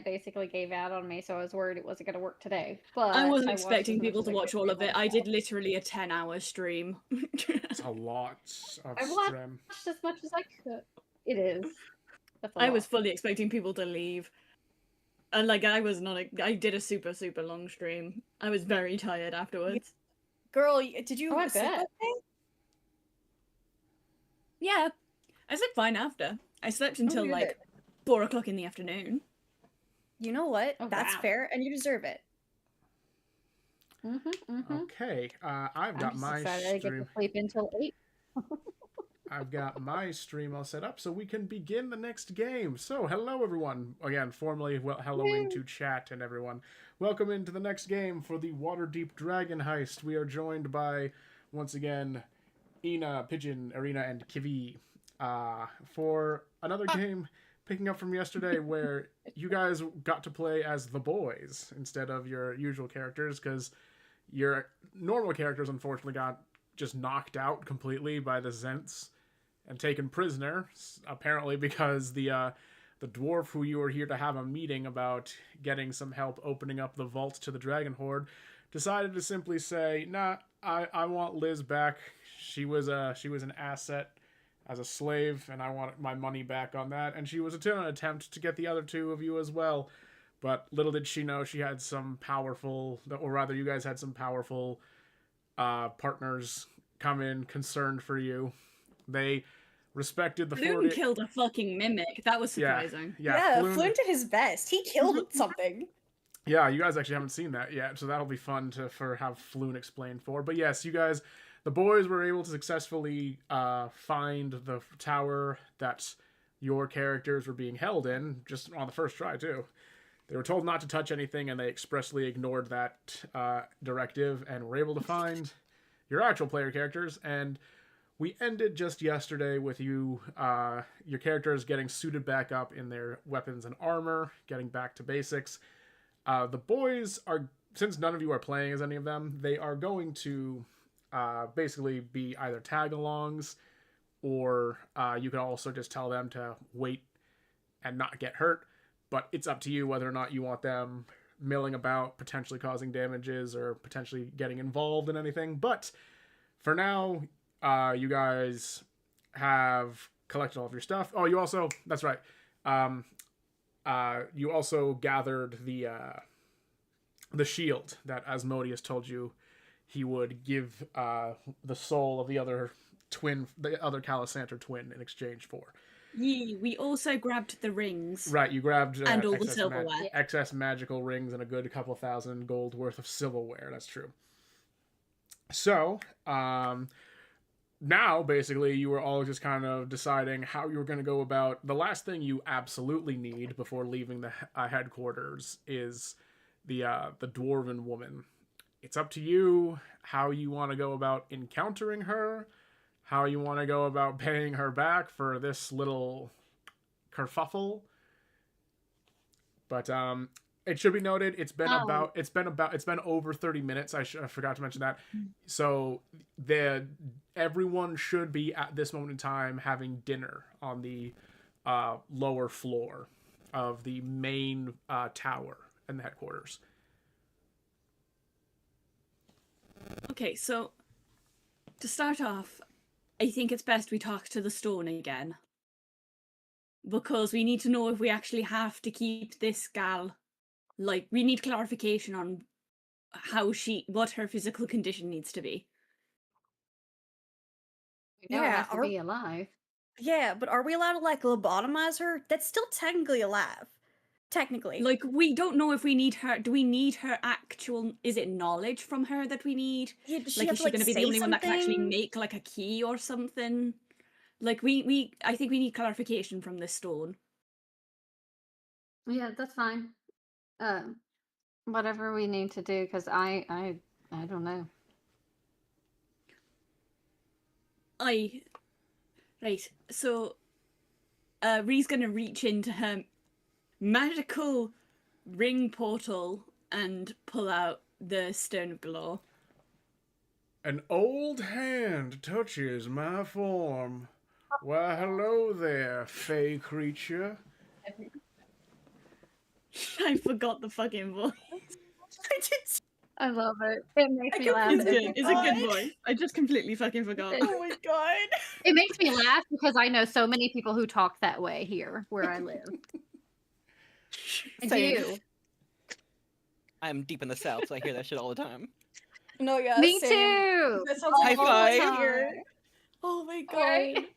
internet basically gave out on me, so I was worried it wasn't going to work today. But I wasn't watched expecting as much people as to I watch could all to of be it. able to I did watch. literally a 10-hour stream. It's a lot of I stream. watched as much as I could. It is. That's a I lot. was fully expecting people to leave. And like I was not I did a super long stream. I was very tired afterwards. Girl, did you Oh, I sleep bet. okay? Yeah. I slept fine after. I slept until good. like 4 o'clock in the afternoon. You know what? Oh, That's wow. fair, and you deserve it. Okay, I've I'm got just my excited I get stream. to sleep until 8. I've got my stream all set up so we can begin the next game. So, hello everyone. Again, formally hello into chat and everyone. Welcome into the next game for the Waterdeep Dragon Heist. We are joined by, once again, Ina, Pigeon, Arena, and Kivi for another game picking up from yesterday where you guys got to play as the boys instead of your usual characters because your normal characters unfortunately got just knocked out completely by the Zents and taken prisoner, apparently because the dwarf who you were here to have a meeting about getting some help opening up the vault to the Dragon Horde decided to simply say, nah, I want Liz back. She was an asset as a slave, and I want my money back on that. And she was an attempt to get the other two of you as well. But little did she know she had some powerful, or rather you guys had some powerful partners come in concerned for you. They respected the Floon killed a fucking mimic. That was surprising. Yeah, Floon did his best. He killed something. Yeah, you guys actually haven't seen that yet, so that'll be fun to have Floon explain for. But yes, you guys, the boys were able to successfully find the tower that your characters were being held in, just on the first try too. They were told not to touch anything, and they expressly ignored that directive, and were able to find your actual player characters. And we ended just yesterday with you, your characters getting suited back up in their weapons and armor, getting back to basics. The boys are, since none of you are playing as any of them, they are going to basically be either tag-alongs, or you can also just tell them to wait and not get hurt. But it's up to you whether or not you want them milling about, potentially causing damages, or potentially getting involved in anything. But for now, you guys have collected all of your stuff. Oh, you also, that's right. You also gathered the shield that Asmodeus told you he would give the soul of the other Calisanter twin in exchange for. We also grabbed the rings. Right, you grabbed and all the silverware. Excess magical rings and a good couple thousand gold worth of silverware. That's true. So, now, basically, you were all just kind of deciding how you were going to go about. The last thing you absolutely need before leaving the headquarters is the dwarven woman. It's up to you how you want to go about encountering her, how you want to go about paying her back for this little kerfuffle. But it should be noted, it's been over 30 minutes. I forgot to mention that. So everyone should be at this moment in time having dinner on the lower floor of the main tower in the headquarters. Okay, so to start off, I think it's best we talk to the stone again. Because we need to know if we actually have to keep this gal. Like, we need clarification on what her physical condition needs to be. We know it has to be alive. Yeah, but are we allowed to, like, lobotomize her? That's still technically alive. Technically. Like, we don't know if we need her. Do we need her actual... Is it knowledge from her that we need? Yeah, is she going to be the only one that can actually make, like, a key or something? Like, I think we need clarification from this stone. Yeah, that's fine. Whatever we need to do, because I don't know. Right, so Ree's gonna reach into her magical ring portal and pull out the Stone of Glow. An old hand touches my form. Why, hello there, fey creature. I forgot the fucking voice. I did. I love it. It makes I me laugh. It's completely good. It's a good forgot. voice. I just completely fucking forgot. Oh my god. It makes me laugh because I know so many people who talk that way here where I live. I Same. do. I'm deep in the south, so I hear that shit all the time. No, yeah. Me same. too. That sounds High like all I five. hear. Oh my god. Right?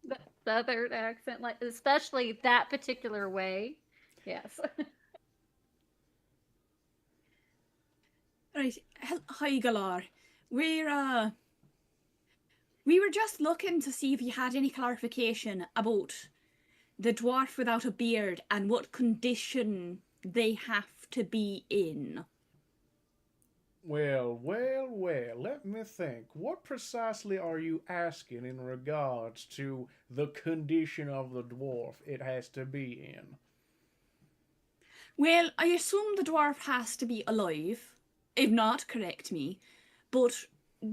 The southern accent, like especially that particular way. Yes. Right. Hi, Galar. We were just looking to see if you had any clarification about the dwarf without a beard and what condition they have to be in. Well, let me think. What precisely are you asking in regards to the condition of the dwarf it has to be in? Well, I assume the dwarf has to be alive. If not, correct me. But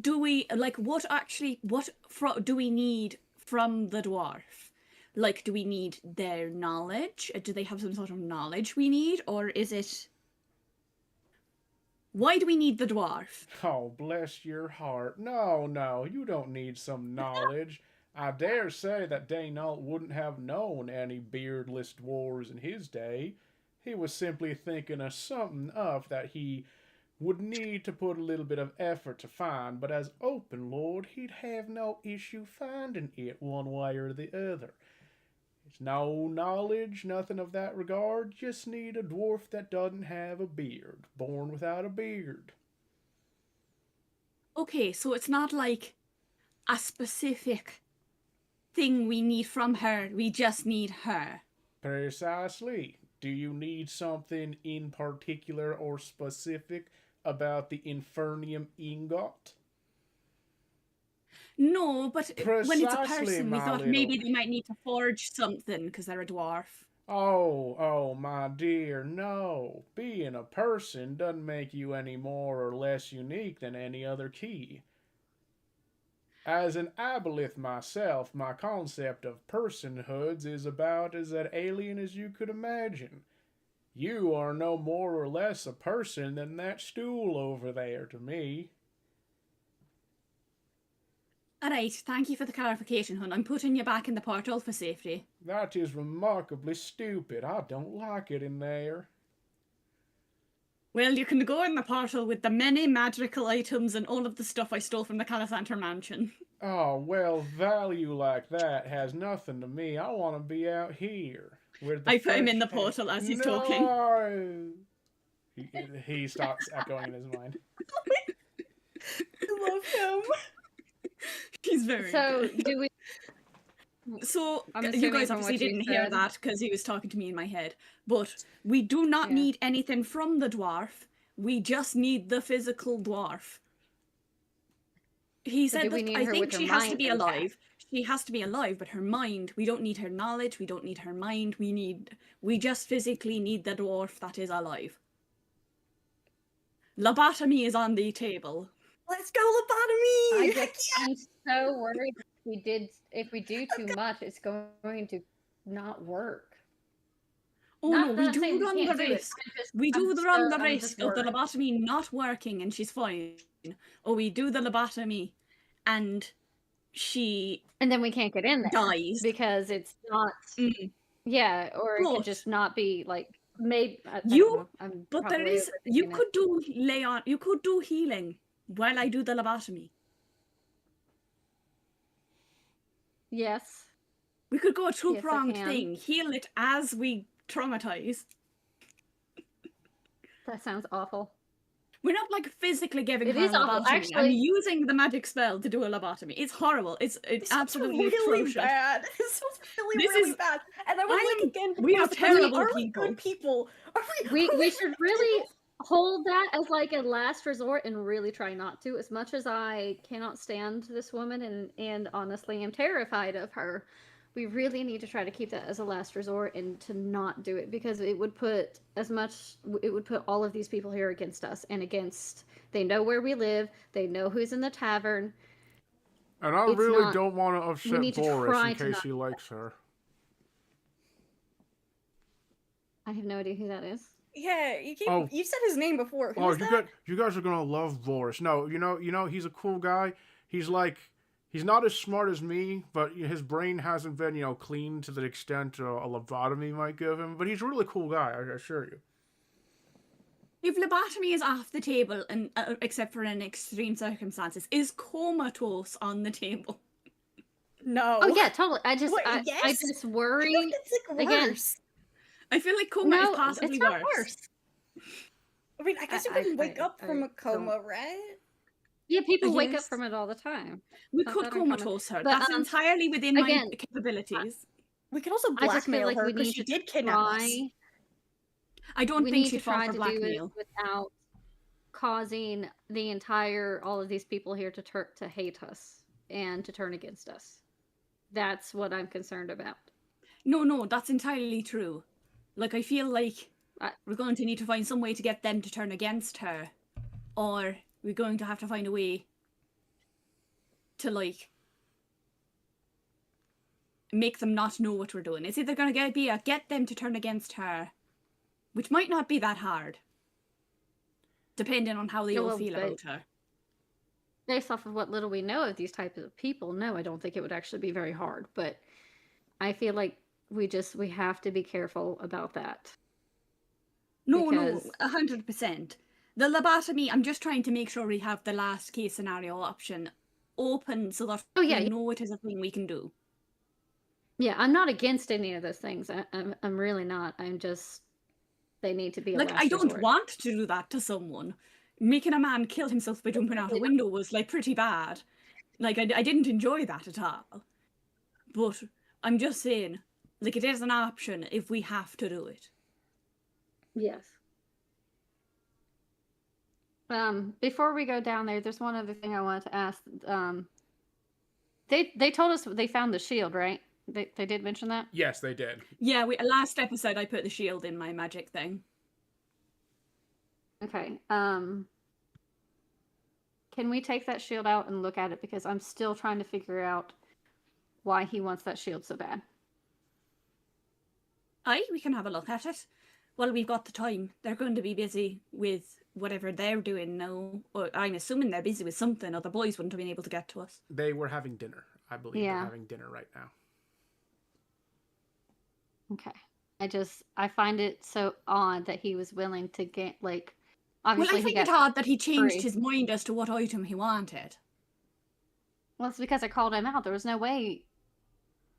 do we, like, what do we need from the dwarf? Like, do we need their knowledge? Do they have some sort of knowledge we need? Or is it... Why do we need the dwarf? Oh, bless your heart. No, you don't need some knowledge. I dare say that Daynault wouldn't have known any beardless dwarves in his day. He was simply thinking of something up that he would need to put a little bit of effort to find, but as open lord, he'd have no issue finding it one way or the other. It's no knowledge, nothing of that regard, just need a dwarf that doesn't have a beard, born without a beard. Okay, so it's not like a specific thing we need from her, we just need her. Precisely. Do you need something in particular or specific about the Infernium ingot? No, but when it's a Precisely, person, we my thought little- maybe they might need to forge something because they're a dwarf. Oh, my dear, no. Being a person doesn't make you any more or less unique than any other key. As an aboleth myself, my concept of personhoods is about as alien as you could imagine. You are no more or less a person than that stool over there to me. Alright, thank you for the clarification, hon. I'm putting you back in the portal for safety. That is remarkably stupid. I don't like it in there. Well, you can go in the portal with the many magical items and all of the stuff I stole from the Calisanter mansion. Oh, well, value like that has nothing to me. I want to be out here. Where the I put him in fresh the portal as he's no! talking. He starts echoing in his mind. I love him. He's very So good. do we? So, I'm you assuming guys from obviously what you didn't hear said- that because he was talking to me in my head. But we do not Yeah. need anything from the dwarf. We just need the physical dwarf. He So said do we that need I her think with her she has to mind be intact? alive. She has to be alive, but her mind, we don't need her knowledge, we don't need her mind, we just physically need the dwarf that is alive. Lobotomy is on the table. Let's go lobotomy. I'm so worried if we do too much, it's going to not work. Oh Not no, that we I'm do saying we run can't the do it, risk. I'm just- We do I'm run the I'm risk just of the worried. lobotomy not working and she's fine. Or we do the lobotomy and she And then we can't get in there dies. because it's not. Mm. Yeah, or it But- could just not be like maybe. I You- don't know, I'm But there probably is, you overthinking it. could do you could do healing while I do the lobotomy. Yes. We could go a Yes, I two-pronged can. thing. Heal it as we traumatize. That sounds awful. We're not like physically giving It her is a awful, lobotomy. I'm actually. using the magic spell to do a lobotomy. It's horrible. It's This absolutely sounds really atrocious. bad. This sounds really, This really is- bad. And I would I like am- again to we are pause the question, terrible are we people. good people? Are we? We are we good should people? really hold that as like a last resort and really try not to. As much as I cannot stand this woman and honestly am terrified of her, we really need to try to keep that as a last resort and to not do it because it would put all of these people here against us and against. They know where we live. They know who's in the tavern. And I It's really not- don't want to upset need to Boris try in to case not he do likes her. I have no idea who that is. Yeah, you keep, Oh. you've said his name before. Oh, Who's that? you guys are gonna love Boris. No, you know, he's a cool guy. He's not as smart as me, but his brain hasn't been, cleaned to the extent a lobotomy might give him. But he's a really cool guy, I assure you. If lobotomy is off the table, and except for in extreme circumstances, is comatose on the table? No. Oh yeah, totally. I Wait, I yes? just I worry. feel like it's like Again. worse. I feel like coma No, is possibly it's not worse. worse. I mean, I guess you can wake up from a coma, right? Yeah, people wake up Yes. from it all the time. We Not could that uncommon. comatose her. But, That's entirely within my again, capabilities. We could also I just feel blackmail like her we because need she to did kidnap us. try. I don't We think need to she'd fall try for to do it blackmail. without causing all of these people here to hate us and to turn against us. That's what I'm concerned about. No, that's entirely true. Like, I feel like I- we're going to need to find some way to get them to turn against her. Or we're going to have to find a way to, like, make them not know what we're doing. It's either going to get them to turn against her, which might not be that hard, depending on how they Yeah, all well, feel but- about her. Based off of what little we know of these types of people, no, I don't think it would actually be very hard. But I feel like we have to be careful about that. No, because- 100%. The lobotomy, I'm just trying to make sure we have the last case scenario option open so that Oh, yeah, we know it is a thing we can do. Yeah, I'm not against any of those things. I'm really not. I'm just they need to be a Like, last I don't resort. want to do that to someone. Making a man kill himself by jumping out a window was, like, pretty bad. Like, I didn't enjoy that at all. But I'm just saying, like, it is an option if we have to do it. Yes. Before we go down there, there's one other thing I wanted to ask. They told us they found the shield, right? They did mention that? Yes, they did. Yeah, last episode I put the shield in my magic thing. Okay. Can we take that shield out and look at it? Because I'm still trying to figure out why he wants that shield so bad. Aye, we can have a look at it. Well, we've got the time. They're going to be busy with whatever they're doing now. Or I'm assuming they're busy with something, or the boys wouldn't have been able to get to us. They were having dinner. I believe Yeah. they're having dinner right now. Okay. I find it so odd that he was willing to get, like, Well, obviously I he think it got, odd that he changed free. his mind as to what item he wanted. well, it's because I called him out. There was no way,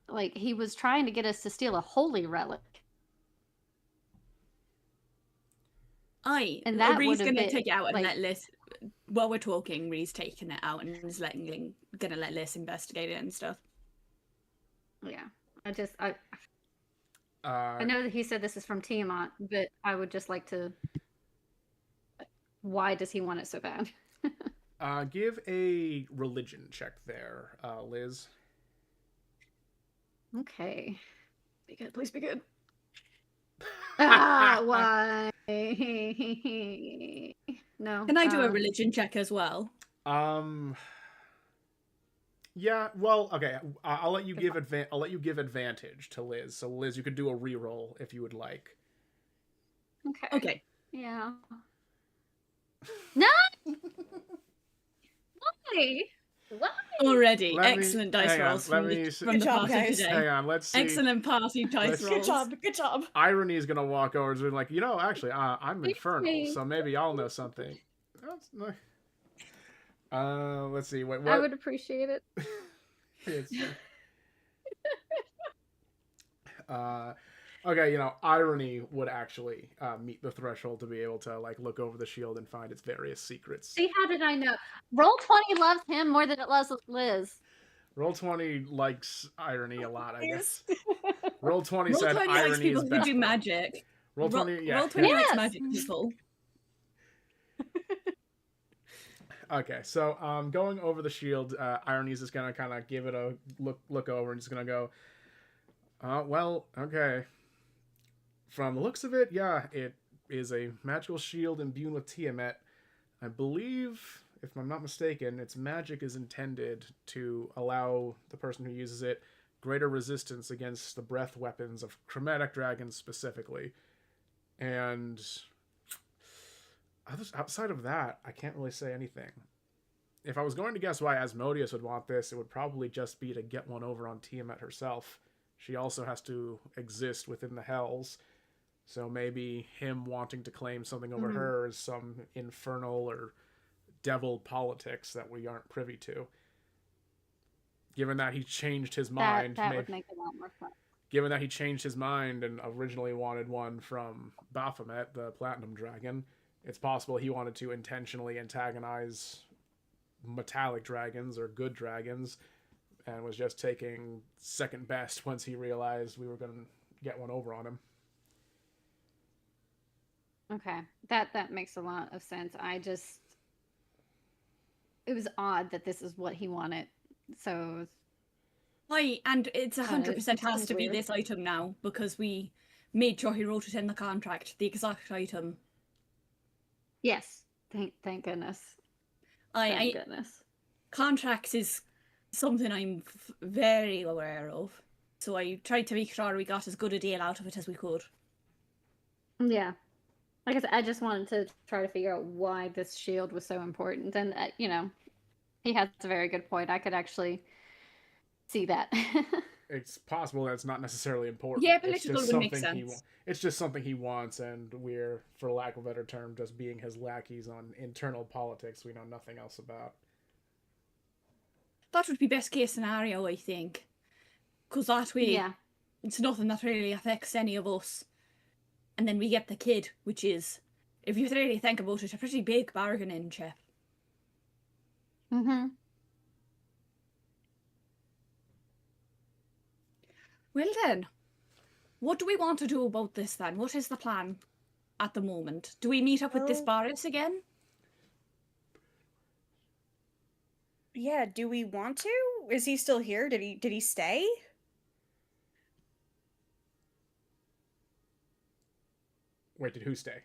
like, he was trying to get us to steal a holy relic. Aye, And that Ree's would've gonna been, take it out and like- let Liz. While we're talking, Ree's taking it out and is gonna let Liz investigate it and stuff. Yeah. I know that he said this is from Tiamat, but I would just like to. Why does he want it so bad? Give a religion check there, Liz. Okay. Be good. Please be good. Ah, why? No. Can I do a religion check as well? Yeah. Well, okay. I'll let you give I'll let you give advantage to Liz. So Liz, you could do a reroll if you would like. Okay. Okay. Yeah. No. Why? Why? Already, Let me- excellent dice hang on, rolls let from me the, see- from Good the job, party guys. today. Hang on. Let's see. Excellent party dice Let's- rolls. Good job. Irony is gonna walk over and be like, actually, I'm infernal, me. so maybe I'll know something. That's nice. Let's see. Wait, what? I would appreciate it. It's, okay, irony would actually meet the threshold to be able to look over the shield and find its various secrets. See, how did I know? Roll20 loves him more than it loves Liz. Roll20 likes irony a lot, I guess. Roll20 Roll20 said likes irony people is who best. do magic. Roll20, yeah. Roll20 likes Yes. magic people. Okay, so going over the shield, Irony's just gonna kind of give it a look over and just gonna go, well, okay. From the looks of it, yeah, it is a magical shield imbued with Tiamat. I believe, if I'm not mistaken, its magic is intended to allow the person who uses it greater resistance against the breath weapons of chromatic dragons specifically. And outside of that, I can't really say anything. If I was going to guess why Asmodeus would want this, it would probably just be to get one over on Tiamat herself. She also has to exist within the Hells, so maybe him wanting to claim something over her is some infernal or devil politics that we aren't privy to. Given that he changed his mind, that would make a lot more sense. Given that he changed his mind and originally wanted one from Baphomet, the Platinum Dragon, it's possible he wanted to intentionally antagonize metallic dragons or good dragons and was just taking second best once he realized we were going to get one over on him. Okay, that makes a lot of sense. It was odd that this is what he wanted. So Right, and it's 100% has to be weird. this item now because we made sure he wrote it in the contract, the exact item. yes, thank goodness. Thank goodness. Contracts is something I'm very aware of, so I tried to make sure we got as good a deal out of it as we could. Yeah. Like I said, I just wanted to try to figure out why this shield was so important. And, he has a very good point. I could actually see that. It's possible that it's not necessarily important. Yeah, but it's it just would make something sense. it's just something he wants, and we're, for lack of a better term, just being his lackeys on internal politics we know nothing else about. That would be best case scenario, I think. Because that way, Yeah. it's nothing that really affects any of us. And then we get the kid, which is, if you really think about it, a pretty big bargaining chip. Mm-hmm. Well then, what do we want to do about this then? What is the plan at the moment? Do we meet up with this Well- Boris again? Yeah, do we want to? Is he still here? Did he stay? Wait, did who stay?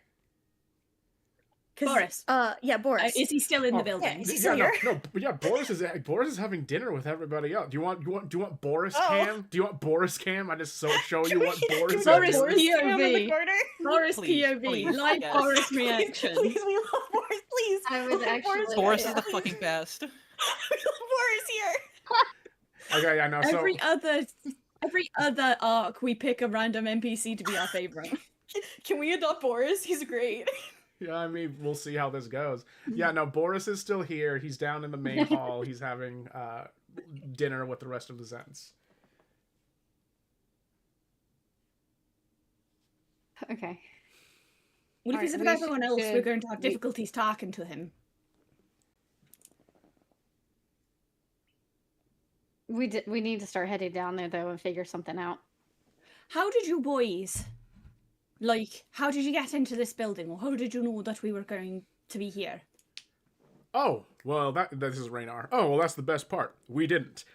'Cause, Boris. Yeah, Boris. Is he still in the Oh, building? is he Yeah, still no, here? yeah. Boris is having dinner with everybody else. Do you want Boris Oh. cam? Do you want Boris cam? I just show you what Can Boris we is get Boris doing. here. Cam in the POV. corner? Boris Please, POV, please, live yes. Boris Please, reaction. please, we love Boris, please. I was Boris actually- Boris Yeah. is the fucking best. We love Boris here. Okay, yeah, no. So Every other arc, we pick a random NPC to be our favorite. Can we adopt Boris? He's great. yeah, I mean, we'll see how this goes. Yeah, no. Boris is still here. He's down in the main hall. He's having dinner with the rest of the Zens. Okay. Well, if he's Alright, with we everyone else, we're should- going to have difficulties talking to him. We need to start heading down there though and figure something out. How did you boys, how did you get into this building? Or how did you know that we were going to be here? Oh, well, this is Raynar. Oh, well, that's the best part. We didn't.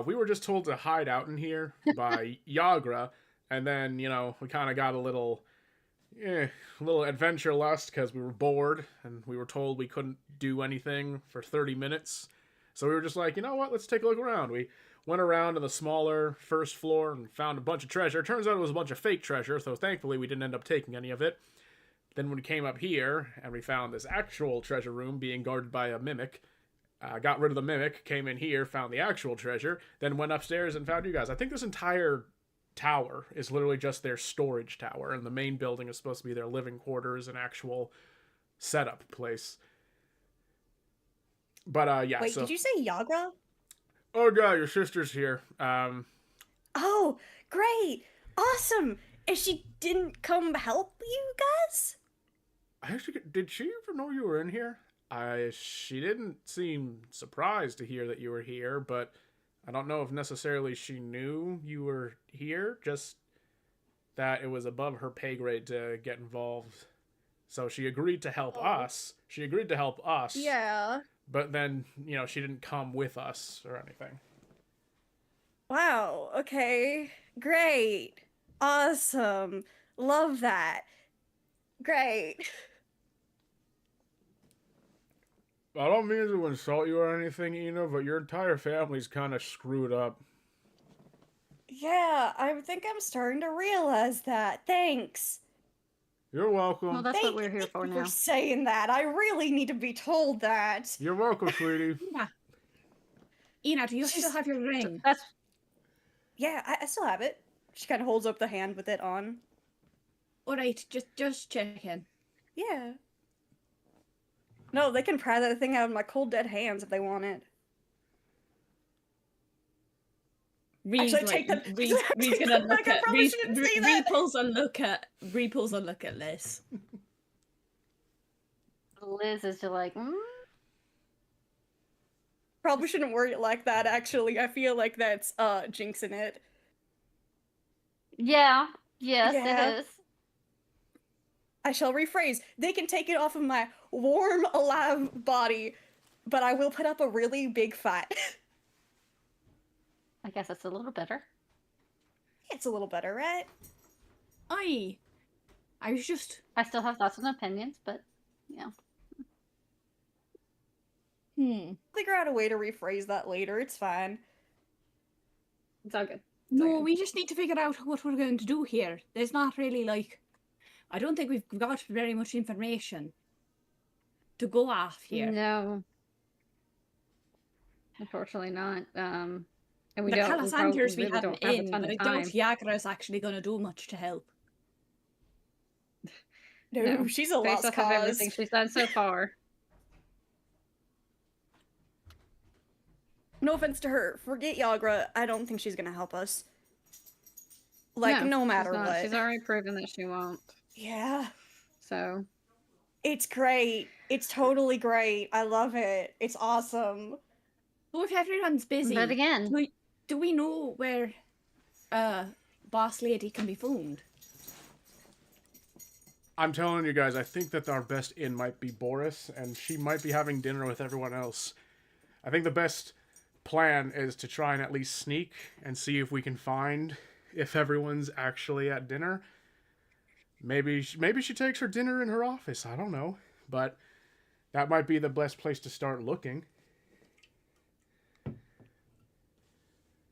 We were just told to hide out in here by Yagra, and then, we kind of got a little adventure lust because we were bored, and we were told we couldn't do anything for 30 minutes. So we were just like, you know what, let's take a look around. We went around to the smaller first floor and found a bunch of treasure. Turns out it was a bunch of fake treasure, so thankfully we didn't end up taking any of it. Then when we came up here, and we found this actual treasure room being guarded by a mimic, got rid of the mimic, came in here, found the actual treasure, then went upstairs and found you guys. I think this entire tower is literally just their storage tower, and the main building is supposed to be their living quarters, an actual setup place. But, yeah, Wait, so... did you say Yagra? Oh, yeah, your sister's here. Oh, great. Awesome. And she didn't come help you guys? Actually, did she ever know you were in here? She didn't seem surprised to hear that you were here, but I don't know if necessarily she knew you were here, just that it was above her pay grade to get involved. So she agreed to help us. She agreed to help us. Yeah. But then, she didn't come with us or anything. Wow. Okay. Great. Awesome. Love that. Great. I don't mean to insult you or anything, Ina, but your entire family's kind of screwed up. Yeah, I think I'm starting to realize that. Thanks. You're welcome. Well, that's what we're here for Thank you now. for saying that. I really need to be told that. You're welcome, sweetie. Ina, do you still She's- have your ring? That's Yeah, I still have it. She kind of holds up the hand with it on. All right, just checking. Yeah. No, they can pry that thing out of my cold dead hands if they want it. Reed's Actually, like, take that- Reed's take gonna that look back, I at probably shouldn't say that. Reed pulls a look at Liz. Liz is just like, Probably shouldn't word it like that, actually. I feel like that's jinxing it. yeah, yes, Yeah. it is. I shall rephrase. They can take it off of my warm, alive body, but I will put up a really big fight. I guess it's a little better. It's a little better, right? I was just I still have thoughts and opinions, but yeah. Figure out a way to rephrase that later. It's fine. It's all good. No, we just need to figure out what we're going to do here. There's not really like, I don't think we've got very much information to go off here. No. Unfortunately not. And we The don't. Calisanders we really have don't have a in, ton but I of doubt time. Yagra's actually going to do much to help. No, she's a Based lost off of everything cause. she's done so far. No offense to her. Forget Yagra. I don't think she's gonna help us. Like, no she's matter not. what. She's already proven that she won't. Yeah. So It's great. It's totally great. I love it. It's awesome. So if everyone's busy, but again, do we know where Boss Lady can be found? I'm telling you guys, I think that our best in might be Boris, and she might be having dinner with everyone else. I think the best plan is to try and at least sneak and see if we can find if everyone's actually at dinner. Maybe she takes her dinner in her office. I don't know, but that might be the best place to start looking.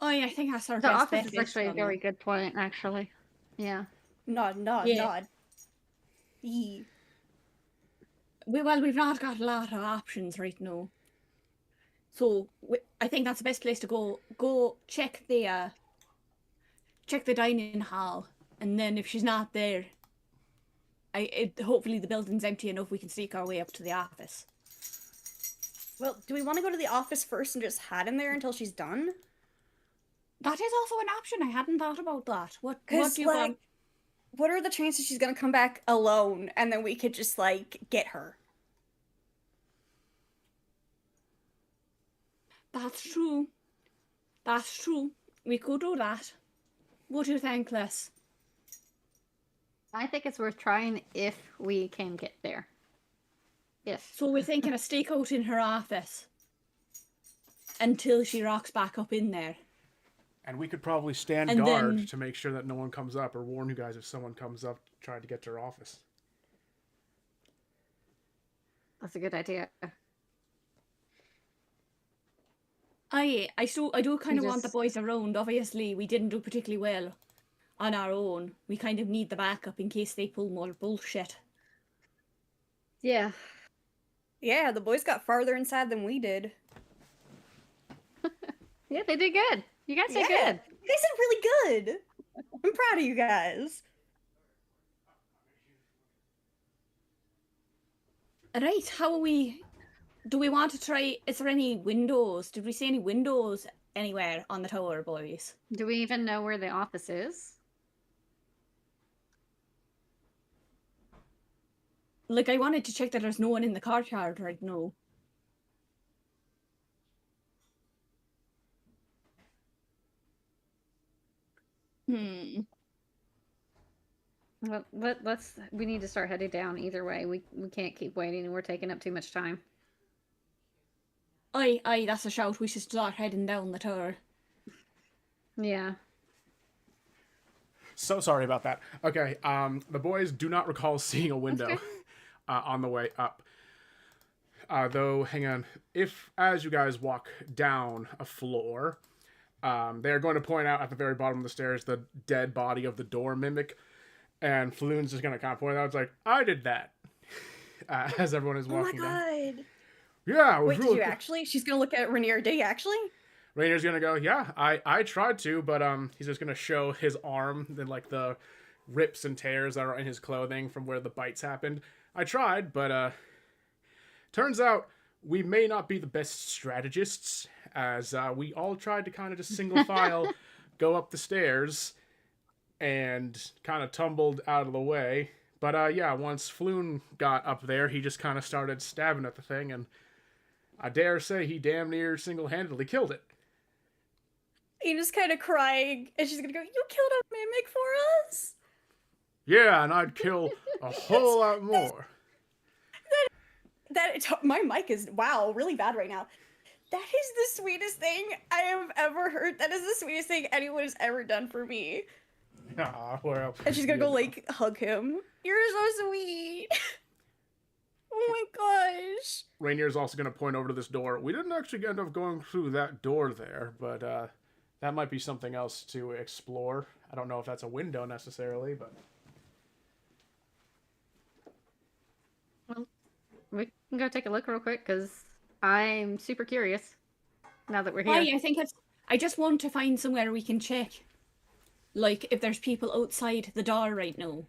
Oh yeah, I think that's our the best office bet. is actually a on very that. good point. Actually, yeah. Nod. Yeah. Yee. We've not got a lot of options right now. So I think that's the best place to go. Go check the dining hall, and then if she's not there, hopefully the building's empty enough we can sneak our way up to the office. Well, do we want to go to the office first and just hide in there until she's done? That is also an option. I hadn't thought about that. What do 'Cause, you like, want? what are the chances she's gonna come back alone and then we could just, like, get her? That's true. That's true. We could do that. What do you think, Les? I think it's worth trying if we can get there. Yes. So we're thinking a stakeout in her office until she rocks back up in there. And we could probably stand And guard then- to make sure that no one comes up, or warn you guys if someone comes up trying to get to her office. That's a good idea. I do kind of want the just- boys around. Obviously, we didn't do particularly well on our own. We kind of need the backup in case they pull more bullshit. Yeah. Yeah, the boys got farther inside than we did. Yeah, they did good. You guys did Yeah. good. You guys did really good. I'm proud of you guys. Right, how are we... Do we want to try... Is there any windows? Did we see any windows anywhere on the tower, boys? Do we even know where the office is? Like, I wanted to check that there's no one in the courtyard right now. Well, we need to start heading down either way. We can't keep waiting and we're taking up too much time. Aye, that's a shout. We should start heading down the tower. Yeah. So sorry about that. Okay, the boys do not recall seeing a window Okay. on the way up. Though, hang on. If, as you guys walk down a floor, they're going to point out at the very bottom of the stairs the dead body of the door mimic. And Floon's just gonna kind of point out, it's like, I did that. As everyone is Oh my walking down. god. Yeah, it was Wait, did really you cool. actually? She's gonna look at Rainier. Did he actually? Rainer's gonna go, yeah, I tried to, but he's just gonna show his arm, then like the rips and tears that are in his clothing from where the bites happened. I tried, but turns out we may not be the best strategists, as we all tried to kind of just single file go up the stairs and kind of tumbled out of the way. But yeah, once Floon got up there, he just kind of started stabbing at the thing, and I dare say he damn near single-handedly killed it. He just kind of crying, and she's gonna go, "You killed a mimic for us." Yeah, and I'd kill a whole lot more. My mic is really bad right now. That is the sweetest thing I have ever heard. That is the sweetest thing anyone has ever done for me. Ah, well. And she's gonna go like hug him. You're so sweet. Oh my gosh. Rainier's also going to point over to this door. We didn't actually end up going through that door there, but that might be something else to explore. I don't know if that's a window necessarily, but... Well, we can go take a look real quick, because I'm super curious now that we're here. Why? I just want to find somewhere we can check. Like, if there's people outside the door right now.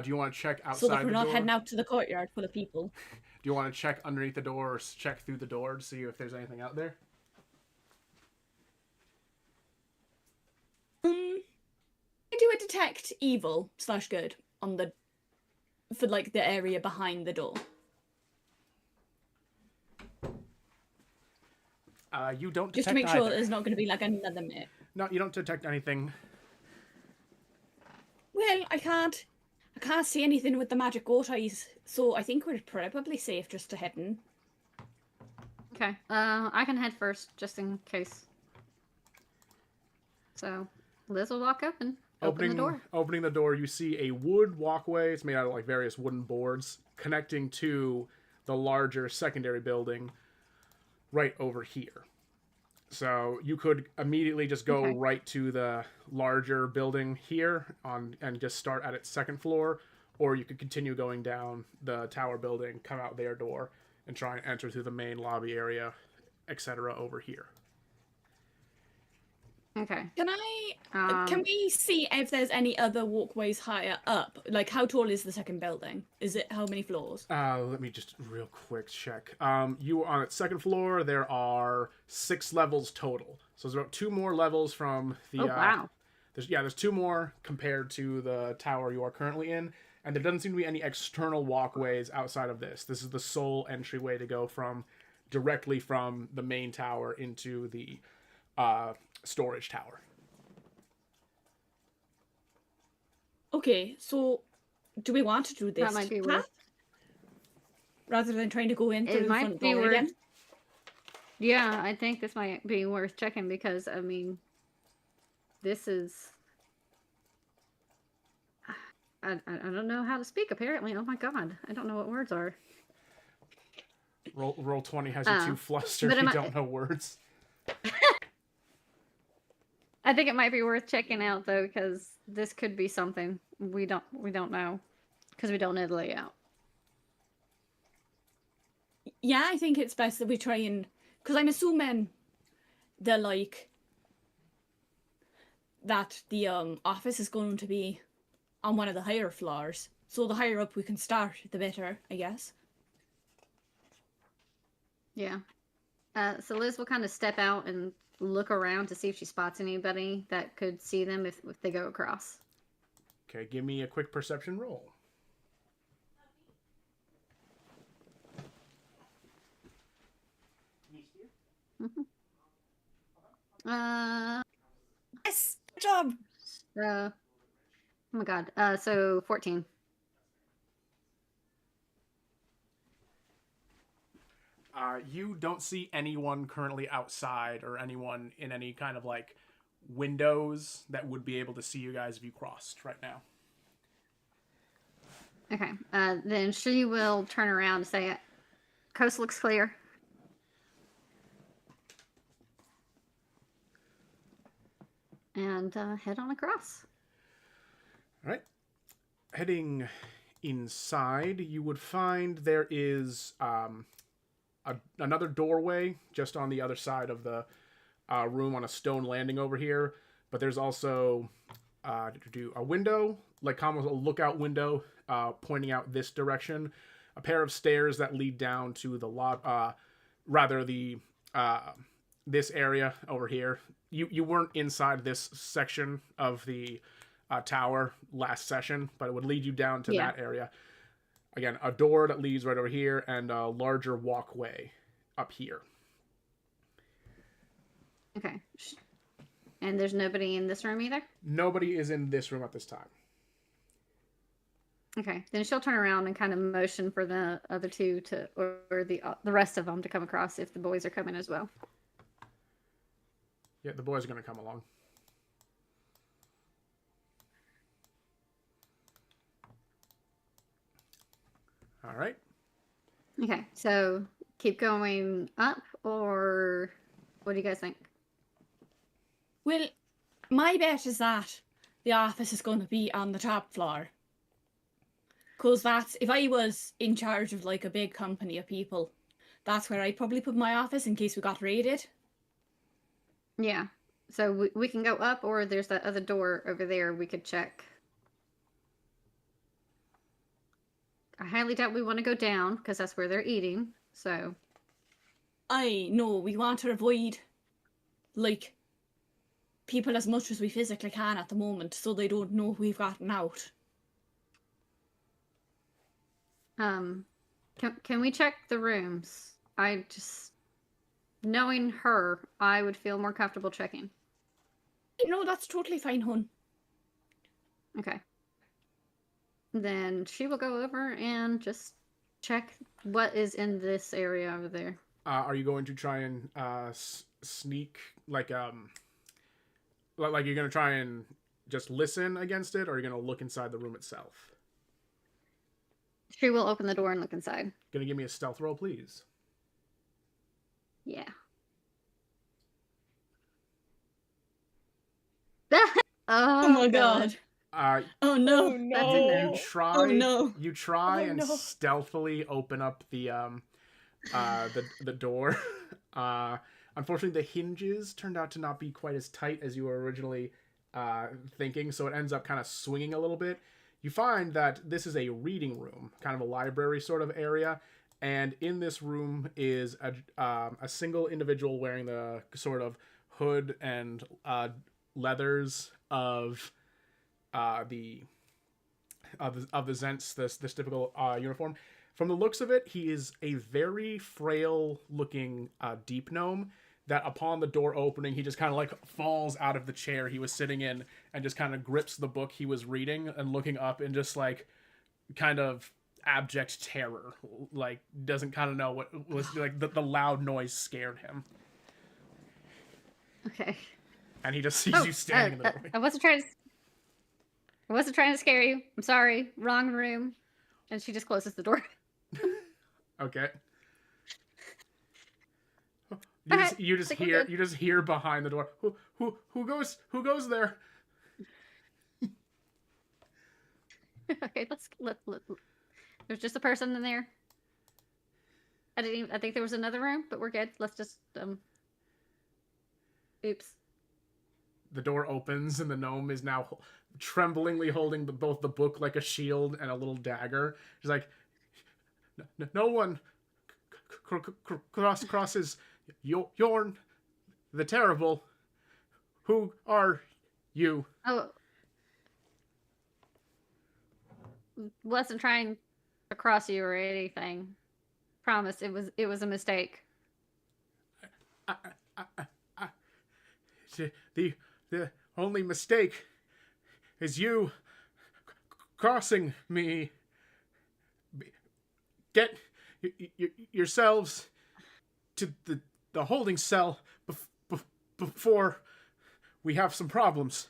Do you want to check outside So that the we're door? not heading out to the courtyard full of people. Do you want to check underneath the door or check through the door to see if there's anything out there? Do a detect evil / good on the... for, like, the area behind the door. You don't detect Just to make sure either. there's not going to be, like, another minute. No, you don't detect anything. Well, I can't see anything with the magic goat eyes, so I think we're probably safe just to head in. Okay. I can head first, just in case. So, Liz will walk up and open the door. Opening the door, you see a wood walkway. It's made out of like various wooden boards connecting to the larger secondary building right over here. So you could immediately just go right to the larger building here and just start at its second floor, or you could continue going down the tower building, come out their door, and try and enter through the main lobby area, etc. over here. Okay. Can we see if there's any other walkways higher up? Like, how tall is the second building? Is it how many floors? Let me just real quick check. You are on its second floor. There are 6 levels total. So there's about 2 more levels from the... Oh, wow. There's 2 more compared to the tower you are currently in. And there doesn't seem to be any external walkways outside of this. This is the sole entryway to go directly from the main tower into the storage tower. Okay, so do we want to do this That might be path? worth... Rather than trying to go in through the might front be door worth... again? Yeah, I think this might be worth checking, because, I mean, this is... I don't know how to speak, apparently. Oh my god. I don't know what words are. Roll 20 has you too flustered if you don't know words. I think it might be worth checking out, though, because this could be something we don't know, because we don't know the layout. Yeah, I think it's best that we try and... Because I'm assuming they're like... that the office is going to be on one of the higher floors. So the higher up we can start, the better, I guess. Yeah. So Liz will kind of step out and look around to see if she spots anybody that could see them if they go across. Okay, give me a quick perception roll. Yes, good job. Oh my god. So 14. You don't see anyone currently outside or anyone in any kind of like windows that would be able to see you guys if you crossed right now. Okay. Then she will turn around and say, "Coast looks clear." And head on across. All right. Heading inside, you would find there is another doorway just on the other side of the room on a stone landing over here. But there's also a window, like almost a lookout window, pointing out this direction. A pair of stairs that lead down to the this area over here. You weren't inside this section of the tower last session, but it would lead you down to that area. Again, a door that leads right over here, and a larger walkway up here. Okay. And there's nobody in this room either? Nobody is in this room at this time. Okay. Then she'll turn around and kind of motion for the other two to, or the rest of them to come across if the boys are coming as well. Yeah, the boys are going to come along. All right. Okay. So keep going up, or what do you guys think? Well, my bet is that the office is going to be on the top floor. Because that's, if I was in charge of like a big company of people, that's where I'd probably put my office in case we got raided. Yeah. So we can go up, or there's that other door over there we could check. I highly doubt we want to go down, because that's where they're eating, so... I know, we want to avoid, like, people as much as we physically can at the moment, so they don't know we've gotten out. Can we check the rooms? I just... Knowing her, I would feel more comfortable checking. No, that's totally fine, hon. Okay. Then she will go over and just check what is in this area over there. Are you going to try and sneak, like you're going to try and just listen against it, or are you going to look inside the room itself? She will open the door and look inside. Going to give me a stealth roll, please? Yeah. Oh my god. Oh no. Oh, no. That's a no. You try Oh, and no. stealthily open up the door. Unfortunately, the hinges turned out to not be quite as tight as you were originally thinking, so it ends up kind of swinging a little bit. You find that this is a reading room, kind of a library sort of area, and in this room is a single individual wearing the sort of hood and leathers of the Zents, this typical uniform. From the looks of it, he is a very frail looking deep gnome that upon the door opening, he just kind of like falls out of the chair he was sitting in and just kind of grips the book he was reading and looking up in just like kind of abject terror. Like doesn't kind of know what was like the loud noise scared him. Okay. And he just sees you standing in the doorway. I wasn't trying to scare you. I'm sorry. Wrong room. And she just closes the door. Okay. Okay, You just hear behind the door. Who goes there? Okay, let. There's just a person in there. I think there was another room, but we're good. Let's just Oops. The door opens and the gnome is now tremblingly holding both the book like a shield and a little dagger. She's like, no one crosses Yorn the Terrible. Who are you? Oh. Wasn't trying to cross you or anything. Promise, it was a mistake. The only mistake is you crossing me. Get yourselves to the holding cell before we have some problems.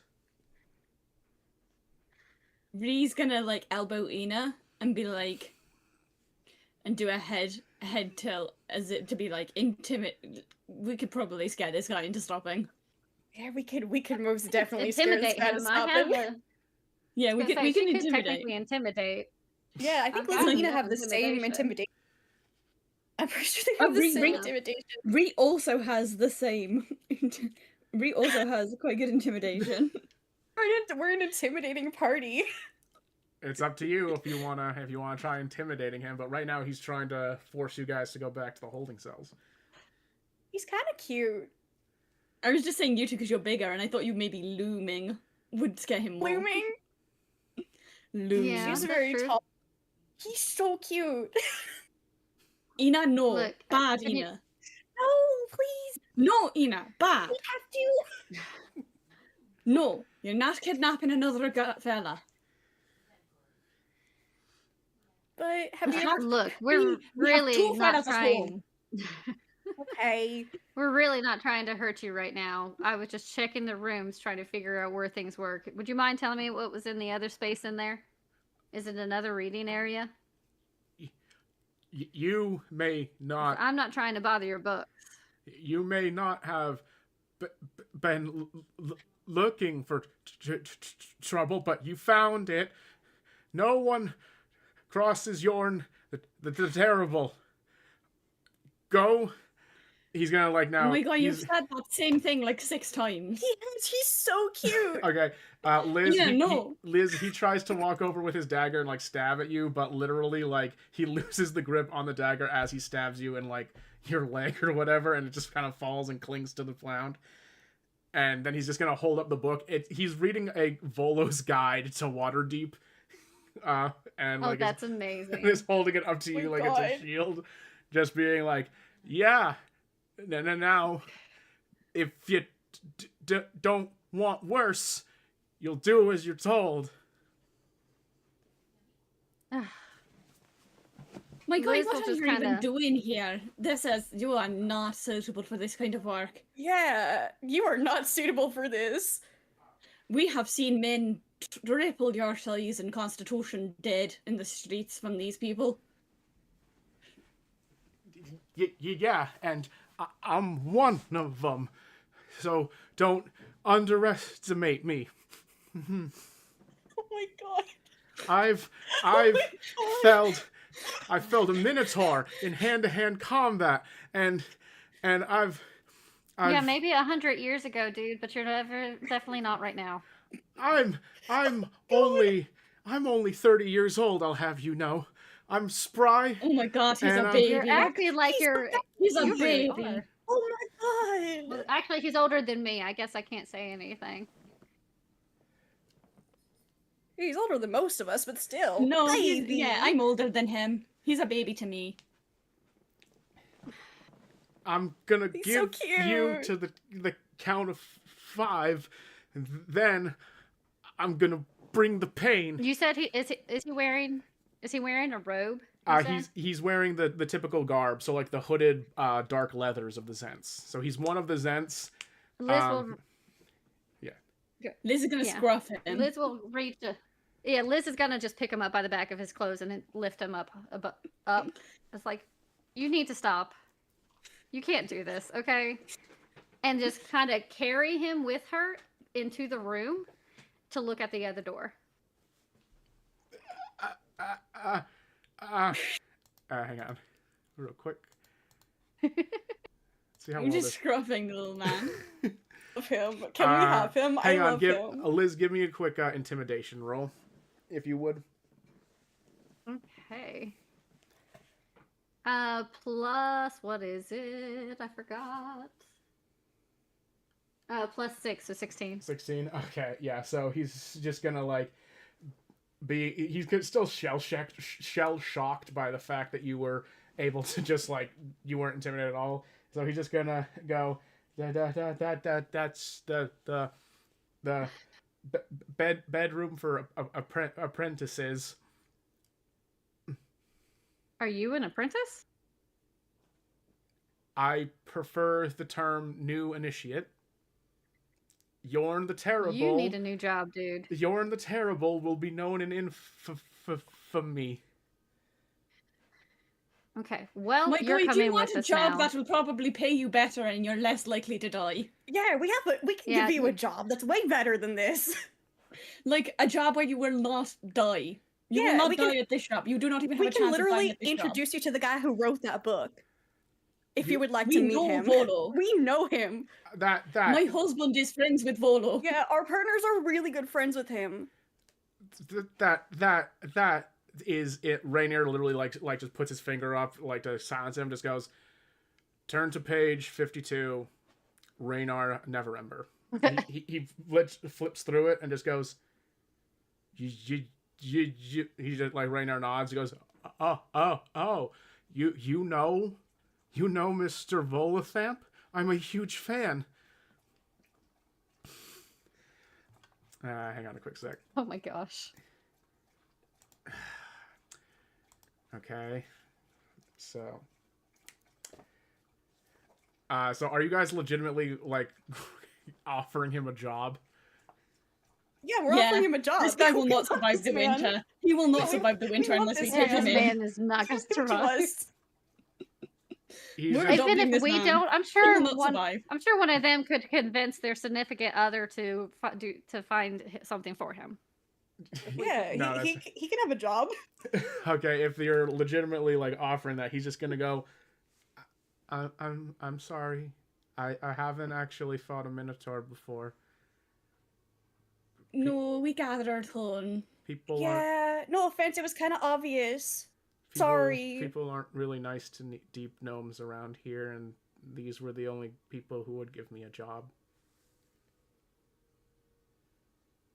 Ree's gonna like elbow Ina and be like, and do a head tilt as it to be like intimate. We could probably scare this guy into stopping. Yeah, we could most definitely scare this Intimidate guy to him. stop him. Yeah, we can She could intimidate. technically intimidate. Yeah, I think I've Liz got and Ina enough have the same intimidation. intimidation. I'm pretty sure they Oh, have the Ree- same Ree- intimidation. Ree also has the same. Ree also has quite good intimidation. We're an intimidating party. It's up to you if you wanna try intimidating him. But right now he's trying to force you guys to go back to the holding cells. He's kind of cute. I was just saying you two because you're bigger, and I thought you maybe looming would scare him more. Blooming. Looming. Yeah. She's that's very true. tall. He's so cute. Ina, no. Look, Bad, have you- Ina. No, please. No, Ina. Bad. We have to. No, you're not kidnapping another fella. But have you ever... Look, We we're have really two not fellas at trying. home. Okay. We're really not trying to hurt you right now. I was just checking the rooms, trying to figure out where things work. Would you mind telling me what was in the other space in there? Is it another reading area? You may not. I'm not trying to bother your books. You may not have been looking for trouble, but you found it. No one crosses Yorn the terrible. Go. He's gonna like now. Oh my god, you've he's- said that same thing like 6 times. He's so cute. Okay, Liz. Yeah, no. Liz. He tries to walk over with his dagger and like stab at you, but literally like he loses the grip on the dagger as he stabs you in like your leg or whatever, and it just kind of falls and clings to the ground. And then he's just gonna hold up the book. He's reading a Volo's Guide to Waterdeep, and Oh, like that's is amazing. holding it up to you My like God. it's a shield, just being like, yeah. Now, if you don't want worse, you'll do as you're told. My god, Liz what will are just you even kinda- doing here? This is, you are not suitable for this kind of work. Yeah, you are not suitable for this. We have seen men triple your size and constitution dead in the streets from these people. Yeah, and I'm one of them. So don't underestimate me. Oh my god. I've felled a minotaur in hand-to-hand combat, and I've Yeah, maybe 100 years ago, dude, but you're definitely not right now. I'm only 30 years old, I'll have you know. I'm spry. Oh my god, he's And, a baby. You're acting like you're. He's a you really baby. are. Oh my god. Well, actually, he's older than me. I guess I can't say anything. He's older than most of us, but still. No, baby. yeah, I'm older than him. He's a baby to me. I'm gonna He's so give you cute. to the count of 5, and then I'm gonna bring the pain. You said is he wearing a robe? you said? He's wearing the typical garb, so like the hooded dark leathers of the Zents. So he's one of the Zents. Liz Liz is gonna Yeah. scruff him. will. Liz will reach. Yeah, Liz is gonna just pick him up by the back of his clothes and then lift him up. It's like, you need to stop. You can't do this, okay? And just kind of carry him with her into the room to look at the other door. Hang on, real quick. See how I'm well just this. scruffing the little man. Love him. Can we have him? Hang I on, love give him. Liz, give me a quick intimidation roll, if you would. Okay. Plus, what is it? I forgot. Plus 6, so 16. 16. Okay, yeah. So he's just gonna like he's still shell shocked by the fact that you were able to just like you weren't intimidated at all. So he's just gonna go that's the bedroom for apprentices. Are you an apprentice? I prefer the term new initiate. Yorn the Terrible. You need a new job, dude. Yorn the Terrible will be known in infamy. Okay, well, My you're God, coming you want with a us job now. that will probably pay you better and you're less likely to die. Yeah, we can Yeah, give you a you- job that's way better than this. Like a job where you will not die. You will Yeah, not we can- die at this shop. You do not even have We a can chance of dying literally at this shop. introduce you to the guy who wrote that book. If you would like We to meet know him. Volo. We know him. That My husband is friends with Volo. Yeah, our partners are really good friends with him. that is it. Rainier literally like just puts his finger up like to silence him. Just goes, turn to page 52. Raynar Neverember. He flips through it and just goes. He just like Raynar nods. He goes, oh, you know Mr. Volathamp? I'm a huge fan. Hang on a quick sec. Oh my gosh. Okay. So are you guys legitimately like offering him a job? Yeah, we're offering him a job. This guy Yeah, will we not want survive this the man. winter. He will not We- survive the we winter want unless we this take This him in. man is not going to Give it to survive. us. He's We're just, adopting Even if this we man. don't, I'm He sure will not one. survive. I'm sure one of them could convince their significant other to find something for him. Yeah, No, he can have a job. okay. If you're legitimately like offering that, he's just gonna go. I'm sorry. I haven't actually fought a Minotaur before. No, we gathered our ton. People aren't. Yeah, no offense, it was kind of obvious. People, Sorry. People aren't really nice to deep gnomes around here, and these were the only people who would give me a job.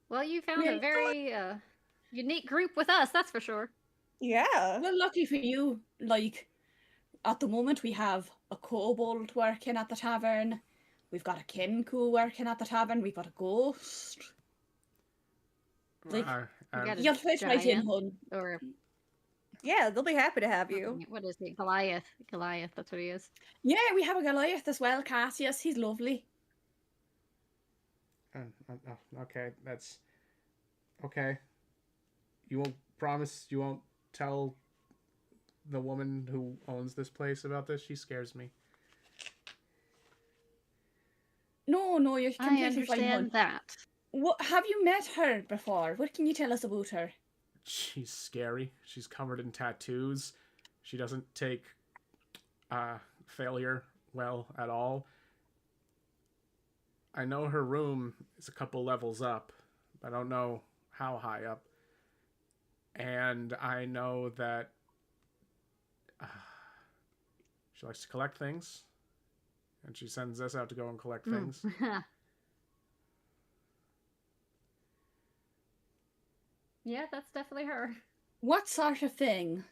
Well, you found Yeah, a very unique group with us, that's for sure. Yeah. Well, lucky for you, like, at the moment we have a kobold working at the tavern, we've got a Kenku working at the tavern, we've got a ghost. Like, got a you'll fit right in, giant. hun. Or Yeah, they'll be happy to have you. what is he? Goliath. Goliath, that's what he is. Yeah, we have a Goliath as well, Cassius, he's lovely. Okay, that's okay. You won't promise you won't tell the woman who owns this place about this? She scares me. No, you're I completely fine, hun. understand that. What, have you met her before? What can you tell us about her? She's scary. She's covered in tattoos. She doesn't take failure well at all. I know her room is a couple levels up, but I don't know how high up. And I know that she likes to collect things, and she sends us out to go and collect things. Yeah, that's definitely her. What sort of things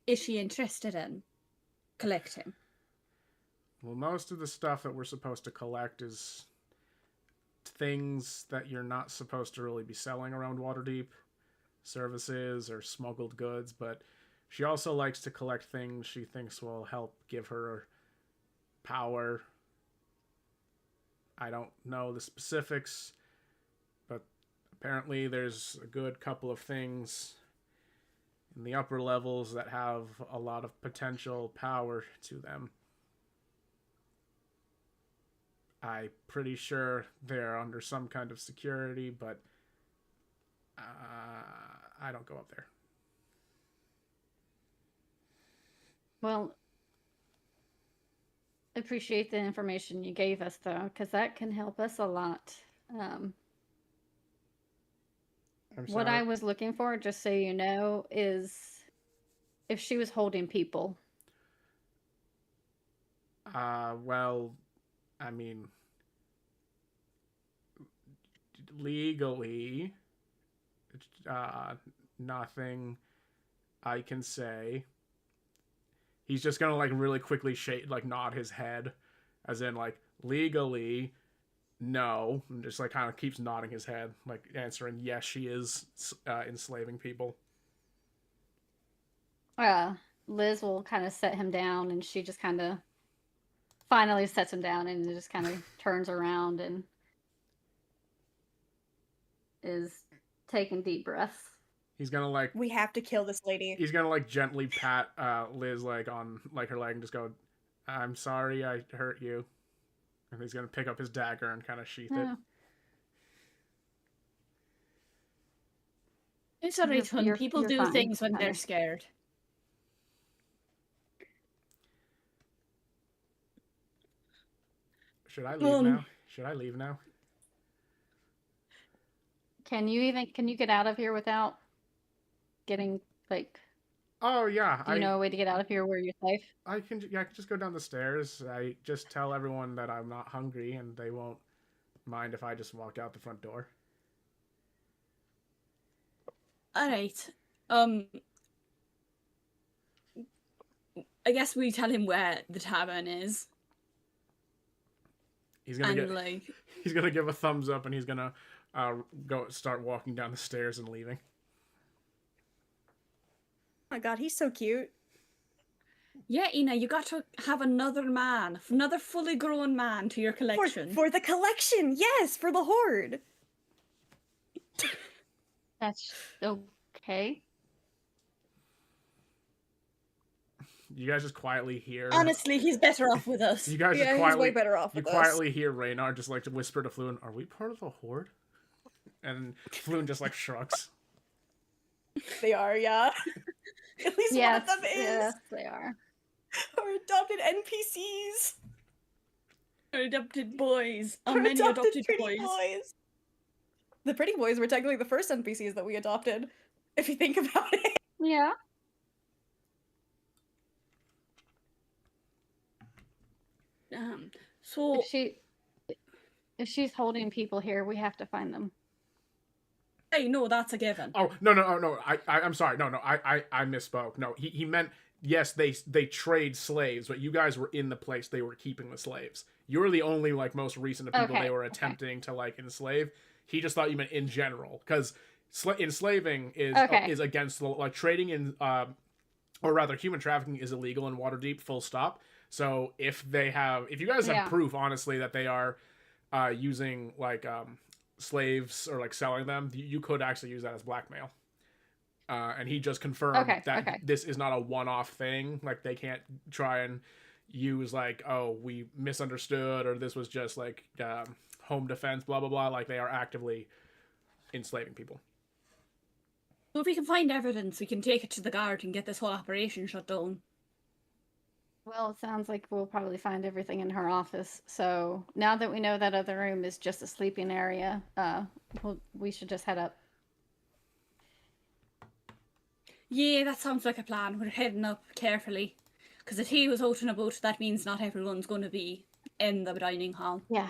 is she interested in collecting? Well, most of the stuff that we're supposed to collect is things that you're not supposed to really be selling around Waterdeep, services or smuggled goods, but she also likes to collect things she thinks will help give her power. I don't know the specifics, but apparently there's a good couple of things in the upper levels that have a lot of potential power to them. I'm pretty sure they're under some kind of security, but I don't go up there. Well, appreciate the information you gave us, though, because that can help us a lot. What I was looking for, just so you know, is if she was holding people. Well, I mean, legally, nothing I can say. He's just gonna like really quickly nod his head, as in like legally, no, and just like kind of keeps nodding his head, like answering yes, she is enslaving people. Liz will kind of set him down, and she just kind of finally sets him down and just kind of turns around and is taking deep breaths. He's gonna like We have to kill this lady. he's gonna like gently pat Liz like on like her leg and just go, "I'm sorry I hurt you," and he's gonna pick up his dagger and kind of sheath it. It's alright, hun. You're People do fine, things when they're honey. scared. Should I leave now? Should I leave now? Can you get out of here without getting like? Oh yeah, Do you know a way to get out of here where you're safe? I can just go down the stairs. I just tell everyone that I'm not hungry, and they won't mind if I just walk out the front door. Alright. I guess we tell him where the tavern is. He's gonna And like he's gonna give a thumbs up, and he's gonna go start walking down the stairs and leaving. Oh my god, he's so cute. yeah, Ina, you got to have another fully grown man to your collection. For the collection, yes, for the horde. That's okay. You guys just quietly hear. Honestly, he's better off with us. You guys just Yeah, he's quietly. way better off You with us. quietly hear Raynar just like to whisper to Floon, "Are we part of the horde?" And Floon just like shrugs. They are, yeah. At least one of them is. Yes, they are. Our adopted NPCs. Our adopted boys. Our Our many adopted pretty boys. The pretty boys were technically the first NPCs that we adopted, if you think about it. Yeah. So If she's holding people here, we have to find them. hey, no, that's a given. Oh no! I'm sorry. No, I misspoke. No, he meant yes. They trade slaves, but you guys were in the place they were keeping the slaves. You're the only like most recent of people Okay, they were okay. attempting to like enslave. He just thought you meant in general, because enslaving is Okay. is against the like trading in or rather human trafficking is illegal in Waterdeep. Full stop. So if you guys have Yeah. proof, honestly, that they are using like slaves or like selling them, you could actually use that as blackmail. And he just confirmed that this is not a one-off thing. Like they can't try and use like, oh, we misunderstood, or this was just like home defense, blah blah blah. Like they are actively enslaving people. So if we can find evidence, we can take it to the guard and get this whole operation shut down. Well, it sounds like we'll probably find everything in her office. So now that we know that other room is just a sleeping area, we should just head up. Yeah, that sounds like a plan. We're heading up carefully. Because if he was out and about, that means not everyone's going to be in the dining hall. Yeah.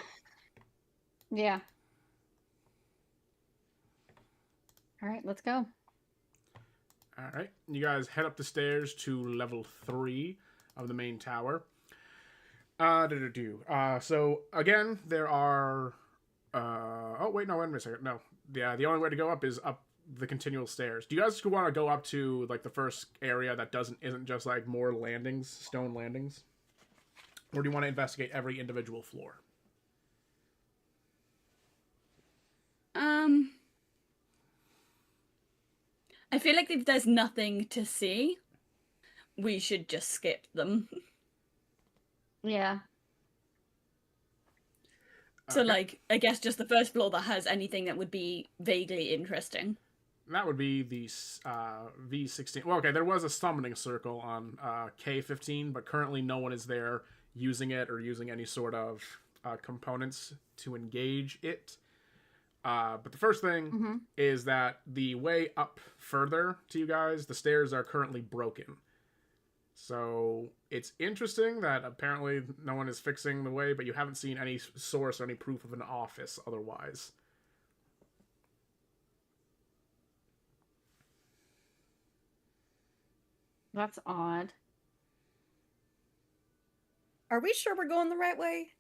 Yeah. All right, let's go. All right, you guys head up the stairs to level 3 of the main tower. So again, there are. Oh wait, no, wait a second. No, yeah, the only way to go up is up the continual stairs. Do you guys want to go up to like the first area that isn't just like more landings, stone landings, or do you want to investigate every individual floor? I feel like if there's nothing to see, we should just skip them. Yeah. So, Okay. like, I guess just the first floor that has anything that would be vaguely interesting. That would be the V16. Well, okay, there was a summoning circle on K15, but currently no one is there using it or using any sort of components to engage it. But the first thing is that the way up further to you guys, the stairs are currently broken. So it's interesting that apparently no one is fixing the way, but you haven't seen any source or any proof of an office otherwise. That's odd. Are we sure we're going the right way?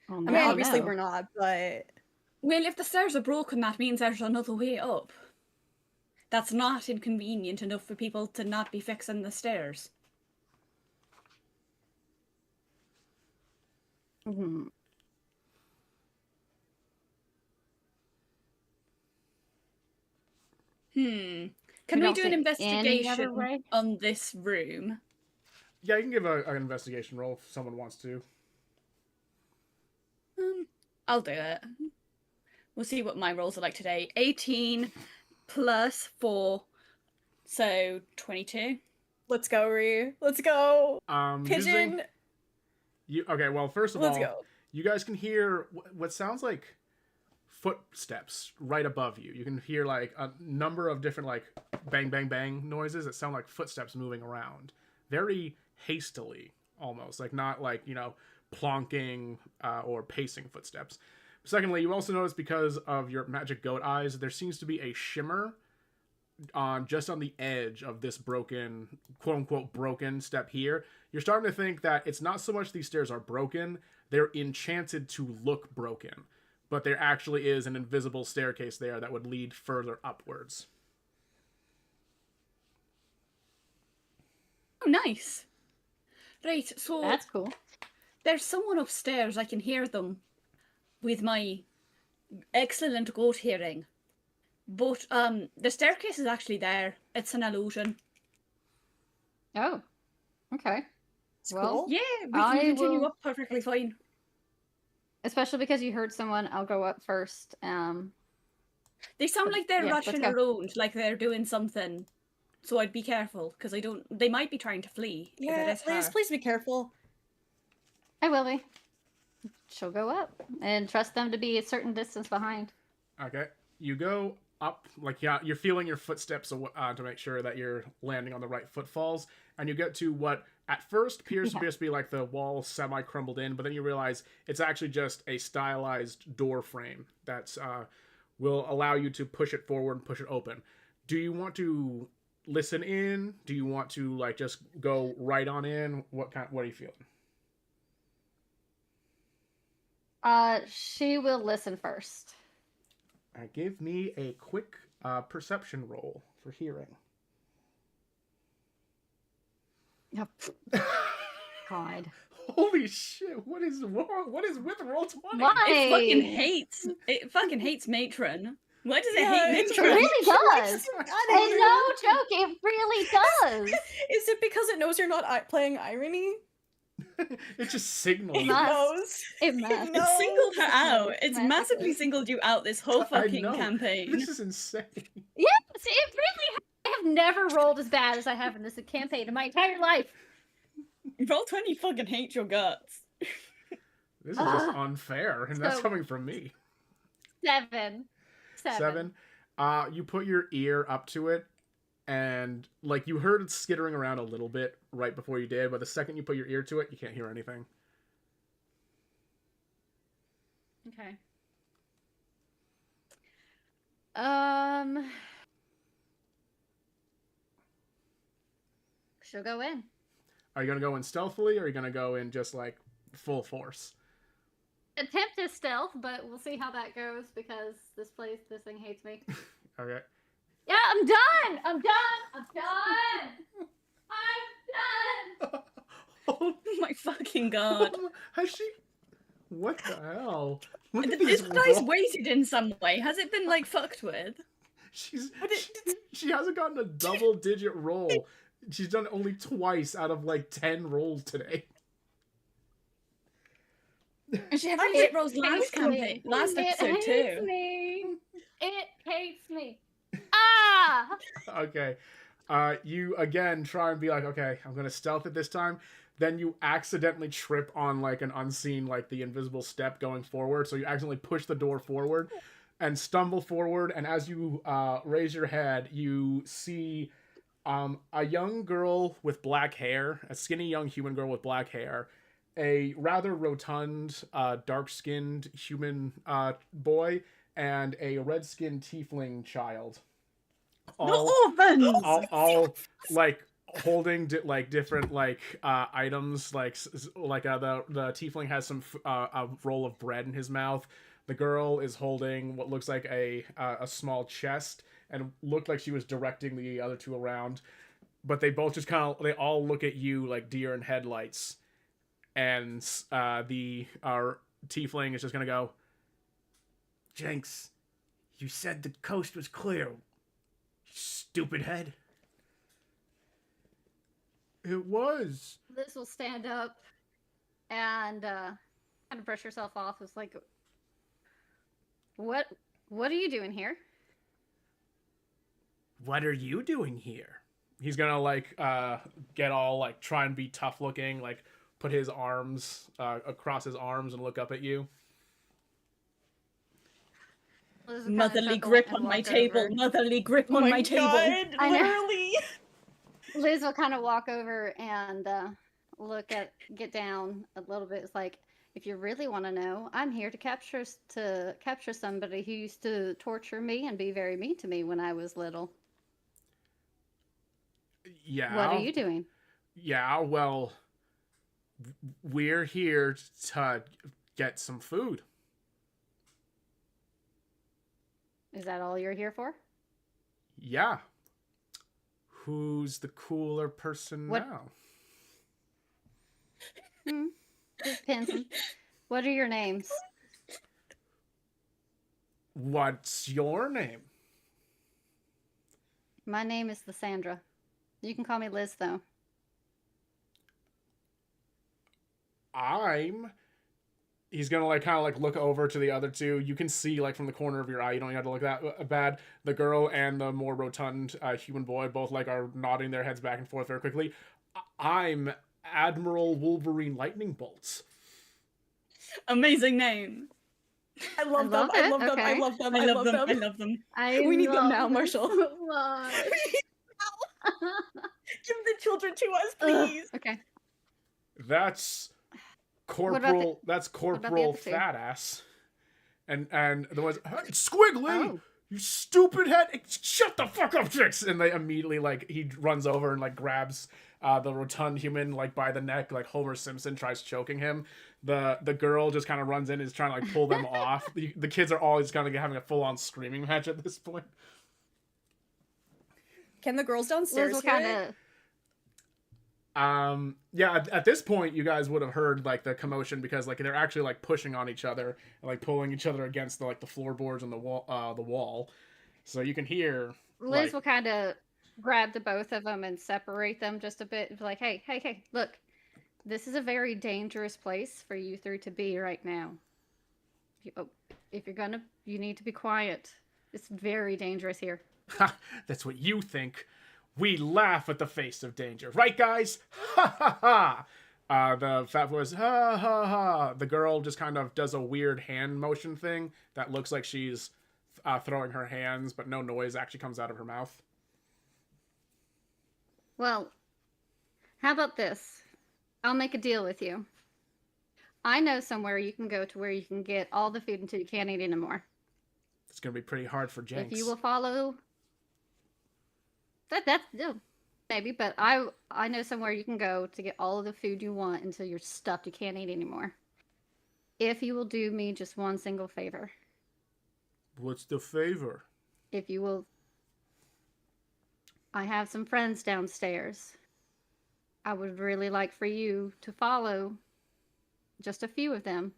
Oh, I mean, no, obviously no. we're not, but Well, if the stairs are broken, that means there's another way up. That's not inconvenient enough for people to not be fixing the stairs. Mhm. Can You we don't do an think any other investigation way? on this room? Yeah, you can give an investigation roll if someone wants to. I'll do it. We'll see what my rolls are like today. 18 plus 4, so 22. Let's go, Ree. Let's go. Using Pigeon. okay. Well, first of Let's all, go. you guys can hear what sounds like footsteps right above you. You can hear like a number of different like bang bang bang noises that sound like footsteps moving around, very hastily, almost like not like plonking or pacing footsteps. Secondly, you also notice because of your magic goat eyes, there seems to be a shimmer on just on the edge of this broken, quote unquote broken step here. You're starting to think that it's not so much these stairs are broken, they're enchanted to look broken, but there actually is an invisible staircase there that would lead further upwards. Oh, nice. Right, so That's cool. there's someone upstairs. I can hear them with my excellent goat hearing. But the staircase is actually there. It's an illusion. Oh, okay. It's Well, cool. Yeah, we can I continue will- up perfectly fine. especially because you heard someone, I'll go up first. They sound like they're Yeah, let's rushing go. around, like they're doing something. So I'd be careful, because they might be trying to flee. if it Yeah, is Liz, her. please be careful. I will be. She'll go up and trust them to be a certain distance behind. Okay, you go up, like, yeah, you're feeling your footsteps to make sure that you're landing on the right footfalls, and you get to what at first appears to Yeah. just be like the wall semi-crumbled in, but then you realize it's actually just a stylized door frame that's will allow you to push it forward and push it open. Do you want to listen in? Do you want to like just go right on in? What are you feeling? She will listen first. Give me a quick perception roll for hearing. Yep. God. Holy shit! What is wrong? What is with roll 20? Why? It fucking hates matron. Why does it Yeah, hate it's It matron? really does. God, And no joke, it really does. Is it because it knows you're not playing irony? It just signals. It It must. knows. It must. No. It singled her out. It's Massively. massively singled you out this whole I fucking know. campaign. This is insane. Yes, it really. I have never rolled as bad as I have in this campaign in my entire life. Roll20 fucking hates your guts. This is just unfair, and that's So- coming from me. 7. 7. You put your ear up to it, and like you heard it skittering around a little bit right before you did, but the second you put your ear to it, you can't hear anything. Okay. She'll go in. Are you gonna go in stealthily, or are you gonna go in just like full force? Attempt to stealth, but we'll see how that goes because this thing hates me. Okay. Yeah, I'm done. I'm done. I'm done. I'm done. Oh my fucking god. Has she? What the hell? Look at This these dice rolls. weighted in some way. Has it been like fucked with? She hasn't gotten a double-digit roll. She's done it only twice out of like 10 rolls today. And she had It really good rolls last hates campaign, me. last It episode hates too. me. It hates me. Ah! Okay. You again try and be like, okay, I'm gonna stealth it this time. Then you accidentally trip on like an unseen, like the invisible step going forward. So you accidentally push the door forward and stumble forward. And as you raise your head, you see a young girl with black hair, a skinny young human girl with black hair, a rather rotund, dark-skinned human boy, and a red-skinned tiefling child. All like holding different items, like the tiefling has some a roll of bread in his mouth. The girl is holding what looks like a small chest and looked like she was directing the other two around, but they both just they all look at you like deer in headlights, and our tiefling is just gonna go, Jenks, you said the coast was clear, stupid head. It was. Liz will stand up and kind of brush herself off. It's like, what What are you doing here? What are you doing here? He's gonna like get all like try and be tough looking, like put his arms across his arms and look up at you. Liz will kinda Motherly chuckle grip and on my walk table. over. Motherly grip Oh on my my table. god, I know. literally. Liz will kind of walk over and get down a little bit. It's like, if you really want to know, I'm here to capture somebody who used to torture me and be very mean to me when I was little. Yeah. What are you doing? Yeah, well, we're here to get some food. Is that all you're here for? Yeah. Who's the cooler person What- now? Just pins them. What are your names? What's your name? My name is Lysandra. You can call me Liz, though. He's gonna like kind of like look over to the other two. You can see like from the corner of your eye. You don't even have to look that bad. The girl and the more rotund human boy both like are nodding their heads back and forth very quickly. I'm Admiral Wolverine Lightning Bolts. Amazing name. I love them. love I it, love them. I okay. love them. I love them. I love them. We need them love now, this Marshall. so much. Give the children to us, Ugh, please. okay. That's about Corporal. That's about the Corporal other two? Fat Ass. And the ones Squiggly. Oh. You stupid head! Shut the fuck up, chicks! And they immediately like he runs over and like grabs the rotund human like by the neck, like Homer Simpson tries choking him. The girl just kind of runs in and is trying to like pull them off. The kids are always kind of having a full on screaming match at this point. Can the girls Liz downstairs will hear kind it? of. Yeah, at this point you guys would have heard like the commotion because like they're actually like pushing on each other and like pulling each other against the like the floorboards and the wall. So you can hear Liz like, will kind of grab the both of them and separate them just a bit. Like, hey, look, this is a very dangerous place for you three to be right now. If you're gonna, you need to be quiet. It's very dangerous here. ha, that's what you think. We laugh at the face of danger, right, guys? Ha ha ha! The fat voice, ha ha ha. The girl just kind of does a weird hand motion thing that looks like she's throwing her hands, but no noise actually comes out of her mouth. Well, how about this? I'll make a deal with you. I know somewhere you can go to where you can get all the food until you can't eat anymore. It's gonna be pretty hard for Jenks. If you will follow that's no, maybe, but I know somewhere you can go to get all of the food you want until you're stuffed, you can't eat anymore. If you will do me just one single favor. What's the favor? If you will, I have some friends downstairs. I would really like for you to follow just a few of them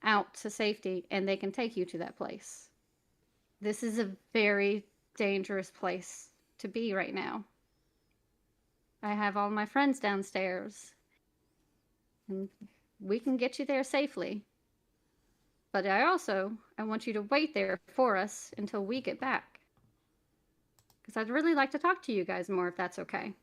out to safety, and they can take you to that place. This is a very dangerous place to be right now. I have all my friends downstairs, and we can get you there safely. But I want you to wait there for us until we get back. Because I'd really like to talk to you guys more if that's okay.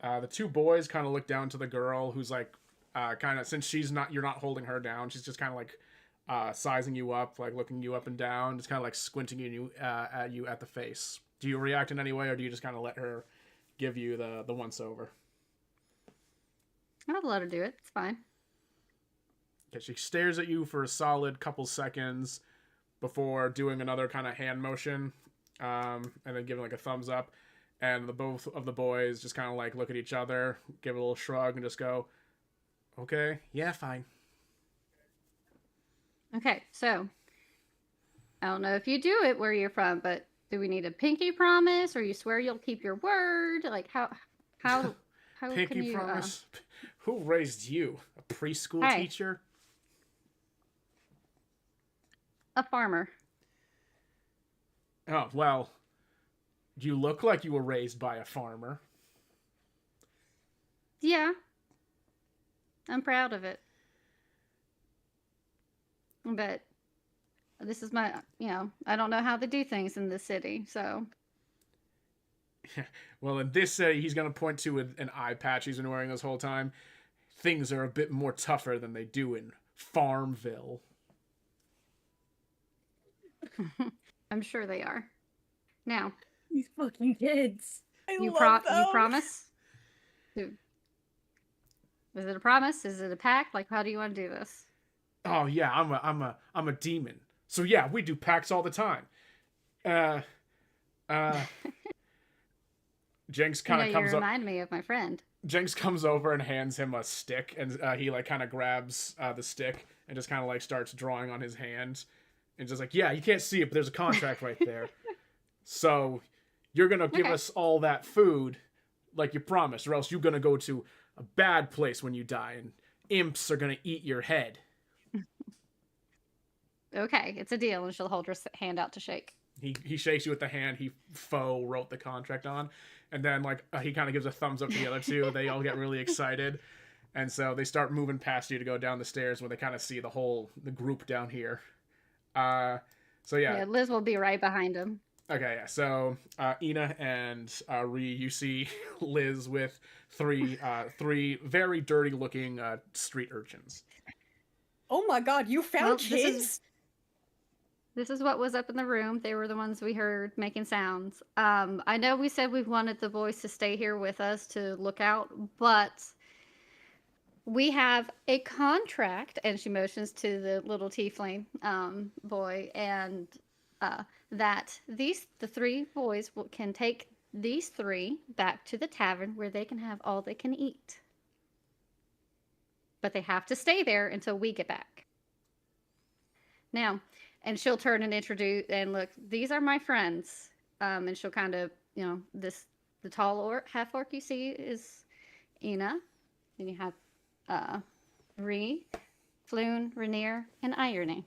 The two boys kind of look down to the girl who's like, kind of, since you're not holding her down, she's just kind of like sizing you up, like looking you up and down, just kind of like squinting at you at the face. Do you react in any way, or do you just kind of let her give you the once over? I'll let her do it. It's fine. Okay, she stares at you for a solid couple seconds before doing another kind of hand motion, and then giving like a thumbs up. And both of the boys just kind of like look at each other, give a little shrug, and just go, "Okay, yeah, fine." Okay, so I don't know if you do it where you're from, but do we need a pinky promise, or you swear you'll keep your word? Like how Pinky can you? promise? Who raised you? A preschool Hey. teacher? A farmer. Oh, well, you look like you were raised by a farmer. Yeah. I'm proud of it. But this is my, I don't know how they do things in this city, so. Well, in this he's going to point to an eye patch he's been wearing this whole time. Things are a bit more tougher than they do in Farmville. I'm sure they are. Now, These fucking kids. you love them. you promise? Is it a promise? Is it a pact? Like, how do you want to do this? Oh yeah, I'm a demon. So yeah, we do pacts all the time. Jenks kind of you comes up. remind me of my friend. Jenks comes over and hands him a stick, and he like kind of grabs the stick and just kind of like starts drawing on his hand, and just like, yeah, you can't see it, but there's a contract right there. So you're gonna give us all that food, like you promised, or else you're gonna go to a bad place when you die, and imps are gonna eat your head. Okay, it's a deal, and she'll hold her hand out to shake. He shakes you with the hand he wrote the contract on, and then like he kind of gives a thumbs up to the other two. They all get really excited, and so they start moving past you to go down the stairs where they kind of see the group down here. So yeah, Liz will be right behind him. Okay, yeah. So Ina and Ree, you see Liz with three very dirty looking street urchins. Oh my god, you found kids? This is what was up in the room. They were the ones we heard making sounds. I know we said we wanted the boys to stay here with us to look out, but we have a contract, and she motions to the little tiefling boy, and that the three boys can take these three back to the tavern where they can have all they can eat. But they have to stay there until we get back. Now, and she'll turn and introduce and look, these are my friends. And she'll kind of, the tall half orc you see is Ina. Then you have Ree, Floon, Rainier, and Irony.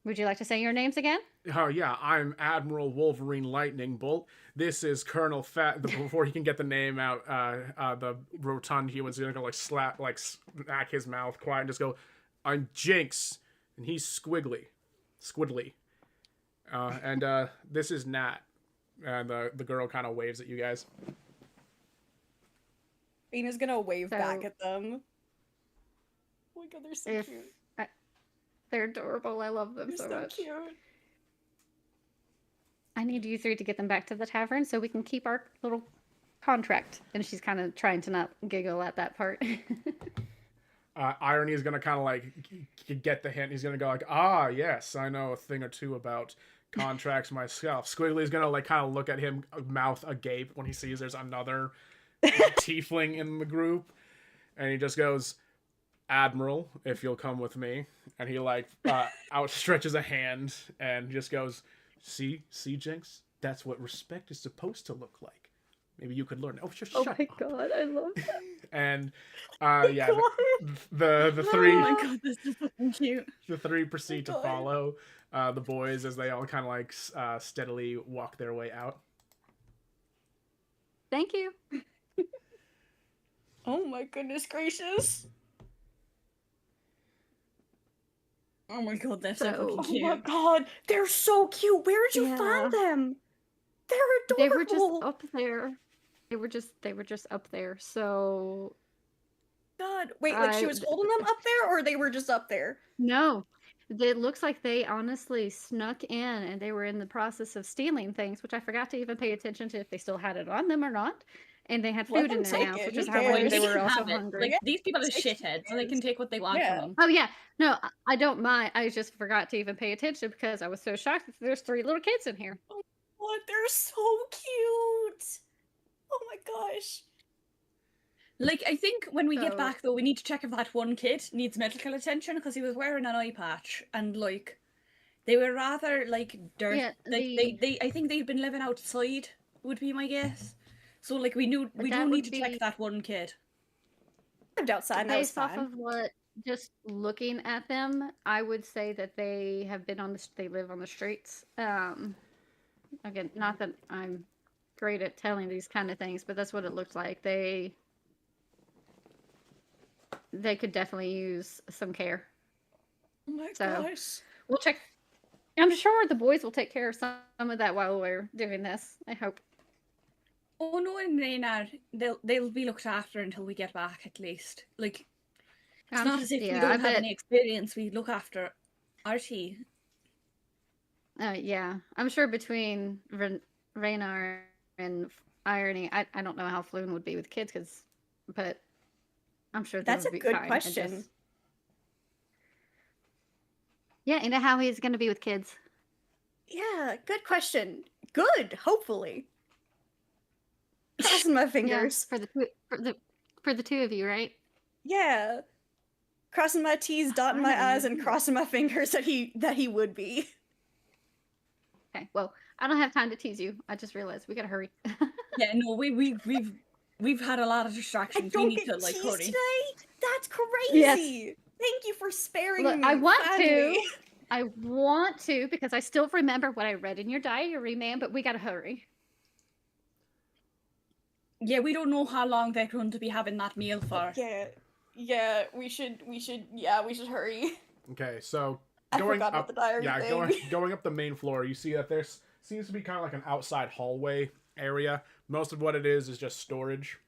Would you like to say your names again? Oh yeah, I'm Admiral Wolverine Lightning Bolt. This is Colonel Fat. Before he can get the name out, the rotund human's gonna go smack his mouth quiet and just go, "I'm Jinx," and he's Squiddly. And this is Nat. And the girl kind of waves at you guys. Ina's gonna wave back at them. Oh my god, they're so cute. They're adorable. I love them so much. Cute. I need you three to get them back to the tavern so we can keep our little contract. And she's kind of trying to not giggle at that part. Irony is gonna kind of get the hint. He's gonna go like, yes, I know a thing or two about contracts myself. Squiggly is gonna kind of look at him, mouth agape, when he sees there's another tiefling in the group, and he just goes, "Admiral, if you'll come with me," and he outstretches a hand and just goes, see Jinx, that's what respect is supposed to look like. Maybe you could learn. Oh, just shut up. Oh my god, I love that. And the three. Oh my god, this is fucking cute. The three proceed to follow the boys as they all kind of steadily walk their way out. Thank you. Oh my goodness gracious. Oh my god, they're so fucking cute. Oh my god, they're so cute. Where did you find them? They're adorable. They were just up there. They were just up there. So God, wait, like she was holding them up there, or they were just up there? No. It looks like they honestly snuck in and they were in the process of stealing things, which I forgot to even pay attention to if they still had it on them or not. And they had food in their house, which is how they were also hungry. Like, these people are shitheads, so they can take what they want from them. Oh yeah, no, I don't mind. I just forgot to even pay attention because I was so shocked that there's 3 little kids in here. Oh, what? They're so cute. Oh my gosh. Like, I think when we get back, though, we need to check if that one kid needs medical attention, because he was wearing an eye patch, and, like, they were rather, like, dirty. Yeah, I think they'd been living outside, would be my guess. So, like, we do need to check that one kid. Lived outside, that was fine. Based off of what, just looking at them, I would say that they have been they live on the streets. Again, not that I'm great at telling these kind of things, but that's what it looks like. They they could definitely use some care. Oh my So- gosh. We'll check. I'm sure the boys will take care of some of that while we're doing this. I hope. Oh no, and Reynard, they'll be looked after until we get back at least. Like it's not as if we I don't have bet. any experience. We look after Archie. Yeah, I'm sure between Raynar and Irony, I don't know how Floon would be with kids, but I'm sure That's would a be good fine. question. Yeah, you know how he's gonna be with kids. Yeah, good question. Good, hopefully. Crossing my fingers. Yeah, for the two of you, right? Yeah. Crossing my T's, dotting my I's, and crossing my fingers that he would be. Okay. Well, I don't have time to tease you. I just realized we gotta hurry. Yeah, no, we've had a lot of I distractions. don't We need get to like teased hurry. today? That's crazy! Yes. Thank you for sparing Look, me. I want finally. to. I want to because I still remember what I read in your diary, man. But we gotta hurry. Yeah, we don't know how long they're going to be having that meal for. Yeah, we should hurry. Okay, so I going forgot up, about the diary yeah, thing. going up the main floor, you see that there seems to be kind of like an outside hallway area. Most of what it is just storage.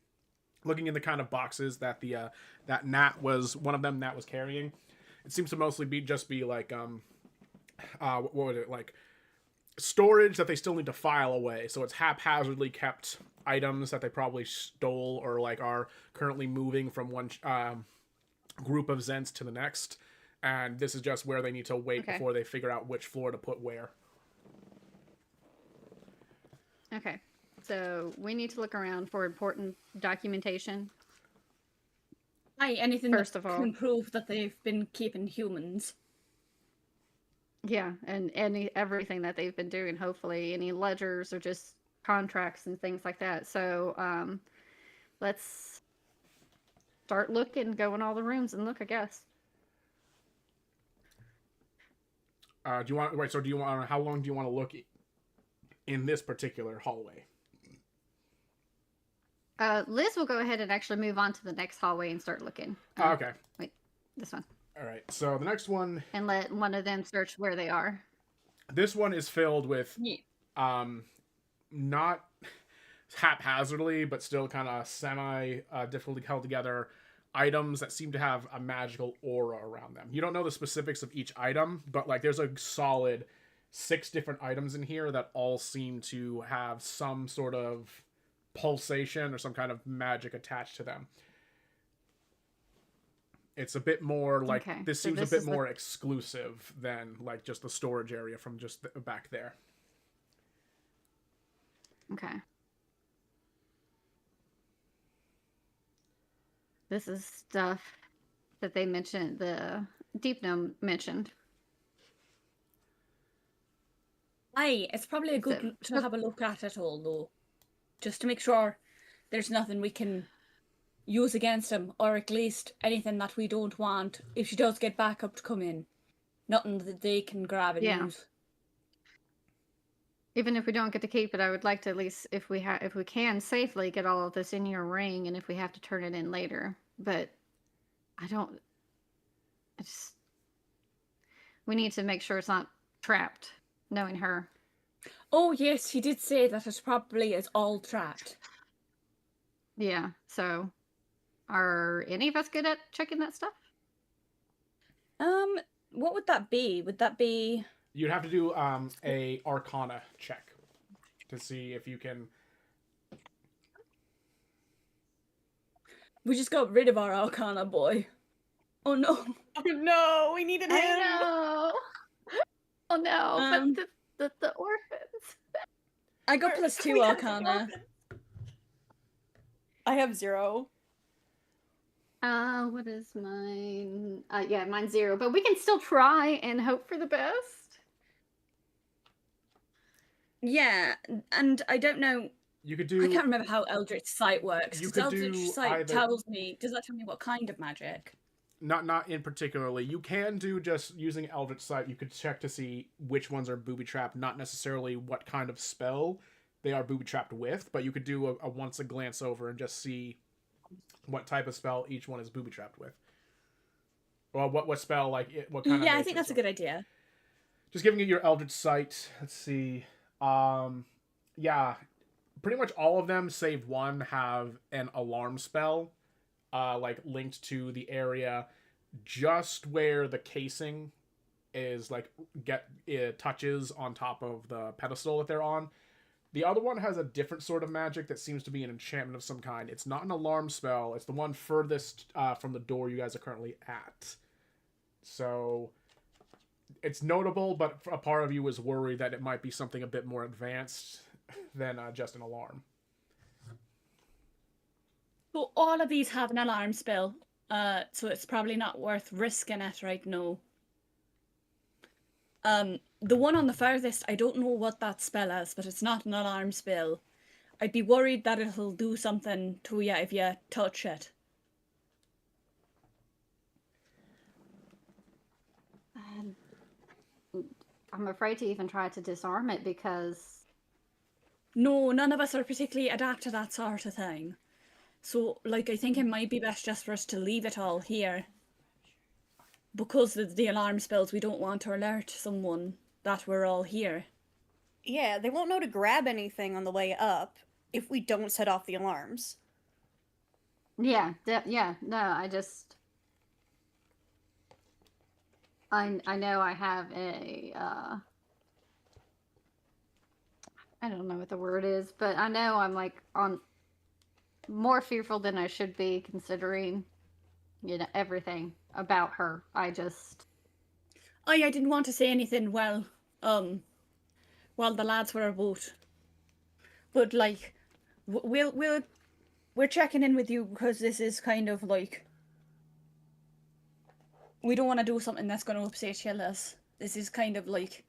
Looking in the kind of boxes that the that Nat was one of them Nat was carrying, it seems to mostly be like what was it, like storage that they still need to file away. So it's haphazardly kept items that they probably stole or like are currently moving from one group of Zents to the next. And this is just where they need to wait before they figure out which floor to put where. Okay. So we need to look around for important documentation. Aye, anything First that of all. can prove that they've been keeping humans. Yeah, and everything that they've been doing, hopefully, any ledgers or just contracts and things like that. So let's start looking, go in all the rooms and look, I guess. Do you want how long do you want to look in this particular hallway? Liz will go ahead and actually move on to the next hallway and start looking. Okay. Wait, this one. All right. So the next one, And let one of them search where they are. this one is filled with Yeah. not haphazardly, but still kind of semi difficultly held together items that seem to have a magical aura around them. You don't know the specifics of each item, but like there's a solid 6 different items in here that all seem to have some sort of pulsation or some kind of magic attached to them. It's a bit more like this seems a bit more exclusive than like just the storage area from just back there. Okay. This is stuff that they mentioned, the Deep Gnome mentioned. Aye, it's probably good to have a look at it all, though. Just to make sure there's nothing we can use against him, or at least anything that we don't want if she does get back up to come in. Nothing that they can grab and use. Even if we don't get to keep it, I would like to at least, if we can safely get all of this in your ring, and if we have to turn it in later. But we need to make sure it's not trapped, knowing her. Oh yes, he did say that it probably is all trapped. Yeah, so are any of us good at checking that stuff? What would that be? Would that be... You'd have to do a Arcana check to see if you can. We just got rid of our Arcana boy. Oh no. Oh no, we needed him. I know. Oh no, but the orphans. I got +2 Arcana. I have 0. What is mine? Yeah, mine's 0, but we can still try and hope for the best. Yeah, and I don't know. You could do. I can't remember how Eldritch Sight works. You Because could Eldritch do Sight either- tells me. Does that tell me what kind of magic? Not in particularly. You can do just using Eldritch Sight. You could check to see which ones are booby trapped, not necessarily what kind of spell they are booby trapped with, but you could do a once a glance over and just see what type of spell each one is booby trapped with. Well, what spell, like, what kind of... Yeah, I think that's a good idea. Just giving you your Eldritch Sight. Let's see. Yeah, pretty much all of them, save one, have an alarm spell, like, linked to the area just where the casing is, like, it touches on top of the pedestal that they're on. The other one has a different sort of magic that seems to be an enchantment of some kind. It's not an alarm spell. It's the one furthest from the door you guys are currently at. So it's notable, but a part of you is worried that it might be something a bit more advanced than just an alarm. So all of these have an alarm spell, so it's probably not worth risking it right now. The one on the farthest, I don't know what that spell is, but it's not an alarm spell. I'd be worried that it'll do something to you if you touch it. I'm afraid to even try to disarm it because... No, none of us are particularly adept to that sort of thing. So, like, I think it might be best just for us to leave it all here. Because of the alarm spells, we don't want to alert someone that we're all here. Yeah, they won't know to grab anything on the way up if we don't set off the alarms. Yeah, no, I just... I know I have a, I don't know what the word is, but I know I'm, like, more fearful than I should be, considering, you know, everything about her. I didn't want to say anything while the lads were about. But, like, we're checking in with you because this is kind of, like... We don't want to do something that's going to upset you, Liz. This is kind of, like,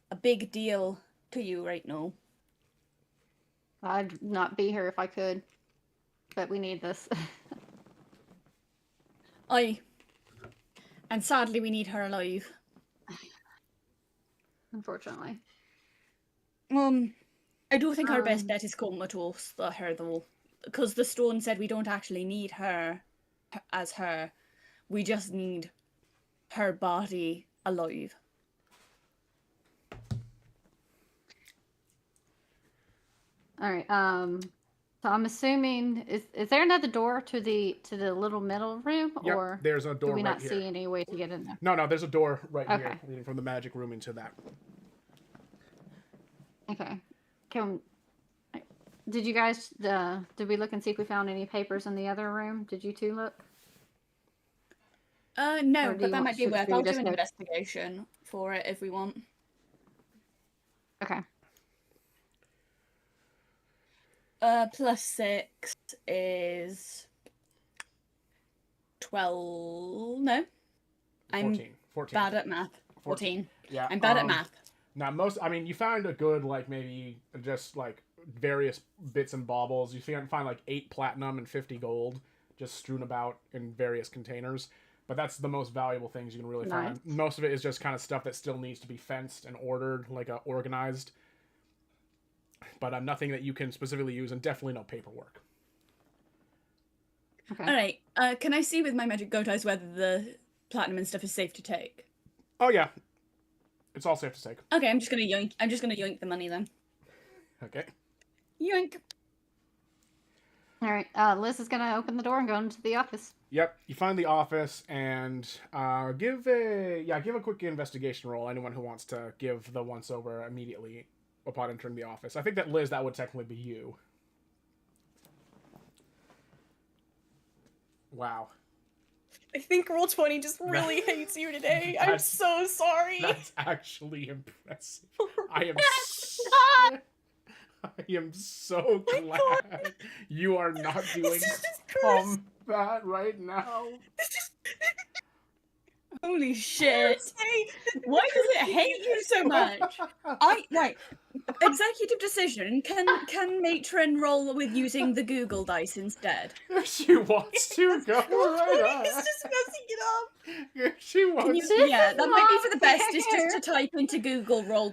a big deal to you right now. I'd not be here if I could, but we need this. And sadly we need her alive. Unfortunately. I do think our best bet is comatose, her though. Because the stone said we don't actually need her as her. We just need her body alive. Alright, so I'm assuming is there another door to the little middle room, Yep, or there's a door do we right not here. see any way to get in there? No, there's a door right Okay. here leading from the magic room into that. Okay. Did you guys did we look and see if we found any papers in the other room? Did you two look? No, Or do but you that want- might be should worth. we I'll do just an go- investigation for it if we want. Okay. +6 is 12. No, I'm 14. bad at math. 14. Yeah. I'm bad at math. Now, you find a good, like, maybe just, like, various bits and baubles. You find like 8 platinum and 50 gold just strewn about in various containers. But that's the most valuable things you can really find. Nice. Most of it is just kind of stuff that still needs to be fenced and ordered, like, organized. But nothing that you can specifically use, and definitely no paperwork. Okay. All right. Can I see with my magic goat eyes whether the platinum and stuff is safe to take? Oh, yeah. It's all safe to take. Okay, I'm just gonna yoink. I'm just gonna yoink the money then. Okay. Yoink. All right. Liz is gonna open the door and go into the office. Yep, you find the office and give a quick investigation roll. Anyone who wants to give the once over immediately upon entering the office. I think that Liz, that would technically be you. Wow. I think Roll20 just really hates you today. I'm so sorry. That's actually impressive. I am so glad you are not doing combat right now. Holy shit! Why does it hate you so much? Right. Executive decision. Can Matron roll with using the Google dice instead? If she wants to go right on. He's just messing it up. If she wants to. Yeah, that might be for the best. Is fair. just to type into Google roll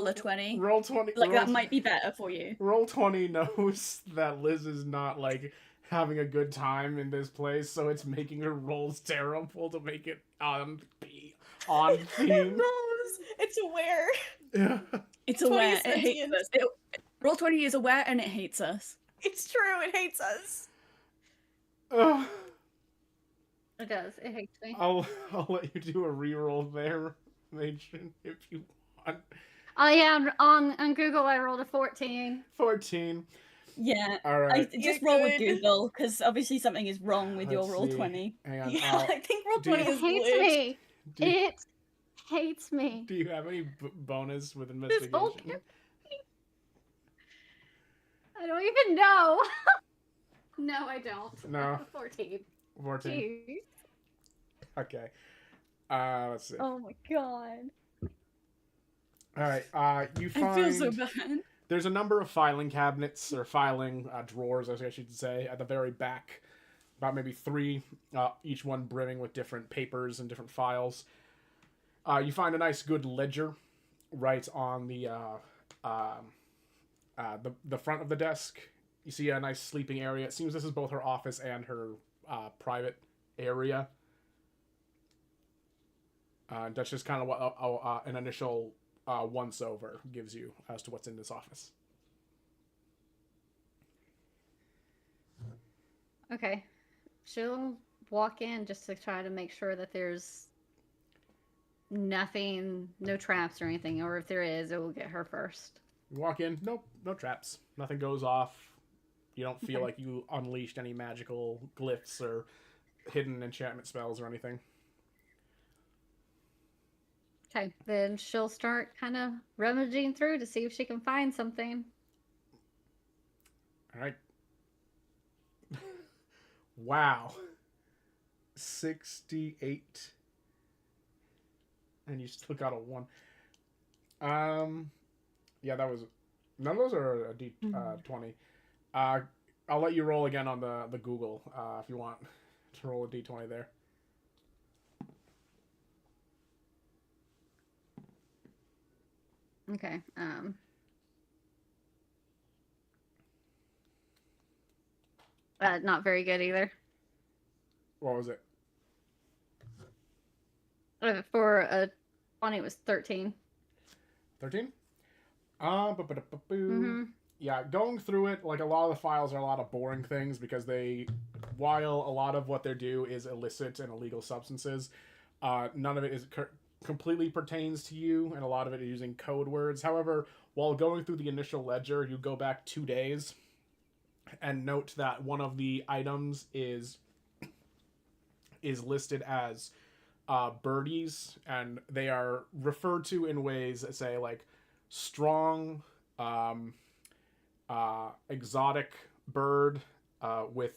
a 20. Roll 20. Like that might be better for you. Roll 20 knows that Liz is not like having a good time in this place, so it's making her rolls terrible to make it on theme. Rose, it's aware. Yeah. It's 20 aware. is It hates sentient. us. Roll20 is aware and it hates us. It's true, it hates us. Ugh. It does. It hates me. I'll let you do a reroll there, Matron, if you want. Oh yeah, on Google I rolled a 14. 14. Yeah. All right. Just You're roll with good. Google, because obviously something is wrong with your Let's roll see. 20. Hang on. Yeah, I think roll do you- 20 It is hates glitched. me. Do you, It hates me. do you have any bonus with This investigation? whole I don't even know. No, I don't. No. 14. 14. Jeez. Okay. Let's see. Oh my god. All right. You I find feel so bad. there's a number of filing cabinets or filing drawers, I guess you could say, at the very back. About maybe 3, each one brimming with different papers and different files. You find a nice, good ledger right on the front of the desk. You see a nice sleeping area. It seems this is both her office and her private area. That's just kind of what an initial once-over gives you as to what's in this office. Okay. She'll walk in just to try to make sure that there's nothing, no traps or anything, or if there is, it will get her first. You walk in, nope, no traps. Nothing goes off. You don't feel Okay. like you unleashed any magical glyphs or hidden enchantment spells or anything. Okay, then she'll start kind of rummaging through to see if she can find something. All right. Wow. 68. And you still got a 1. Yeah, that was... None of those are a D20. I'll let you roll again on the Google if you want to roll a D20 there. Okay. Not very good either. What was it? For a 20, it was 13. 13? Mm-hmm. Yeah, going through it, like a lot of the files are a lot of boring things because while a lot of what they do is illicit and illegal substances, none of it is completely pertains to you, and a lot of it is using code words. However, while going through the initial ledger, you go back 2 days and note that one of the items is listed as birdies, and they are referred to in ways that say like strong, exotic bird with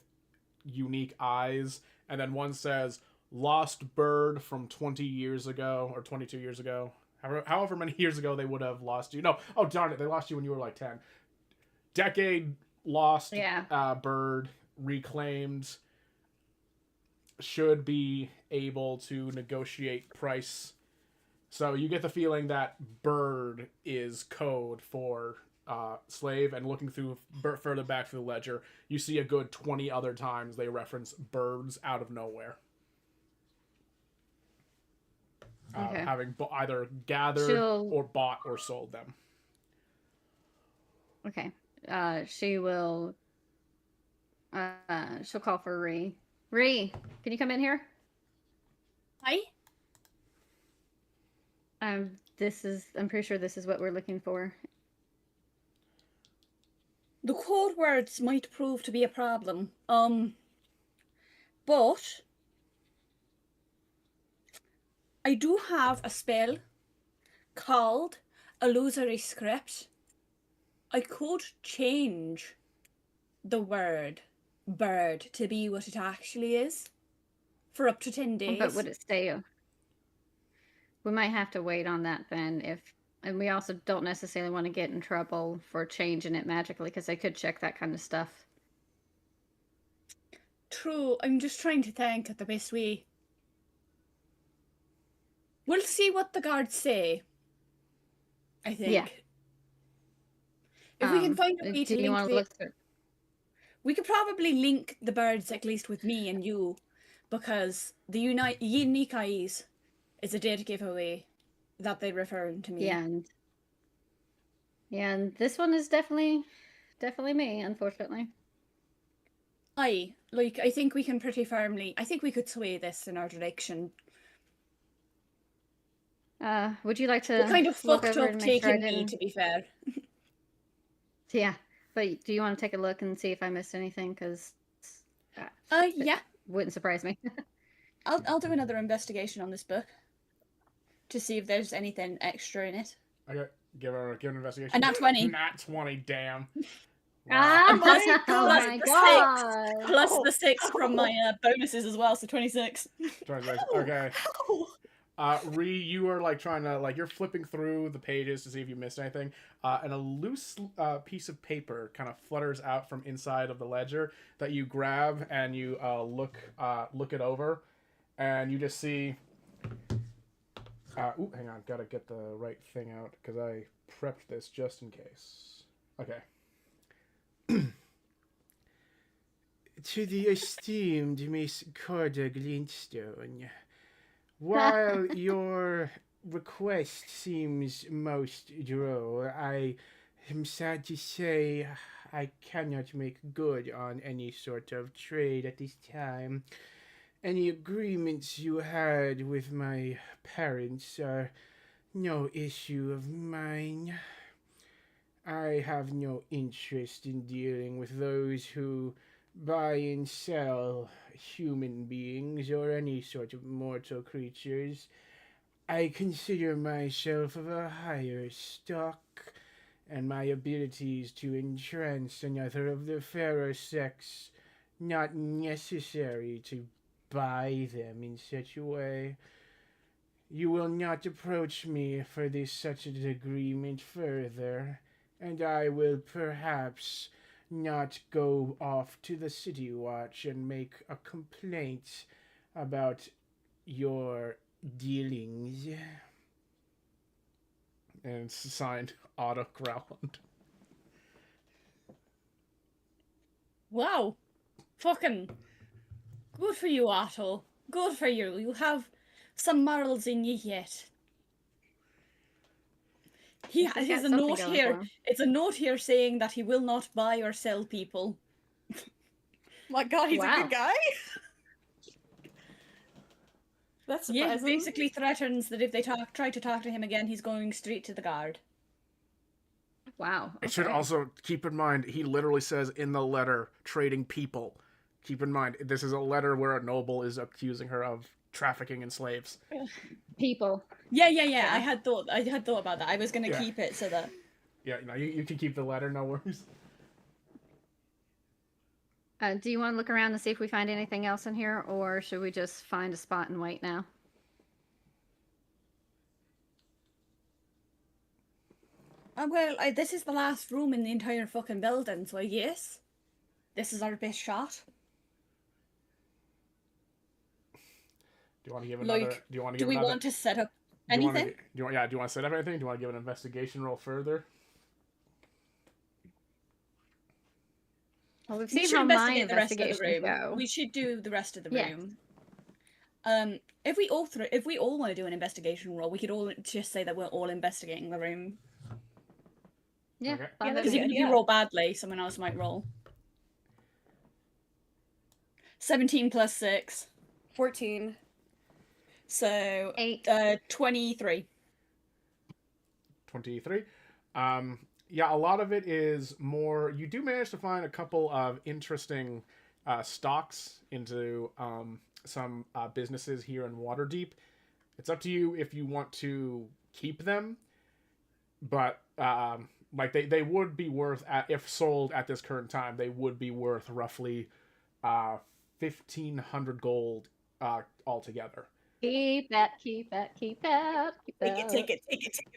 unique eyes, and then one says lost bird from 20 years ago or 22 years ago, however many years ago they would have lost you. No, oh darn it, they lost you when you were like 10. Decade lost. Yeah. Bird reclaimed, should be able to negotiate price. So you get the feeling that bird is code for slave, and looking through further back through the ledger, you see a good 20 other times they reference birds out of nowhere. Okay. Having either gathered or bought or sold them. Okay. She will. She'll call for Ree. Ree, can you come in here? Hi? I'm pretty sure this is what we're looking for. The code words might prove to be a problem. But I do have a spell called Illusory Script. I could change the word bird to be what it actually is for up to 10 days. But would it stay? We might have to wait on that then. And we also don't necessarily want to get in trouble for changing it magically, because they could check that kind of stuff. True, I'm just trying to think of the best way. We'll see what the guards say, I think. Yeah. If we can find a way to do you link want to the... look through? We could probably link the birds, at least with me and you, because the unique eyes is a data giveaway that they refer to me. And this one is definitely me, unfortunately. I think we can pretty firmly. I think we could sway this in our direction. Would you like to We're kind of look fucked over up and make sure I taking me, didn't? to be fair. Yeah, but do you want to take a look and see if I missed anything? Because Yeah, wouldn't surprise me. I'll do another investigation on this book to see if there's anything extra in it. Okay, give an investigation. And nat 20. Nat 20, damn. Ah, Oh my god! Plus the 6 from my bonuses as well, so 26. 26. Okay. Ree, you are like trying to you're flipping through the pages to see if you missed anything, and a loose piece of paper kind of flutters out from inside of the ledger that you grab and you look it over, and you just see. Hang on, gotta get the right thing out because I prepped this just in case. Okay. To the esteemed Miss Corda Glintstone. While your request seems most droll, I am sad to say I cannot make good on any sort of trade at this time. Any agreements you had with my parents are no issue of mine. I have no interest in dealing with those who buy and sell human beings or any sort of mortal creatures. I consider myself of a higher stock, and my abilities to entrance another of the fairer sex not necessary to buy them in such a way. You will not approach me for this such an agreement further, and I will perhaps not go off to the City Watch and make a complaint about your dealings. And it's signed Otto Growland. Wow. Fucking good for you, Otto. Good for you. You have some morals in you yet. He has a note here. It's a note here saying that he will not buy or sell people. My god, he's a good guy? That's surprising. Yeah, basically threatens that if they try to talk to him again, he's going straight to the guard. Wow. Okay. It should also keep in mind, he literally says in the letter, trading people. Keep in mind, this is a letter where a noble is accusing her of trafficking in slaves. People. Yeah. I had thought about that. I was going to keep it so that... Yeah, no, you can keep the letter, no worries. Do you want to look around and see if we find anything else in here, or should we just find a spot and wait now? Well, this is the last room in the entire fucking building, so I guess this is our best shot. Do you want to give another? Do we want to set up anything? Do you want to set up anything? Do you want to give an investigation roll further? Well, we've seen how my investigations go. We should do the rest of the room. If we all want to do an investigation roll, we could all just say that we're all investigating the room. Yeah, okay. Because even if you roll badly, someone else might roll. 17 plus 6. 14. So 8. 23. 23. Yeah, a lot of it is more. You do manage to find a couple of interesting stocks into some businesses here in Waterdeep. It's up to you if you want to keep them, but they would be worth, if sold at this current time, they would be worth roughly 1,500 gold altogether. Keep that. Take it,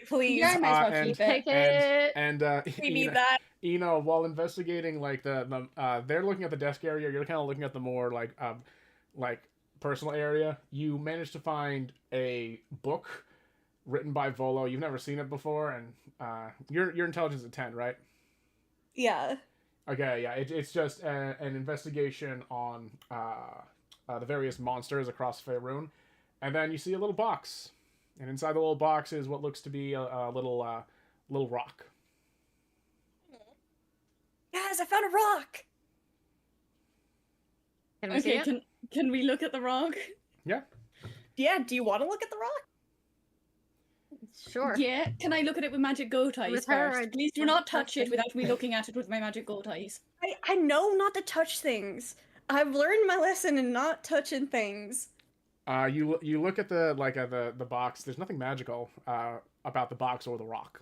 please. Yeah, I might as well keep it. Take it. And We need that. While investigating they're looking at the desk area, you're kind of looking at the more like personal area. You managed to find a book written by Volo. You've never seen it before, and your intelligence is 10, right? Yeah. Okay, yeah, it's just an investigation on the various monsters across Faerun, and then you see a little box, and inside the little box is what looks to be a little rock. Guys, I found a rock. Can we see Okay, it? can we look at the rock? Yeah. Yeah, do you want to look at the rock? Sure. Yeah. Can I look at it with magic goat eyes With her, first? I Please do don't not touch touch it things. without me looking at it with my magic goat eyes. I know not to touch things. I've learned my lesson in not touching things. You look at the box. There's nothing magical about the box or the rock.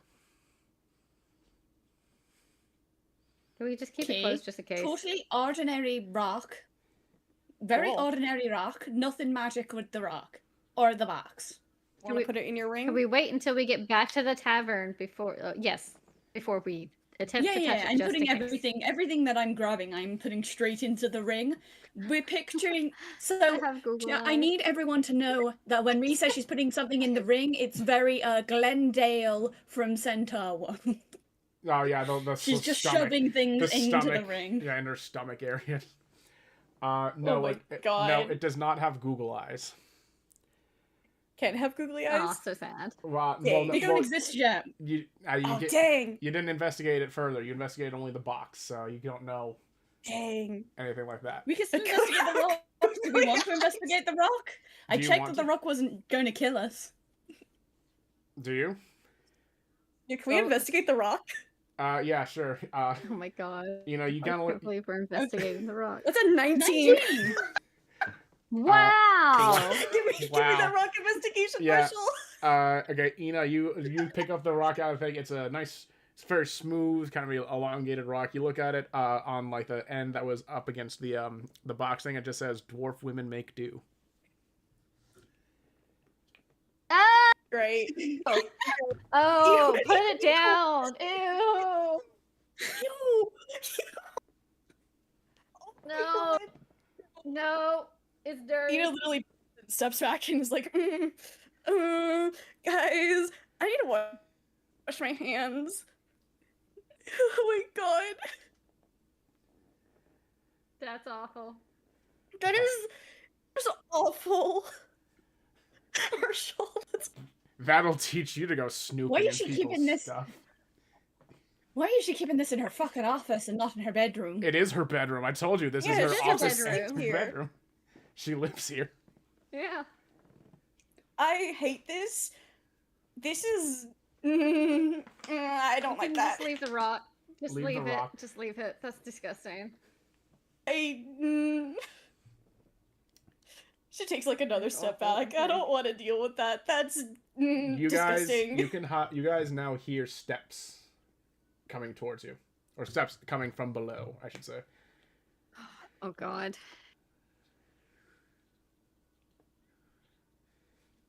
Can we just keep it closed just in case? Totally ordinary rock. Very Cool. ordinary rock. Nothing magic with the rock or the box. Want to put it in your ring? Can we wait until we get back to the tavern before? Yes, before we attempt to touch it. I'm just putting in case. everything that I'm grabbing, I'm putting straight into the ring. We're picturing. So I have Google. I need everyone to know that when Ree says she's putting something in the ring, it's very Glendale from Centaur. Oh yeah, the She's the just stomach, shoving things the into stomach, the ring. Yeah, in her stomach area. Oh No, my no, God. it does not have Google eyes. Can't have googly Oh, eyes. so sad. Dang. They don't exist yet. You Dang. you didn't investigate it further. You investigated only the box, so you don't know Dang. anything like that. We can still investigate the rock. Do we want to investigate the rock? I Do you checked want that the to? rock wasn't going to kill us. Do you? Yeah, can we Oh. investigate the rock? Yeah, sure. Oh my god. You know, you I gotta can't believe we're investigating the rock. That's a 19. 19! Wow. give me Wow. that rock investigation, Yeah. Marshall. Okay, Ina, you pick up the rock out of the thing. It's a nice, it's very smooth, kind of elongated rock. You look at it on like the end that was up against the box thing. It just says "Dwarf women make do." Ah! Great. Oh, Ew. put it down. Ew. Ew. Oh my No. God. No. It's dirty. Ina literally steps back and is like, guys, I need to wash my hands. Oh my god. That's awful. That is awful. Marshall, that's That'll teach you to go snooping Why is in she people's keeping this- stuff. Why is she keeping this in her fucking office and not in her bedroom? It is her bedroom. I told you this Yeah, is it's her just her office bedroom. and bedroom. She lives here. Yeah. I hate this. This is I don't like that. Just leave the rock. Just Leave leave the it. rock. Just leave it. That's disgusting. She takes like another That's step awful, back. I okay. don't want to deal with that. That's You guys, disgusting. you guys now hear steps coming towards you, or steps coming from below, I should say. Oh god.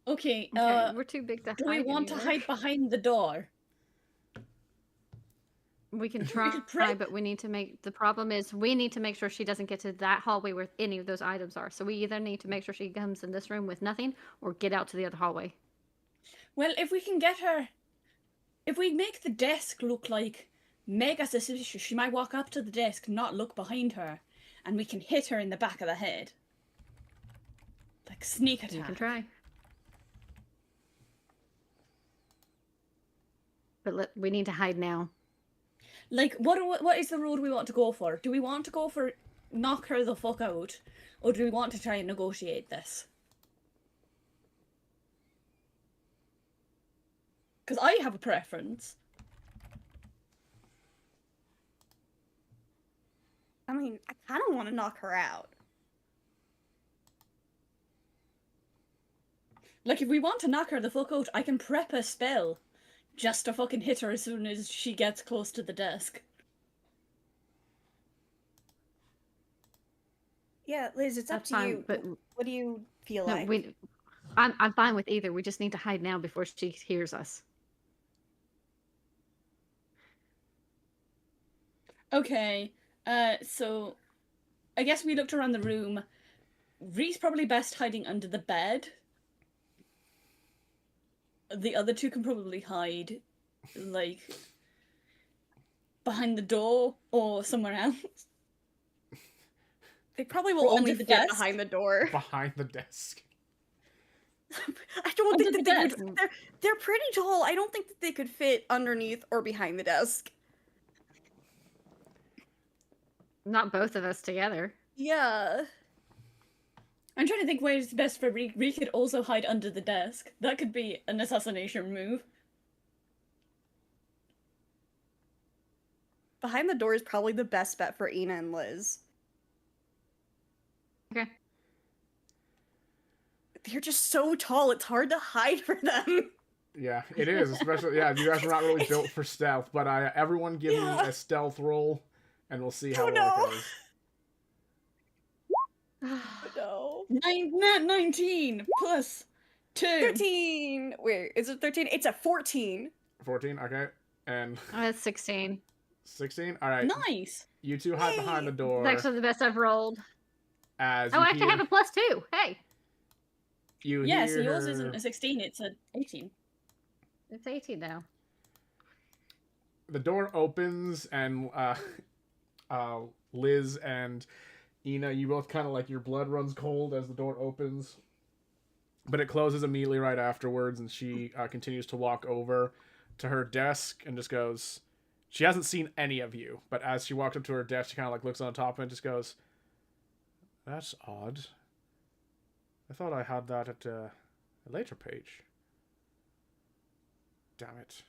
Okay, Okay, we're too big to do we hide want to anywhere. hide behind the door? We can We try, could pray- but we need to make. The problem is we need to make sure she doesn't get to that hallway where any of those items are. So we either need to make sure she comes in this room with nothing, or get out to the other hallway. Well, if we can get her... If we make the desk look like mega suspicious, she might walk up to the desk, not look behind her, and we can hit her in the back of the head. Like sneak attack. You can try. But we need to hide now. Like, what is the road we want to go for? Do we want to go for knock her the fuck out, or do we want to try and negotiate this? Because I have a preference. I mean, I kind of want to knock her out. Like, if we want to knock her the fuck out, I can prep a spell just to fucking hit her as soon as she gets close to the desk. Yeah, Liz, it's That's up to fine, you. but What do you feel no, like? I'm fine with either. We just need to hide now before she hears us. Okay, so I guess we looked around the room. Ree's probably best hiding under the bed. The other two can probably hide, like, behind the door or somewhere else. They probably will Or only under fit the desk? behind the door. Behind the desk. I don't Under think the that they desk. would. They're pretty tall. I don't think that they could fit underneath or behind the desk. Not both of us together. Yeah. I'm trying to think where it's best for Reek. Reek could also hide under the desk. That could be an assassination move. Behind the door is probably the best bet for Ina and Liz. Okay. They're just so tall, it's hard to hide for them. Yeah, it is. Especially, yeah, you guys are not really built for stealth, but everyone give me Yeah. a stealth roll, and we'll see how Oh, well no. it goes. No. 19 plus 2. 13! Wait, is it 13? It's a 14. 14, okay. And That's 16. 16? Alright. Nice. You two hide behind the It's door actually the best I've rolled. as Oh, you I actually have a +2. Hey, Yeah, so hear yours her- isn't a 16, it's an 18. it's 18 now. the door opens, and Liz and Ina, you both kind of like your blood runs cold as the door opens, but it closes immediately right afterwards, and she continues to walk over to her desk and just goes, she hasn't seen any of you, but as she walks up to her desk, she kind of like looks on top and just goes, that's odd. I thought I had that at a later page. Damn it.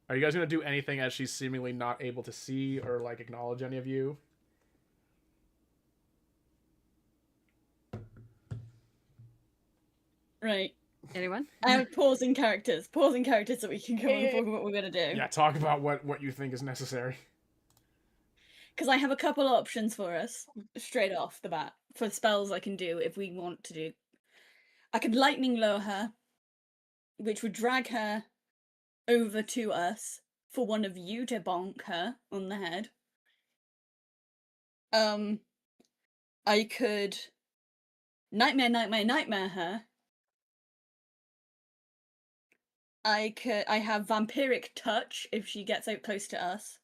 Are you guys going to do anything as she's seemingly not able to see or, like, acknowledge any of you? Right. Anyone? Pausing characters so we can go Yeah. and talk what we're gonna do. Yeah, talk about what you think is necessary. Because I have a couple options for us, straight off the bat, for spells I can do if we want to do. I could lightning lure her, which would drag her over to us for one of you to bonk her on the head. I could nightmare her. I have vampiric touch if she gets out close to us.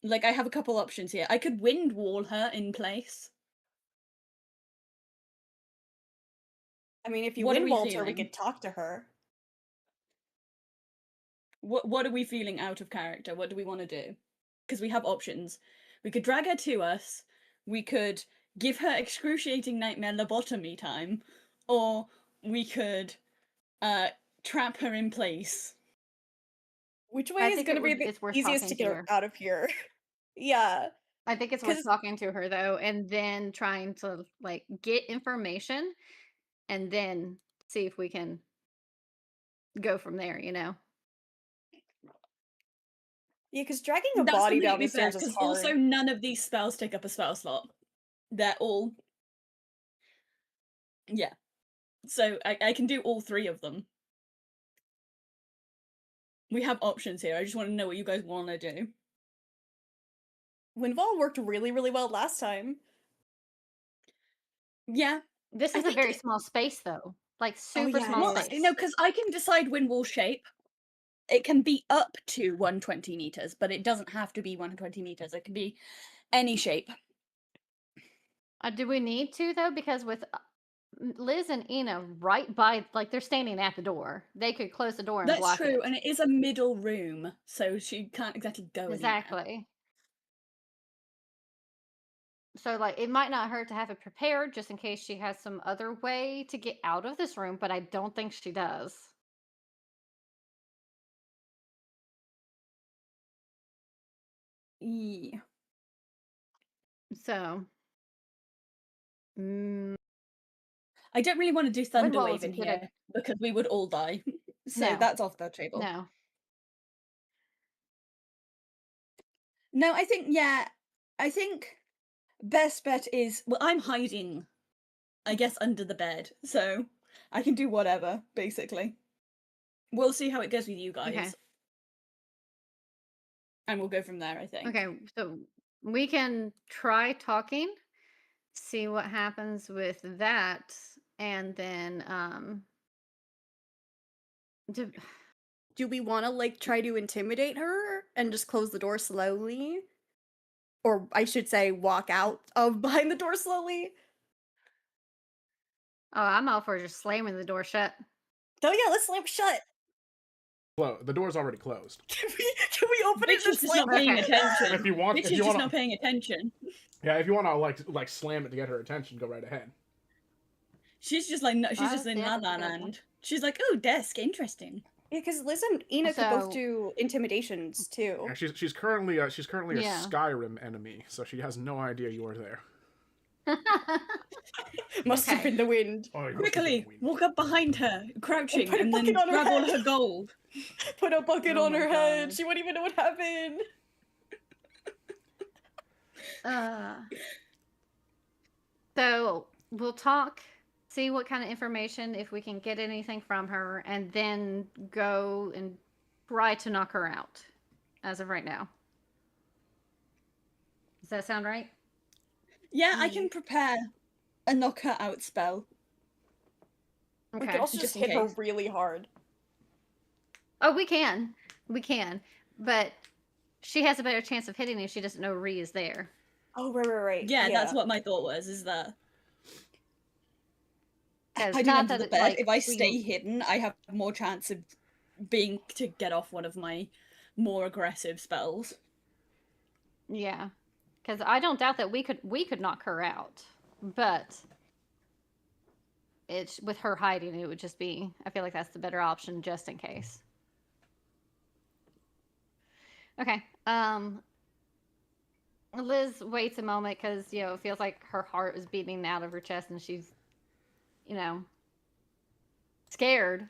Like, I have a couple options here. I could wind wall her in place. I mean, if you What are wind we walled her, we feeling? could talk to her. What are we feeling out of character? What do we want to do? Because we have options. We could drag her to us. We could give her excruciating nightmare lobotomy time, or we could trap her in place. Which way I is think going to be it's the worth easiest talking to to get her. out of here? Yeah. I think it's worth 'Cause- talking to her though, and then trying to like get information, and then see if we can go from there. You know. Yeah, because dragging a That's body down completely the fair, stairs is because hard. also none of these spells take up a spell slot. They're all... Yeah. So I can do all 3 of them. We have options here. I just want to know what you guys want to do. Windwall worked really, really well last time. Yeah. This I is a think very it- small space though, like super yeah, it small is. space. No, because I can decide wind wall shape. It can be up to 120 meters, but it doesn't have to be 120 meters. It can be any shape. Do we need to though? Because with Liz and Ina right by, like they're standing at the door, they could close the door and That's block true, it. and it is a middle room, so she can't exactly go anywhere. Exactly. So like it might not hurt to have it prepared just in case she has some other way to get out of this room, but I don't think she does. Yeah. So I don't really want to do Windwall Thunderwave is a in good here because we would all die. So No. that's off the table. no. No, I think best bet is, well, I'm hiding, I guess, under the bed, so I can do whatever, basically. We'll see how it goes with you guys. Okay. And we'll go from there, I think. Okay, so we can try talking, see what happens with that, and then do we want to like try to intimidate her and just close the door slowly? Or I should say walk out of behind the door slowly? Oh, I'm all for just slamming the door shut. Oh yeah, let's slam shut. The door's already closed. Can we open it Bitch and is just not slam paying it? attention. If you want, Bitch if is you just want not paying attention. yeah, if you want to like slam it to get her attention, go right ahead. She's just like, no, she's Oh, just in yeah, that that's a good one. and she's like, oh, desk, interesting. Yeah, because Liz and Ina could both So- do intimidations too. Yeah, she's currently a Yeah. Skyrim enemy, so she has no idea you are there. Must have Okay. been the wind. Oh, you Quickly, walk up behind her, crouching, put a and then bucket on her grab all head. her gold. Put a bucket Oh on my her head. God. She won't even know what happened. So we'll talk, see what kind of information, if we can get anything from her, and then go and try to knock her out as of right now. Does that sound right? Yeah, I can Ye- prepare a knock her out spell. We could also just just in hit her case. really hard. Oh, we can. We can. But she has a better chance of hitting if she doesn't know Ree is there. Oh, right. Yeah, that's what my thought was, is that 'Cause hiding not under that the it, bed, like, if I we- stay hidden, I have more chance of to get off one of my more aggressive spells. Yeah. Because I don't doubt that we could knock her out. But it's with her hiding, it would just be, I feel like that's the better option just in case. Okay. Liz waits a moment because, it feels like her heart is beating out of her chest and she's, scared.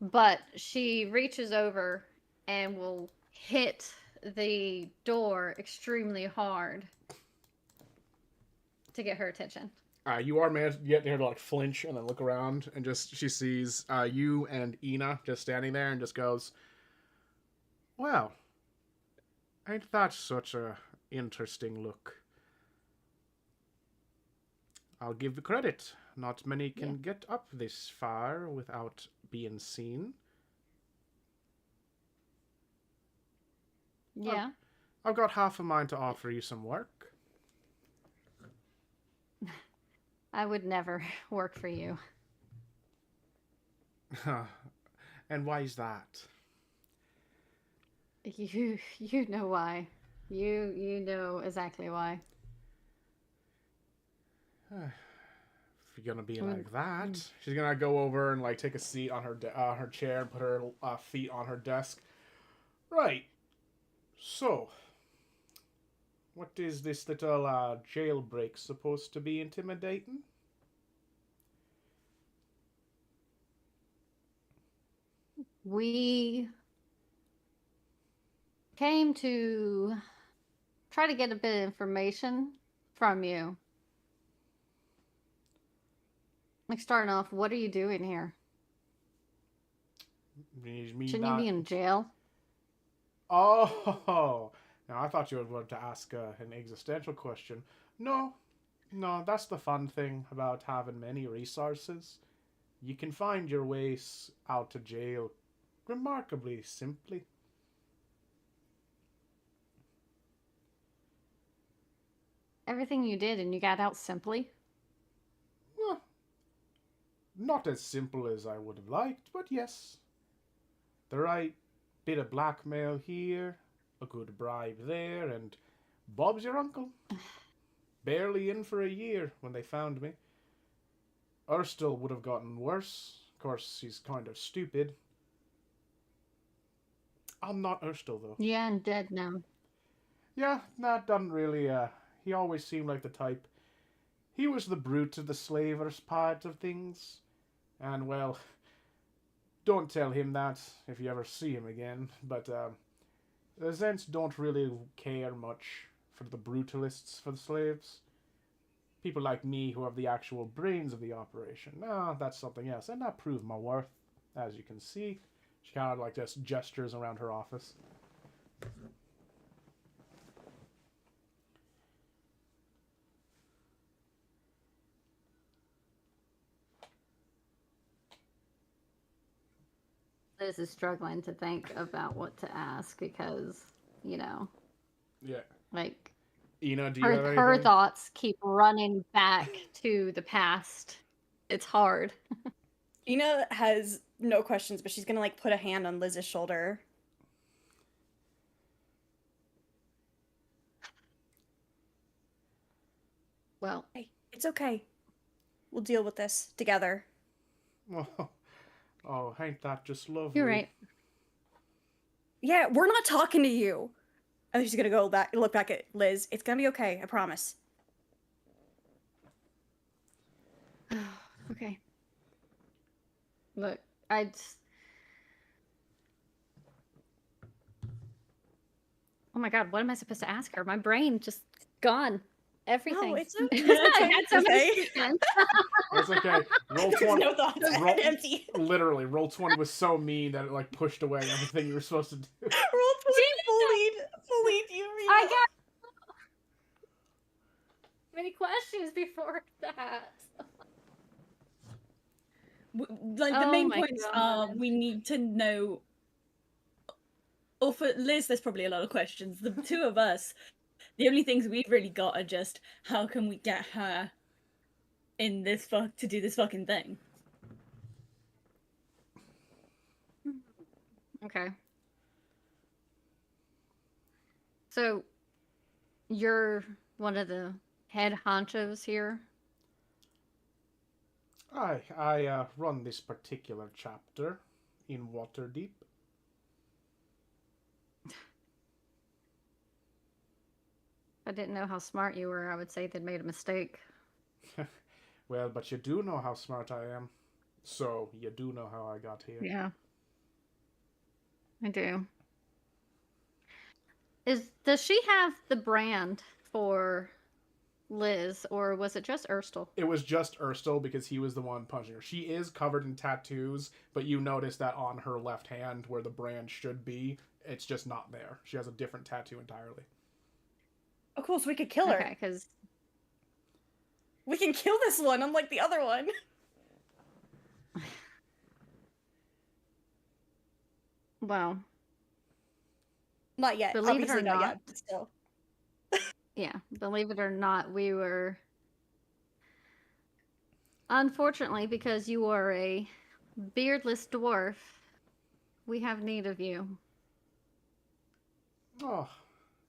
But she reaches over and will hit the door extremely hard to get her attention. You are managed to get her to like flinch and then look around, and just she sees you and Ina just standing there, and just goes, "Well, ain't that such a interesting look? I'll give the credit. Not many can get up this far without being seen. Yeah. I've got half a mind to offer you some work." I would never work for you. And why is that? You know why. You know exactly why. If you're gonna be like that, she's gonna go over and like take a seat on her chair and put her feet on her desk. Right. So, what is this little jailbreak supposed to be intimidating? We came to try to get a bit of information from you. Like, starting off, what are you doing here? Shouldn't you be in jail? Oh, now I thought you would want to ask an existential question. No, that's the fun thing about having many resources. You can find your ways out to jail remarkably simply. Everything you did and you got out simply? Well, not as simple as I would have liked, but yes. The right bit of blackmail here, a good bribe there, and Bob's your uncle. Barely in for a year when they found me. Erstil would have gotten worse. Of course, he's kind of stupid. I'm not Erstil, though. Yeah, and dead now. Yeah, that doesn't really, he always seemed like the type. He was the brute of the slavers part of things. And, well, don't tell him that if you ever see him again. But, the Zents don't really care much for the brutalists for the slaves. People like me who have the actual brains of the operation. No, that's something else. And that proved my worth, as you can see. She kind of like just gestures around her office. Liz is struggling to think about what to ask because, Yeah. like Ina, do you have her anything? thoughts keep running back to the past. It's hard. Ina has no questions, but she's gonna like put a hand on Liz's shoulder. Well, Hey, it's okay. We'll deal with this together. Oh, ain't that just lovely? you're right. Yeah, we're not talking to you. And she's gonna go back, look back at Liz. It's gonna be okay, I promise. Okay. Look, I just... Oh my god, what am I supposed to ask her? My brain just gone. Everything. No, it's I had so okay. many questions. It's okay. Roll There's 20. no thoughts. Roll, Empty. literally, roll 20 was so mean that it like pushed away everything you were supposed to do. Roll 20 bullied you. I got many questions before that. Like the Oh main my points are God. we need to know. Or for Liz, there's probably a lot of questions. The two of us, the only things we've really got are just how can we get her in this to do this fucking thing. Okay. So, you're one of the head honchos here? I run this particular chapter in Waterdeep. If I didn't know how smart you were, I would say they'd made a mistake. Well, but you do know how smart I am. So, you do know how I got here. Yeah. I do. Does she have the brand for Liz, or was it just Erstal? It was just Erstal because he was the one punching her. She is covered in tattoos, but you notice that on her left hand, where the brand should be, it's just not there. She has a different tattoo entirely. Oh, cool, so we could kill her. Okay, because... We can kill this one, unlike the other one. Well... Not yet. Believe it Obviously or not not. yet, but still. Yeah, believe it or not, we were... Unfortunately, because you are a beardless dwarf, we have need of you. Oh,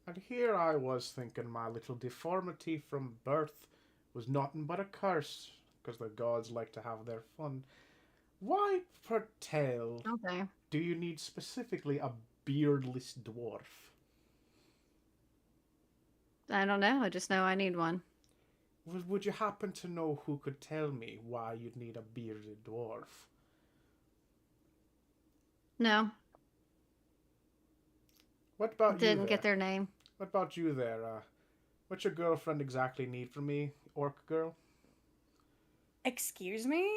and here I was thinking my little deformity from birth was nothing but a curse, because the gods like to have their fun. Why, foretell, Okay. do you need specifically a beardless dwarf? I don't know, I just know I need one. Would you happen to know who could tell me why you'd need a bearded dwarf? No, What about you didn't there? get their name. What about you there? What's your girlfriend exactly need from me, orc girl? Excuse me?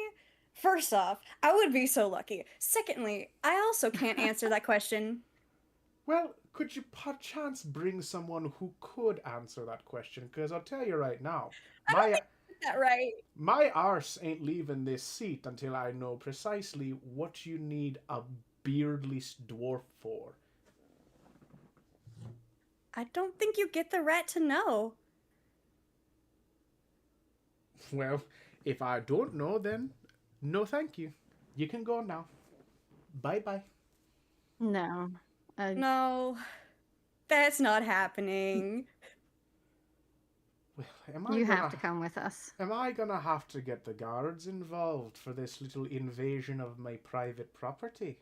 First off, I would be so lucky. Secondly, I also can't answer that question. Well, could you perchance bring someone who could answer that question? Because I'll tell you right now, Is that right? my arse ain't leaving this seat until I know precisely what you need a beardless dwarf for. I don't think you get the right to know. Well, if I don't know, then no thank you. You can go now. Bye-bye. No. No, that's not happening. Well, You have to come with us. Am I gonna have to get the guards involved for this little invasion of my private property?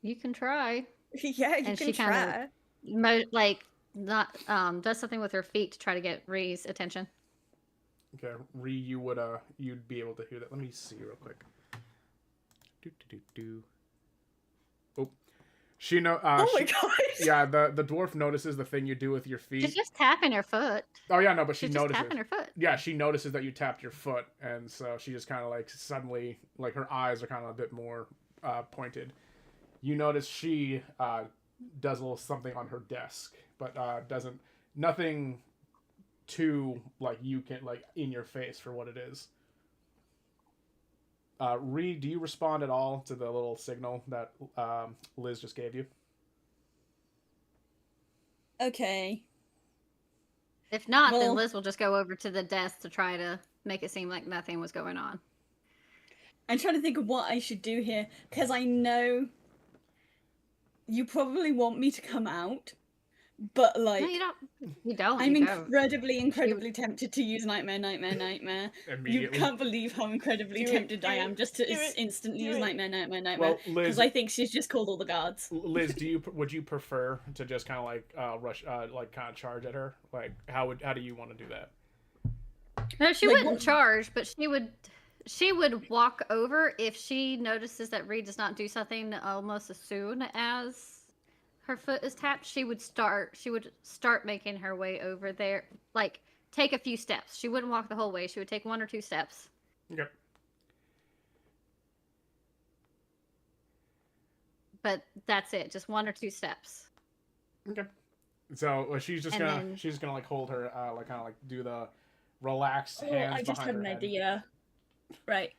You can try. Yeah, you And can she try. Not does something with her feet to try to get Ree's attention. Okay, Ree, you'd be able to hear that. Let me see real quick. Oh, she know. Oh my gosh. Yeah, the dwarf notices the thing you do with your feet. She's just tapping her foot. Oh yeah, no, but she She's notices. just tapping her foot. Yeah, she notices that you tapped your foot, and so she just kind of like suddenly, like her eyes are kind of a bit more pointed. You notice she does a little something on her desk, but doesn't nothing too like you can like in your face for what it is. Reed, do you respond at all to the little signal that Liz just gave you? Okay. If not, then Well- Liz will just go over to the desk to try to make it seem like nothing was going on. I'm trying to think of what I should do here, because I know you probably want me to come out, but like, No, you don't. You don't. I'm you don't. incredibly tempted to use nightmare. You Immediately. can't believe how incredibly Do it, tempted do I it, am just to do it, instantly do use it. nightmare, Well, because Liz, I think she's just called all the guards. Liz, would you prefer to just kind of like rush, like kind of charge at her? Like, how do you want to do that? No, she Like, wouldn't what- charge, but she would walk over if she notices that Reed does not do something almost as soon as her foot is tapped. She would start making her way over there, like take a few steps. She wouldn't walk the whole way. She would take 1 or 2 steps. Okay. But that's it, just 1 or 2 steps. Okay. So she's just And gonna then- she's gonna like hold her like kind of like do the relaxed Oh, hands I just behind had her an head. idea. Right.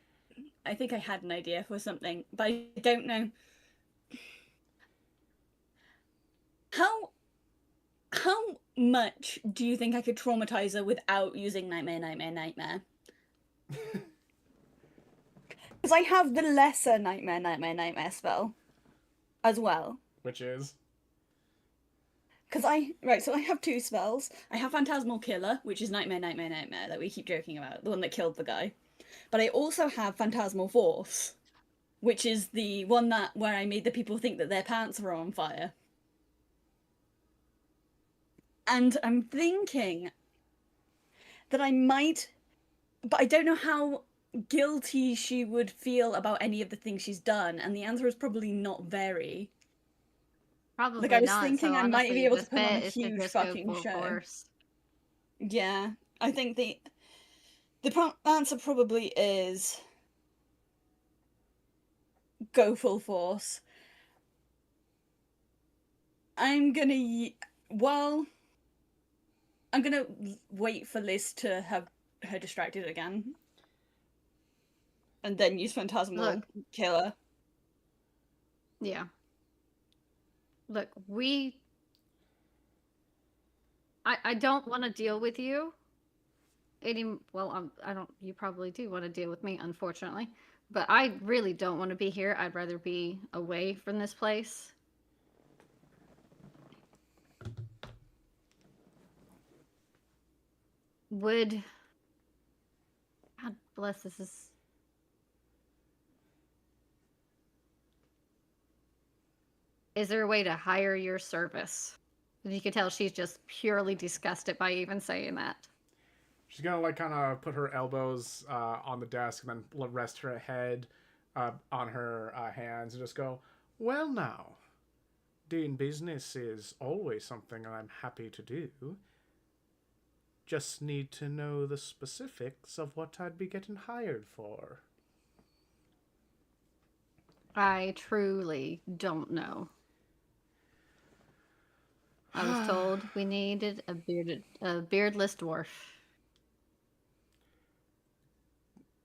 I think I had an idea for something, but I don't know. How much do you think I could traumatize her without using nightmare? Because I have the lesser nightmare spell as well. Which is So I have 2 spells. I have Phantasmal Killer, which is nightmare that we keep joking about, the one that killed the guy. But I also have Phantasmal Force, which is the one where I made the people think that their pants were on fire. And I'm thinking that I might, but I don't know how guilty she would feel about any of the things she's done, and the answer is probably not very. Probably I was not. thinking so I might honestly, be able to this put on a bet is to huge just go fucking full show. force. Yeah, I think the answer probably is go full force. I'm gonna wait for Liz to have her distracted again, and then use Phantasmal Killer. Yeah. Look, I don't want to deal with you I don't, you probably do want to deal with me, unfortunately, but I really don't want to be here. I'd rather be away from this place. God bless, this is... Is there a way to hire your service? You can tell she's just purely disgusted by even saying that. she's gonna like kind of put her elbows on the desk and then rest her head on her hands and just go, well now, doing business is always something I'm happy to do. Just need to know the specifics of what I'd be getting hired for. I truly don't know. I was told we needed a beardless dwarf.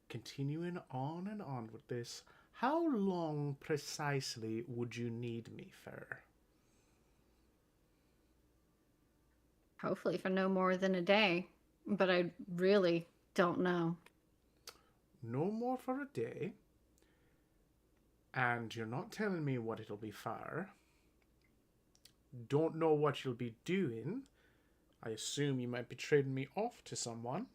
Continuing on and on with this, how long precisely would you need me for? Hopefully for no more than a day, but I really don't know. No more for a day? And you're not telling me what it'll be for? Don't know what you'll be doing. I assume you might be trading me off to someone.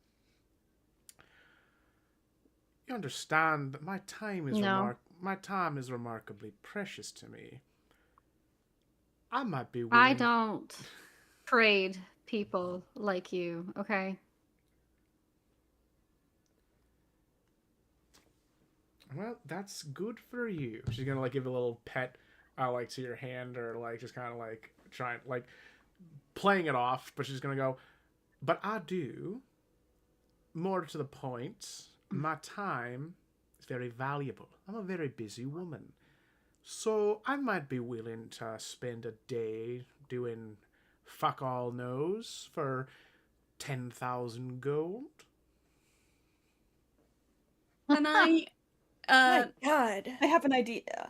You understand that my time is remarkably precious to me. I might be willing... I don't trade people like you, okay? Well, that's good for you. She's gonna like give a little pet, like to your hand, or like just kind of like trying like playing it off. But she's gonna go. But I do. More to the point, my time is very valuable. I'm a very busy woman, so I might be willing to spend a day doing fuck all knows for 10,000 gold. And My God. I have an idea.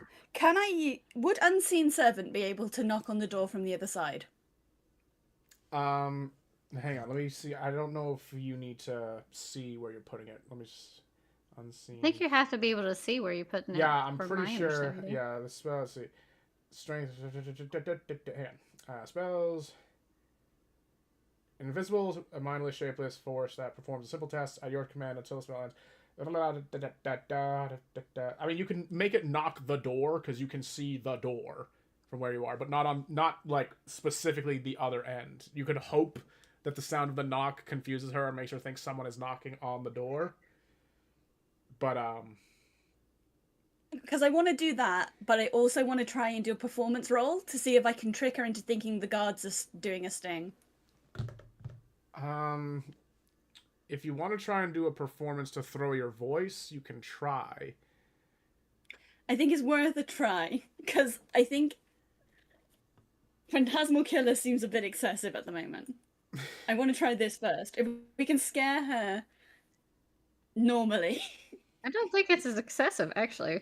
Would Unseen Servant be able to knock on the door from the other side? Hang on, let me see. I don't know if you need to see where you're putting it. Let me just unseen. I think you have to be able to see where you're putting it. Yeah, I'm from pretty my sure. understanding. Yeah, the spell. Let's see. Strength. Hang on. Spells. Invisible, a mindless, shapeless force that performs a simple test at your command until the spell ends. I mean, you can make it knock the door because you can see the door from where you are, but not like specifically the other end. You could hope that the sound of the knock confuses her and makes her think someone is knocking on the door. But Because I want to do that, but I also want to try and do a performance roll to see if I can trick her into thinking the guards are doing a sting. if you want to try and do a performance to throw your voice, you can try. I think it's worth a try, because I think Phantasmal Killer seems a bit excessive at the moment. I want to try this first. If we can scare her normally. I don't think it's as excessive, actually.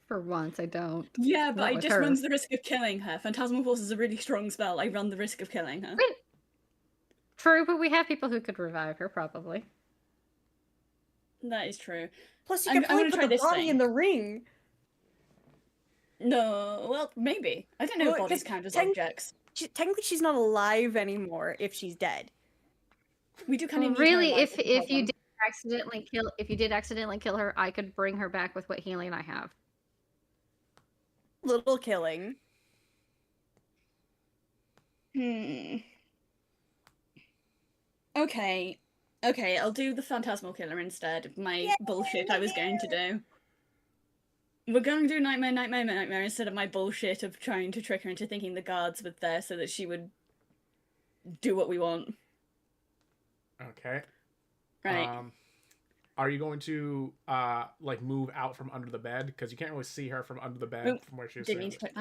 For once, I don't. Yeah, but Not I with just her. runs the risk of killing her. Phantasmal Force is a really strong spell. I run the risk of killing her. Wait. True, but we have people who could revive her, probably. That is true. Plus, you I'm can probably gonna put try the this body thing. in the ring. No, well, maybe. I don't know Well, if bodies 'cause count as techn- objects. Technically, she's not alive anymore if she's dead. We do kind Well, of need really, her alive, if that's the you problem. did accidentally kill her, I could bring her back with what healing I have. Little killing. Okay, I'll do the Phantasmal Killer instead of my bullshit I was going to do. We're going to do Nightmare instead of my bullshit of trying to trick her into thinking the guards were there so that she would do what we want. Okay. Right. Are you going to like move out from under the bed, because you can't really see her from under the bed Oop, from where she was Didn't sitting? mean to click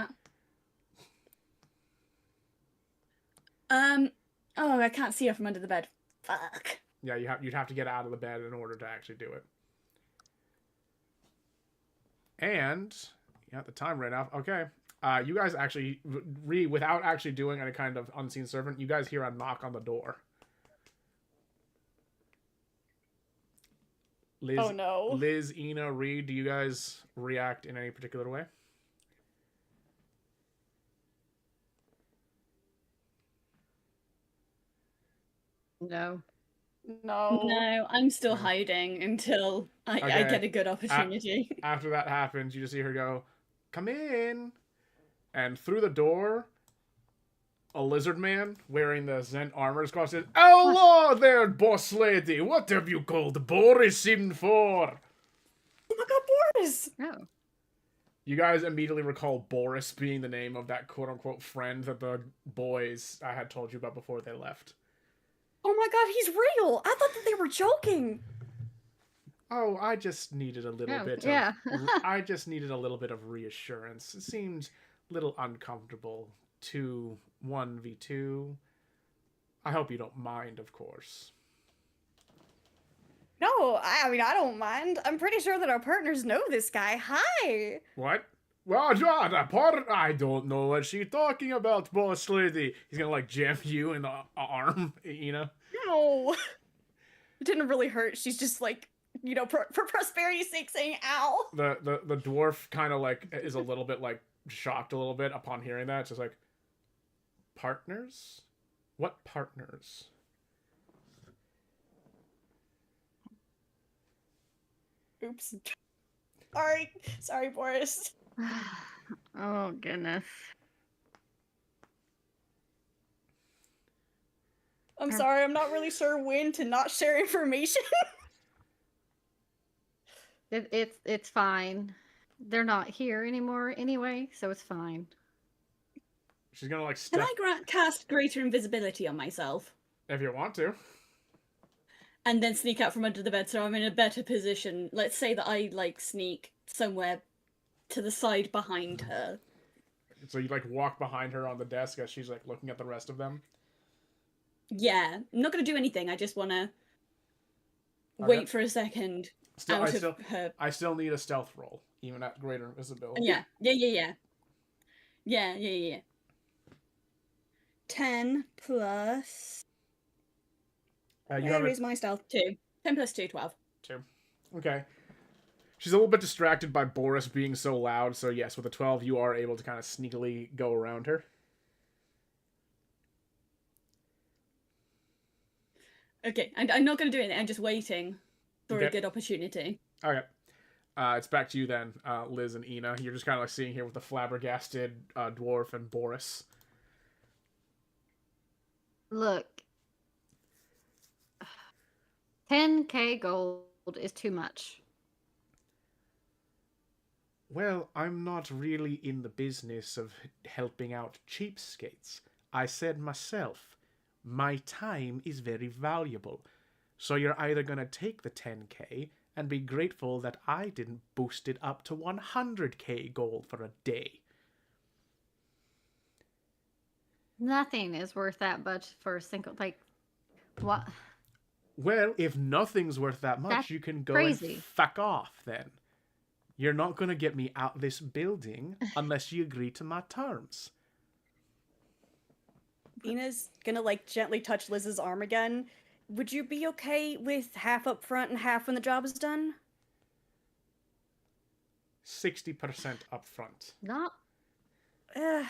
that. Oh, I can't see her from under the bed. Fuck. Yeah, you'd have to get out of the bed in order to actually do it. And yeah, the time ran out. Okay. You guys actually without actually doing any kind of unseen servant, you guys hear a knock on the door. Liz, Oh no. Liz, Ina, Reed, do you guys react in any particular way? No. No. No, I'm still No. hiding until I Okay. get a good opportunity. After that happens, you just see her go, "Come in," and through the door, a lizard man wearing the Zent armor is says, "Hello there, boss lady. What have you called Boris in for?" Oh my god, Boris! Oh. You guys immediately recall Boris being the name of that quote-unquote friend that the boys I had told you about before they left. Oh my god, he's real! I thought that they were joking! Oh, I just needed a little Oh, bit yeah. of... I just needed a little bit of reassurance. It seemed a little uncomfortable. 1v2. I hope you don't mind, of course. No, I mean, I don't mind. I'm pretty sure that our partners know this guy. Hi! What? Well, John, I don't know what she's talking about, boss lady. He's gonna, like, jam you in the arm, you know? No! It didn't really hurt. She's just like, you know, for prosperity's sake saying ow. The dwarf kind of, like, is a little bit, like, shocked a little bit upon hearing that. It's just like, partners? What partners? Oops. Sorry, Boris. Oh, goodness. I'm sorry, I'm not really sure when to not share information. It's fine. They're not here anymore anyway, so it's fine. She's gonna, like, Can step... I cast Greater Invisibility on myself? If you want to. And then sneak out from under the bed so I'm in a better position? Let's say that I, like, sneak somewhere to the side behind her. So you, like, walk behind her on the desk as she's, like, looking at the rest of them? Yeah, I'm not gonna do anything, I just wanna Okay. wait for a second Still, out of her. I still need a stealth roll, even at greater invisibility. Yeah. 10 plus. You have Where is my stealth? 2. 10 plus 2, 12. 2. Okay. She's a little bit distracted by Boris being so loud, so yes, with a 12, you are able to kind of sneakily go around her. Okay, and I'm not going to do anything. I'm just waiting for Okay. a good opportunity. Okay. It's back to you then, Liz and Ina. You're just kind of like sitting here with the flabbergasted dwarf and Boris. Look, 10k gold is too much. Well, I'm not really in the business of helping out cheapskates. I said myself, my time is very valuable. So you're either going to take the 10k and be grateful that I didn't boost it up to 100k gold for a day. Nothing is worth that much for a single, like, what? Well, if nothing's worth that much, That's you can go crazy. and fuck off then. You're not going to get me out this building unless you agree to my terms. Ina's gonna like gently touch Liz's arm again. Would you be okay with half up front and half when the job is done? 60% up front. Not. Uh,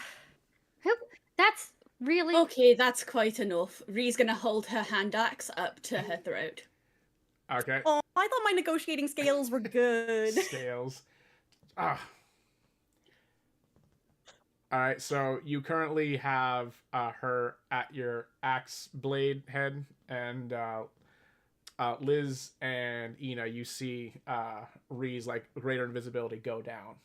That's really. Okay, that's quite enough. Ree's going to hold her hand axe up to her throat. Okay. oh, I thought my negotiating scales were good. Scales. Ah. Alright, so you currently have her at your axe blade head, and Liz and Ina, you see Ree's like greater invisibility go down.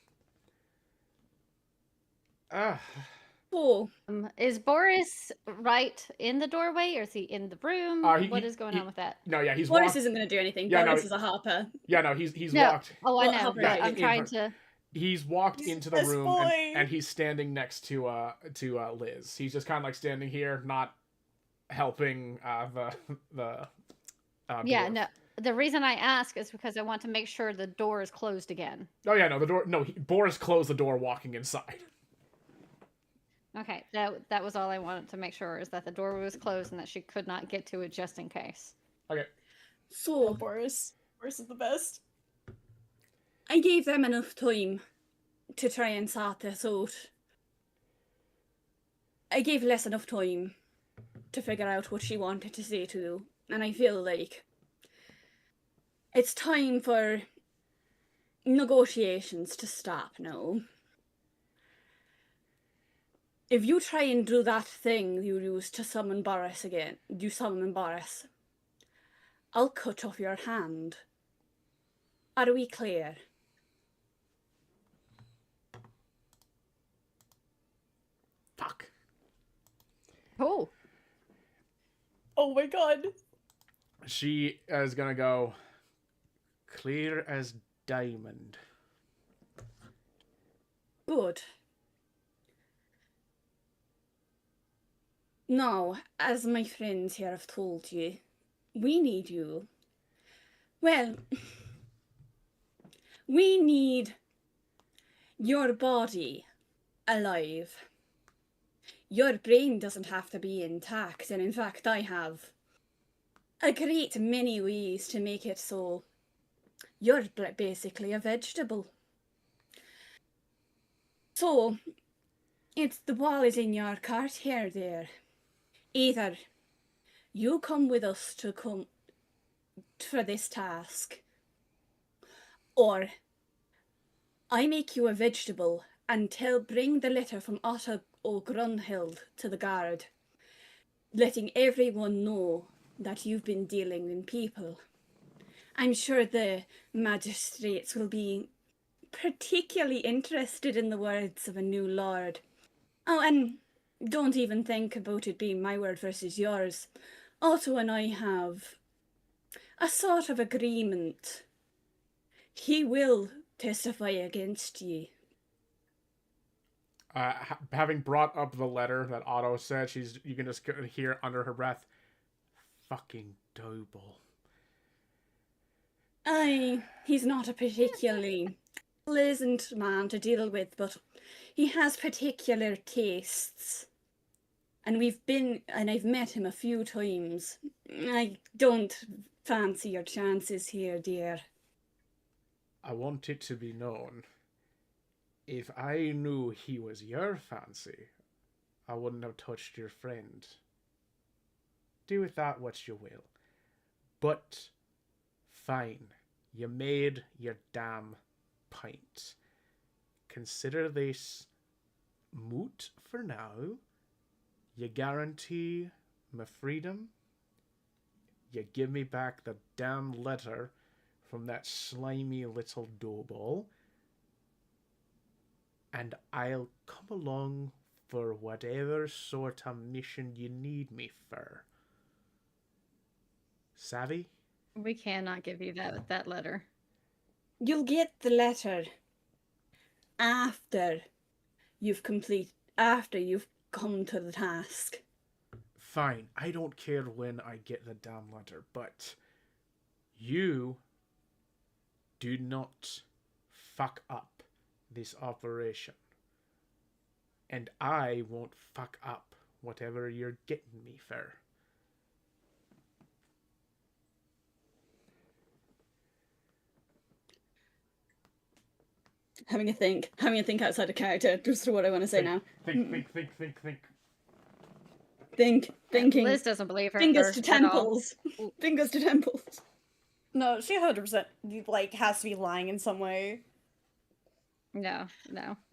Oh, Is Boris right in the doorway, or is he in the room? What is going on with that? No, yeah, he's Boris walked. isn't going to do anything. Yeah, Boris no, is a harper. Yeah, no, he's No. walked. Oh, I Well, know. help her But out. I'm trying to. He's walked into the Yes, room boy. and he's standing next to Liz. He's just kind of like standing here, not helping the Yeah, dwarf. no. The reason I ask is because I want to make sure the door is closed again. Oh yeah, no, the door. No, Boris closed the door, walking inside. Okay, that was all I wanted to make sure, is that the door was closed and that she could not get to it just in case. Okay. Oh, So, Boris. Boris is the best. I gave them enough time to try and sort this out. I gave Les enough time to figure out what she wanted to say to you, and I feel like it's time for negotiations to stop now. If you try and do that thing you used to summon Boris again, I'll cut off your hand. Are we clear? Fuck. Oh, Oh my god. She is gonna go clear as diamond. Good. Now, as my friends here have told you, we need you. Well, we need your body alive. Your brain doesn't have to be intact, and in fact, I have a great many ways to make it so you're basically a vegetable. So, the ball is in your court here, there. Either you come with us for this task, or I make you a vegetable and bring the letter from Otto O'Grunhild to the guard, letting everyone know that you've been dealing in people. I'm sure the magistrates will be particularly interested in the words of a new lord. Oh, and don't even think about it being my word versus yours. Otto and I have a sort of agreement. He will testify against you. Having brought up the letter that Otto said, you can just hear under her breath, "Fucking Doble." He's not a particularly pleasant man to deal with, but he has particular tastes. And I've met him a few times. I don't fancy your chances here, dear. I want it to be known, if I knew he was your fancy, I wouldn't have touched your friend. Do with that what you will. But, fine, you made your damn pint. Consider this moot for now. You guarantee my freedom. You give me back the damn letter from that slimy little doughball, and I'll come along for whatever sort of mission you need me for. Savvy? We cannot give you that letter. You'll get the letter after you've come to the task. Fine, I don't care when I get the damn letter, but you do not fuck up this operation. And I won't fuck up whatever you're getting me for. Having a think outside of character, just what I want to say now. Think. Thinking. Liz doesn't believe her. Fingers to at all. temples. Fingers to temples. No, she 100% like has to be lying in some way. No.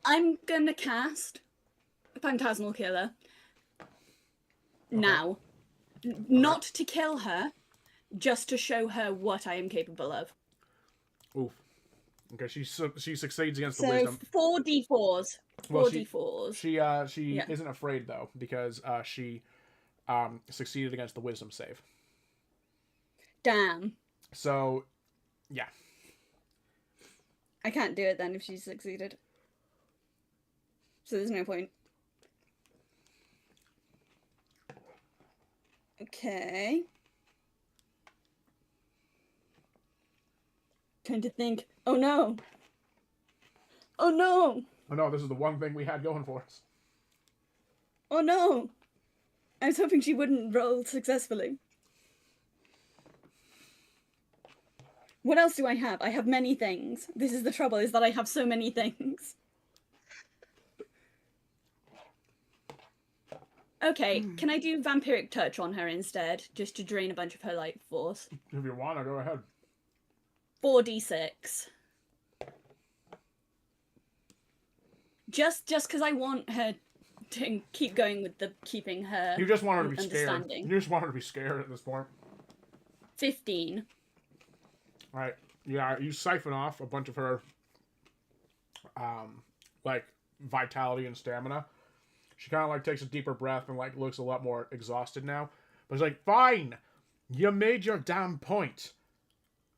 I'm gonna cast Phantasmal Killer. Now. Not to kill her, just to show her what I am capable of. Oof. Okay, she succeeds against the So wisdom. 4d4s. Well, 4d4s. She Yeah. isn't afraid though, because she succeeded against the wisdom save. Damn. So, yeah. I can't do it then if she succeeded. So there's no point. Okay. Trying to think. Oh no! Oh no! Oh no, this is the one thing we had going for us. Oh no! I was hoping she wouldn't roll successfully. What else do I have? I have many things. This is the trouble, is that I have so many things. Okay, can I do Vampiric Touch on her instead? Just to drain a bunch of her life force. If you want to, go ahead. 4d6. Just because I want her to keep going with the keeping her You just want her to be scared. understanding. You just want her to be scared at this point. 15. Right. Yeah, you siphon off a bunch of her like vitality and stamina. She kind of like takes a deeper breath and like looks a lot more exhausted now. But it's like, fine, you made your damn point.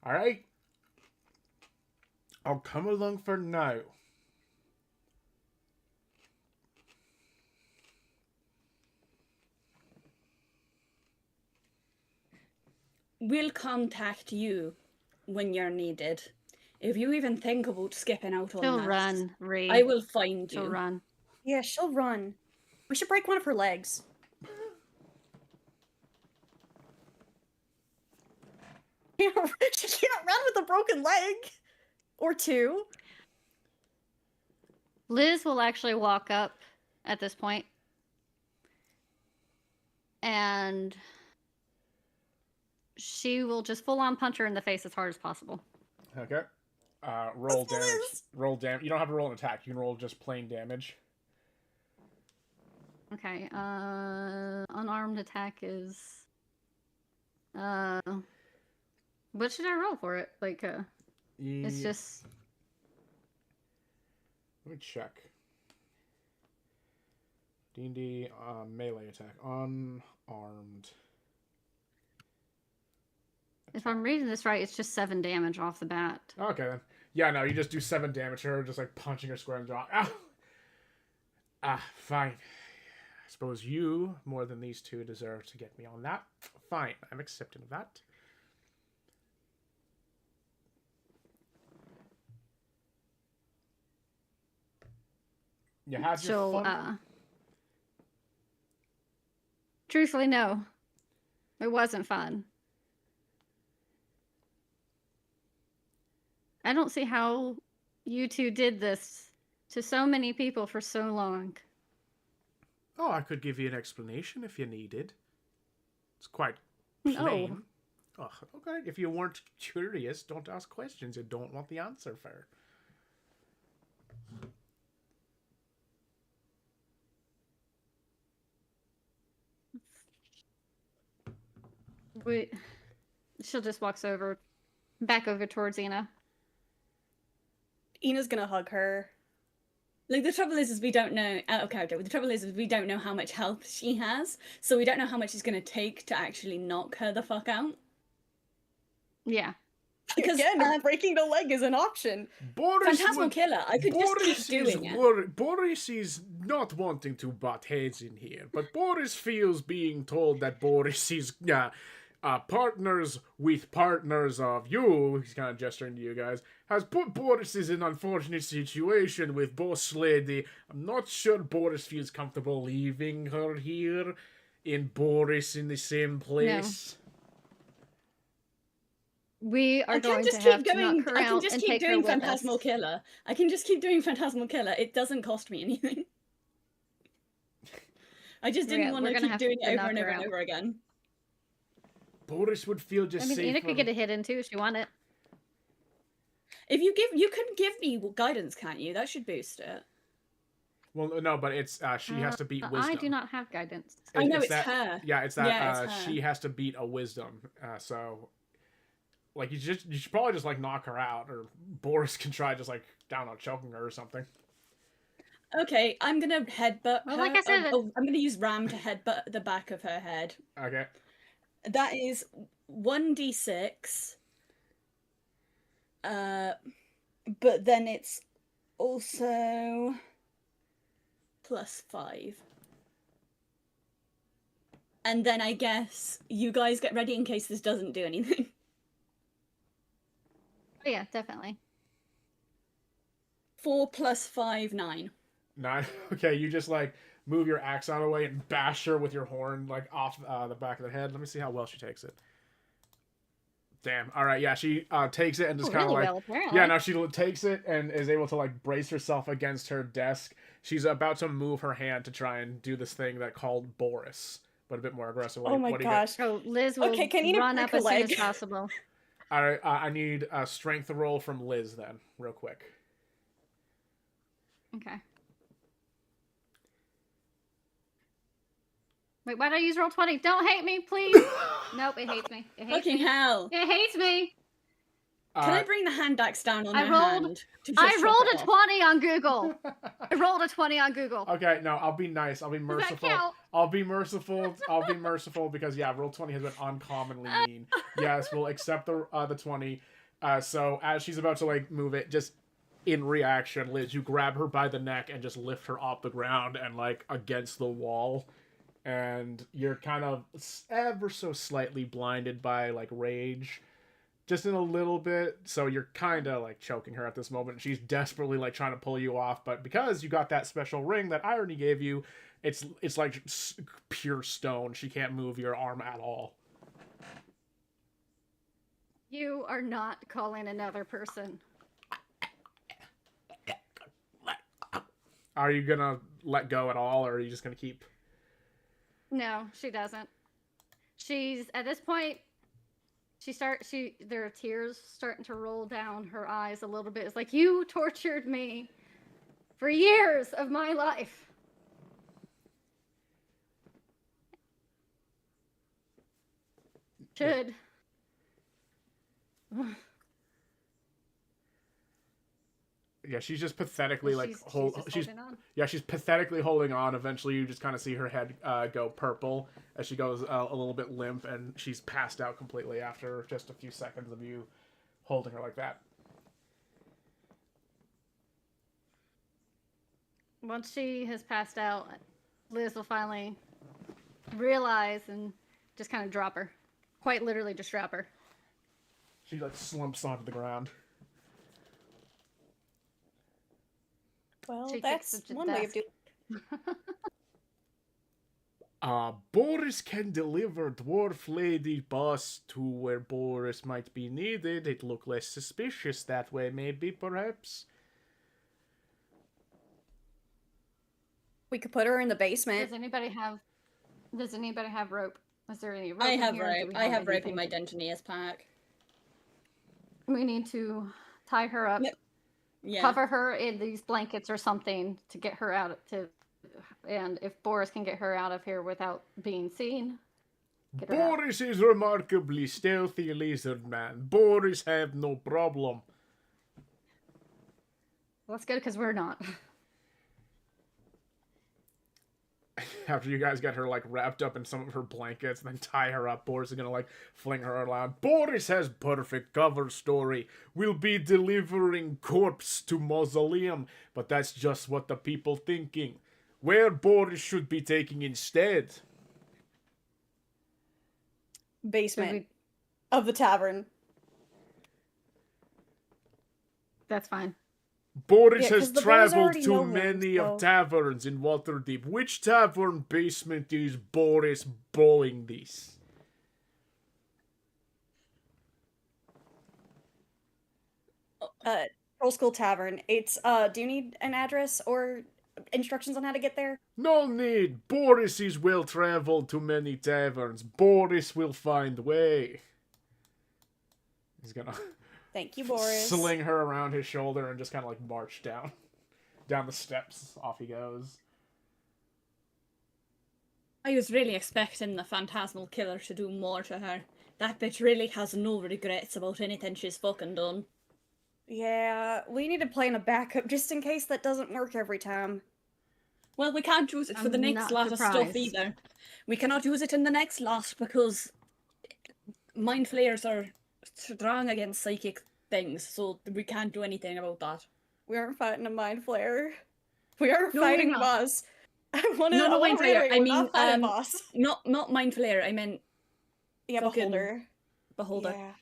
All right, I'll come along for now. We'll contact you when you're needed. If you even think about skipping out on She'll that, run, Ree. I will find you. She'll run. Yeah, she'll run. We should break one of her legs. She can't run with a broken leg. Or two. Liz will actually walk up at this point, and she will just full on punch her in the face as hard as possible. Okay. Roll Let's do damage. this. Roll damage. You don't have to roll an attack. You can roll just plain damage. Okay, unarmed attack is, what should I roll for it? Like, it's just... Let me check. D&D melee attack. Unarmed. If I'm reading this right, it's just 7 damage off the bat. Okay then. Yeah, no, you just do 7 damage to her, just like punching her square in the jaw. Ah, fine. I suppose you, more than these two, deserve to get me on that. Fine, I'm accepting of that. You had your she'll fun? truthfully, no. It wasn't fun. I don't see how you two did this to so many people for so long. Oh, I could give you an explanation if you needed. It's quite No. plain. Oh, okay. If you weren't curious, don't ask questions you don't want the answer for. We, she'll just walks over, back over towards Ina. Ina's gonna hug her. Like, the trouble is we don't know, out of character, the trouble is we don't know how much health she has, so we don't know how much it's going to take to actually knock her the fuck out. Yeah. Because Again, breaking the leg is an option. Boris Phantasmal would- Killer, I could just keep doing it. Boris is not wanting to butt heads in here, but Boris feels being told that Boris is partners with partners of you, he's kind of gesturing to you guys, has put Boris in an unfortunate situation with Boss Lady. I'm not sure Boris feels comfortable leaving her here in Boris in the same place. We are I can going just to keep have to going. knock her I can out just and keep take her doing with Phantasmal us. Killer. I can just keep doing Phantasmal Killer. It doesn't cost me anything. I just didn't Yeah, want we're to gonna keep have doing to it over knock and her over and out. over again. Boris would feel just I mean, safer. Ina could get a hit in too if she wanted. If you can give me guidance, can't you? That should boost it. Well, no, but it's she has to beat wisdom. I do not have guidance. I know it's that, her. Yeah, it's that Yeah, it's her. she has to beat a wisdom. So, like, you should probably just like knock her out, or Boris can try just like down on choking her or something. Okay, I'm gonna headbutt Well, her. like I said, I'm gonna use Ram to headbutt the back of her head. Okay. That is 1d6. But then it's also +5. And then I guess you guys get ready in case this doesn't do anything. Oh, yeah, definitely. 4 + 5, 9. 9. Okay, you just like move your axe out of the way and bash her with your horn like off the back of the head. Let me see how well she takes it. Damn. All right. Yeah, she takes it and just kind of really like well, apparently. yeah. No, she takes it and is able to like brace herself against her desk. She's about to move her hand to try and do this thing that called Boris, but a bit more aggressive. Oh my gosh. So Liz will Okay, can Ina run break up her as soon as leg? possible. All right. I need a strength roll from Liz then, real quick. Okay. Wait, why did I use roll 20? Don't hate me, please. Nope, it hates me. It hates Fucking me. hell. It hates me. Can I bring the hand axe down on I her rolled- hand? To just I chop rolled it a off? 20 on Google. I rolled a 20 on Google. Okay, no, I'll be nice. I'll be Does that merciful. count? I'll be merciful. I'll be merciful because yeah, roll 20 has been uncommonly mean. Yes, we'll accept the 20. So as she's about to like move it, just in reaction, Liz, you grab her by the neck and just lift her off the ground and like against the wall, and you're kind of ever so slightly blinded by like rage. Just in a little bit, so you're kind of like choking her at this moment. She's desperately like trying to pull you off, but because you got that special ring that I already gave you, it's like pure stone. She can't move your arm at all. You are not calling another person. Are you gonna let go at all, or are you just gonna keep? No, she doesn't. She's at this point. There are tears starting to roll down her eyes a little bit. It's like, you tortured me for years of my life. Should. Yeah, she's just pathetically like She's just holding on. yeah, she's pathetically holding on. Eventually, you just kind of see her head go purple as she goes a little bit limp, and she's passed out completely after just a few seconds of you holding her like that. Once she has passed out, Liz will finally realize and just kind of drop her. Quite literally just drop her. She like slumps onto the ground. Well, She that's fixed the one way of desk. doing. Boris can deliver Dwarf Lady Boss to where Boris might be needed. It look less suspicious that way, maybe, perhaps. We could put her in the basement. Does anybody have rope? Is there any rope I in have here? Do rope. we I have rope in anything? my Dungeoneer's pack. We need to tie her up, Yeah. cover her in these blankets or something to get her out and if Boris can get her out of here without being seen, get her out. Boris is remarkably stealthy, lizard man. Boris have no problem. Well, that's good because we're not. After you guys get her, like, wrapped up in some of her blankets and then tie her up, Boris is gonna, like, fling her around. Boris has perfect cover story. We'll be delivering corpse to mausoleum, but that's just what the people thinking. Where Boris should be taking instead? Basement of the tavern. That's fine. Boris Yeah, 'cause has the boys traveled already to know him, many so- of taverns in Waterdeep. Which tavern basement is Boris bowling this? Troll School Tavern. It's do you need an address or instructions on how to get there? No need. Boris is well traveled to many taverns. Boris will find way. He's gonna Thank you, Boris. sling her around his shoulder and just kind of like march down the steps. Off he goes. I was really expecting the phantasmal killer to do more to her. That bitch really has no regrets about anything she's fucking done. Yeah, we need to plan a backup just in case that doesn't work every time. Well, we can't use it for the I'm next not lot of stuff surprised. either. We cannot use it in the next lot because mind flayers are strong against psychic things, so we can't do anything about that. We aren't fighting a mind flayer. We aren't No, we're fighting not. boss. I wanna No, mind flayer. reiterate, I we're mean, not fighting boss. not mind flayer. I meant Yeah, fucking beholder. beholder. Yeah.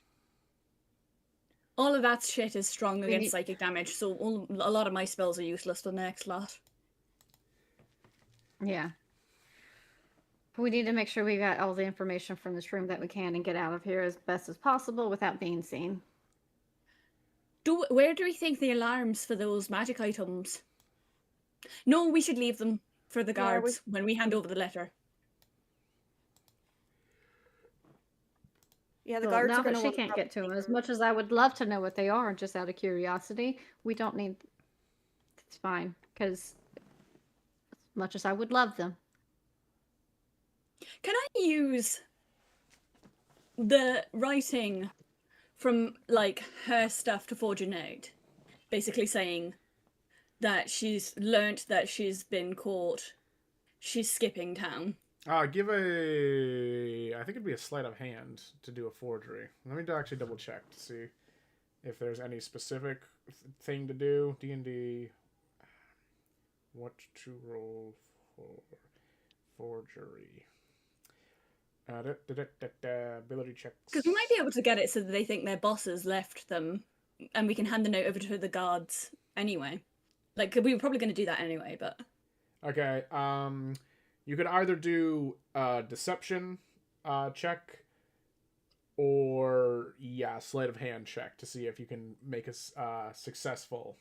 All of that shit is strong We against need- psychic damage, so a lot of my spells are useless the next lot. Yeah. We need to make sure we got all the information from this room that we can and get out of here as best as possible without being seen. Where do we think the alarms for those magic items? No, we should leave them for the Yeah, guards when we hand over the letter. Yeah, the Well, guards now are that gonna she wanna can't get to them, probably- as much as I would love to know what they are, just out of curiosity, we don't need. It's fine, because as much as I would love them, Can I use the writing from, like, her stuff to forge a note? Basically saying that she's learnt that she's been caught. She's skipping town. Give a... I think it'd be a sleight of hand to do a forgery. Let me actually double check to see if there's any specific thing to do. D&D... What to roll for forgery. Ability checks. Because we might be able to get it so that they think their bosses left them, and we can hand the note over to the guards anyway. Like, we were probably going to do that anyway, but... Okay, you could either do a deception check or, yeah, sleight of hand check to see if you can make a successful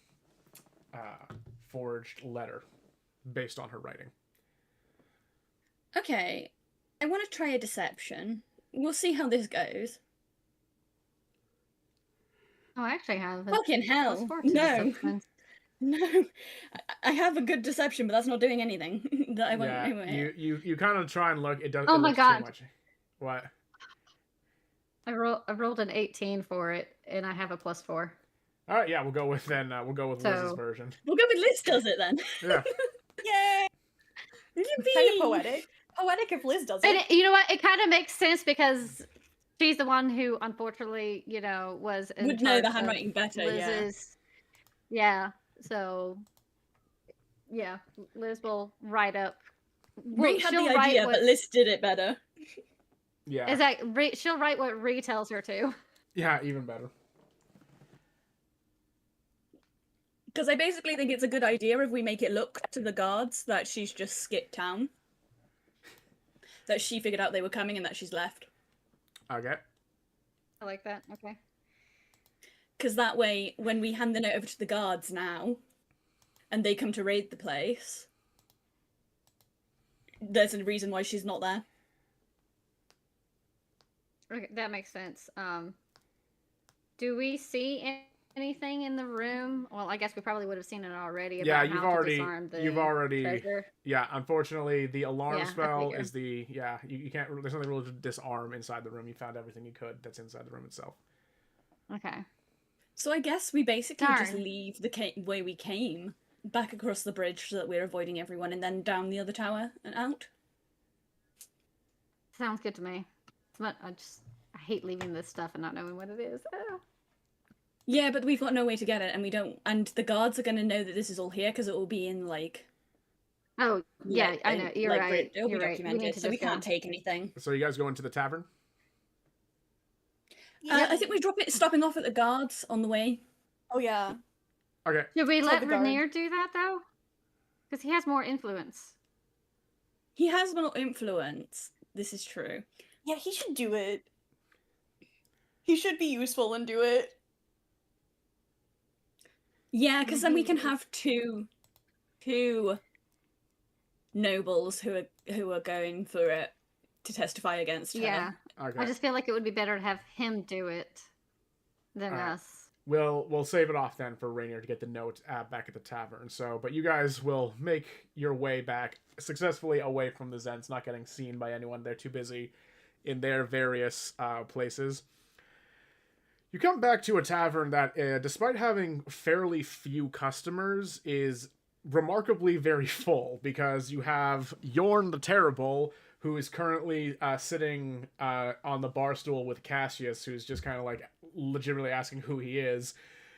forged letter based on her writing. Okay, I want to try a deception. We'll see how this goes. oh, I actually have. Fucking hell! +4 to No, deception. no. I have a good deception, but that's not doing anything. That I won't Yeah, anyway. you kind of try and look. It does. Oh it my looks God. Too much. What? I rolled an 18 for it, and I have a +4. All right, yeah, we'll go with then. We'll go with Liz's So- version. We'll go with Liz does it then. Yeah. Yay! Kind Yippee! of poetic. Poetic if Liz does And it. you know what? It kind of makes sense because she's the one who, unfortunately, was in Would know the charge of handwriting better, yeah. Liz's. Yeah. So, yeah, Liz will write up. Ree had she'll the write idea, what- but Liz did it better. Yeah. she'll write what Ree tells her to. Yeah, even better. Because I basically think it's a good idea if we make it look to the guards that she's just skipped town. That she figured out they were coming and that she's left. Okay. I like that. Okay. Because that way, when we hand the note over to the guards now, and they come to raid the place, there's a reason why she's not there. Okay, that makes sense. Do we see anything in the room? Well, I guess we probably would have seen it already. About Yeah, how to disarm the treasure. Yeah, unfortunately, the alarm Yeah, I spell figure. is the, you can't, there's nothing really to disarm inside the room. You found everything you could that's inside the room itself. Okay. So I guess we basically just Darn. leave the way we came, back across the bridge so that we're avoiding everyone, and then down the other tower and out. Sounds good to me. But I hate leaving this stuff and not knowing what it is. Ah. Yeah, but we've got no way to get it, and we don't. And the guards are going to know that this is all here because it will be in like. Oh yeah, I know. You're right. It'll You're be right. We documented, need to so we just can't take anything. So you guys go into the tavern? I think we stopping off at the guards on the way. Oh yeah. Okay. Should we Tell let the guard. Rainier do that though? Because he has more influence. He has more influence. This is true. Yeah, he should do it. He should be useful and do it. Yeah, because then we can have two nobles who are going for it to testify against her. Yeah. Okay. I just feel like it would be better to have him do it than Alright. us. We'll save it off then for Rainier to get the note back at the tavern. So, but you guys will make your way back successfully away from the Zents, not getting seen by anyone. They're too busy in their various places. You come back to a tavern that, despite having fairly few customers, is remarkably very full, because you have Yorn the Terrible, who is currently sitting on the bar stool with Cassius, who's just kind of like legitimately asking who he is.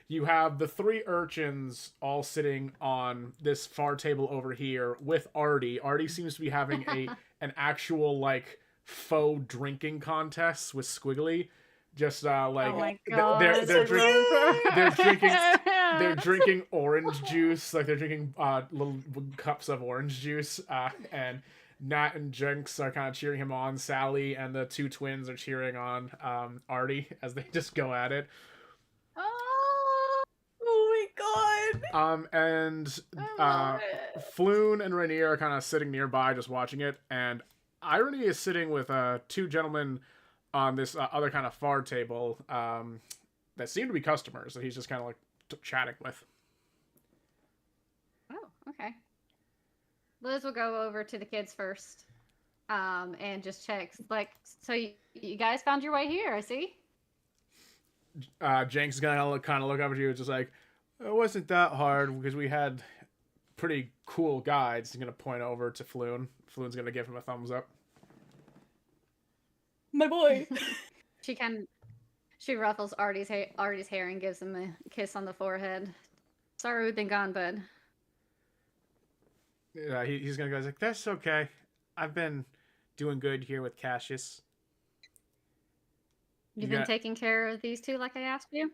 You have the three urchins all sitting on this far table over here with Artie. Artie seems to be having an actual like faux drinking contest with Squiggly. Just like Oh my god. they're drinking orange juice, like they're drinking little cups of orange juice, and Nat and Jenks are kind of cheering him on. Sally and the two twins are cheering on Artie as they just go at it. Oh my god. And I love it. Floon and Rainier are kind of sitting nearby just watching it, and Irony is sitting with two gentlemen on this other kind of far table that seem to be customers that he's just kind of like chatting with. Oh, okay. Liz will go over to the kids first, and just check. Like, so you guys found your way here, I see. Jenks is gonna kind of look up at you, just like, it wasn't that hard because we had pretty cool guides. He's gonna point over to Floon. Floon's gonna give him a thumbs up. My boy. She ruffles Artie's hair and gives him a kiss on the forehead. Sorry we've been gone, bud. He's gonna go like, that's okay. I've been doing good here with Cassius. You've been taking care of these two like I asked you?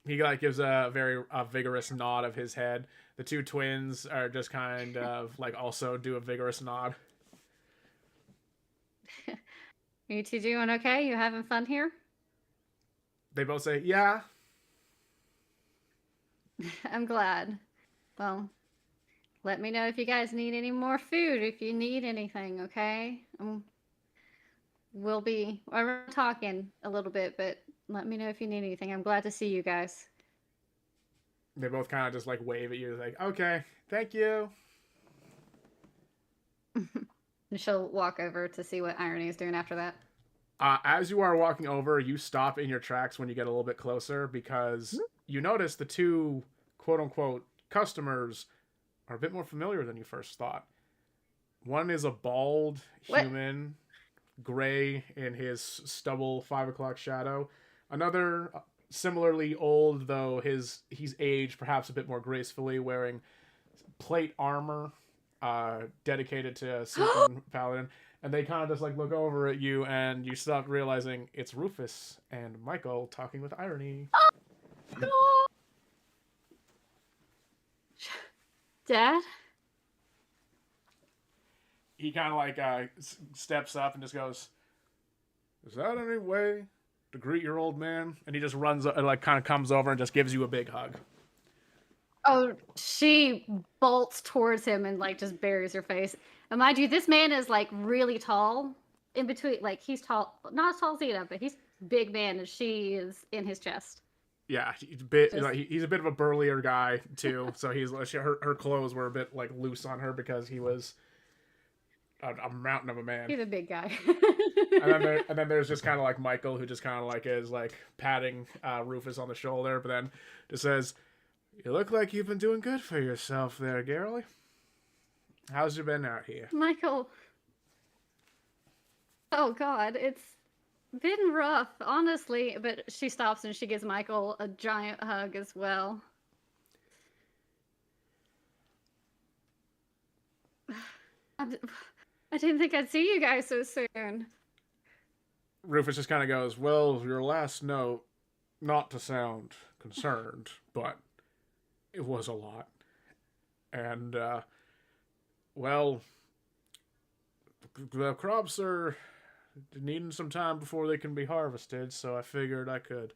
He like gives a very vigorous nod of his head. The two twins are just kind of like also do a vigorous nod. You two doing okay? You having fun here? They both say, yeah. I'm glad. Well, let me know if you guys need any more food, if you need anything, okay? We're talking a little bit, but let me know if you need anything. I'm glad to see you guys. They both kind of just like wave at you, like, okay, thank you. And she'll walk over to see what Irony is doing after that. As you are walking over, you stop in your tracks when you get a little bit closer, because you notice the two quote-unquote customers are a bit more familiar than you first thought. One is a bald human, gray in his stubble 5 o'clock shadow. Another, similarly old, though he's aged perhaps a bit more gracefully, wearing plate armor dedicated to a certain paladin. And they kind of just like look over at you, and you stop realizing it's Rufus and Michael talking with Irony. Dad? He kind of like steps up and just goes, "Is that any way to greet your old man?" And he just runs, like, kind of comes over and just gives you a big hug. Oh, she bolts towards him and like just buries her face. And mind you, this man is like really tall. In between, like he's tall, not as tall as Ina, but he's a big man, and she is in his chest. Yeah, he's a bit Just- like he's a bit of a burlier guy too. So her clothes were a bit like loose on her because he was a mountain of a man. He's a big guy. And then there's just kind of like Michael, who just kind of like is like patting Rufus on the shoulder, but then just says, "You look like you've been doing good for yourself there, Garrely. How's you been out here?" Michael. Oh God, it's been rough, honestly. But she stops and she gives Michael a giant hug as well. I didn't think I'd see you guys so soon. Rufus just kind of goes, "Well, your last note, not to sound concerned, but it was a lot. And, well, the crops are needing some time before they can be harvested, so I figured I could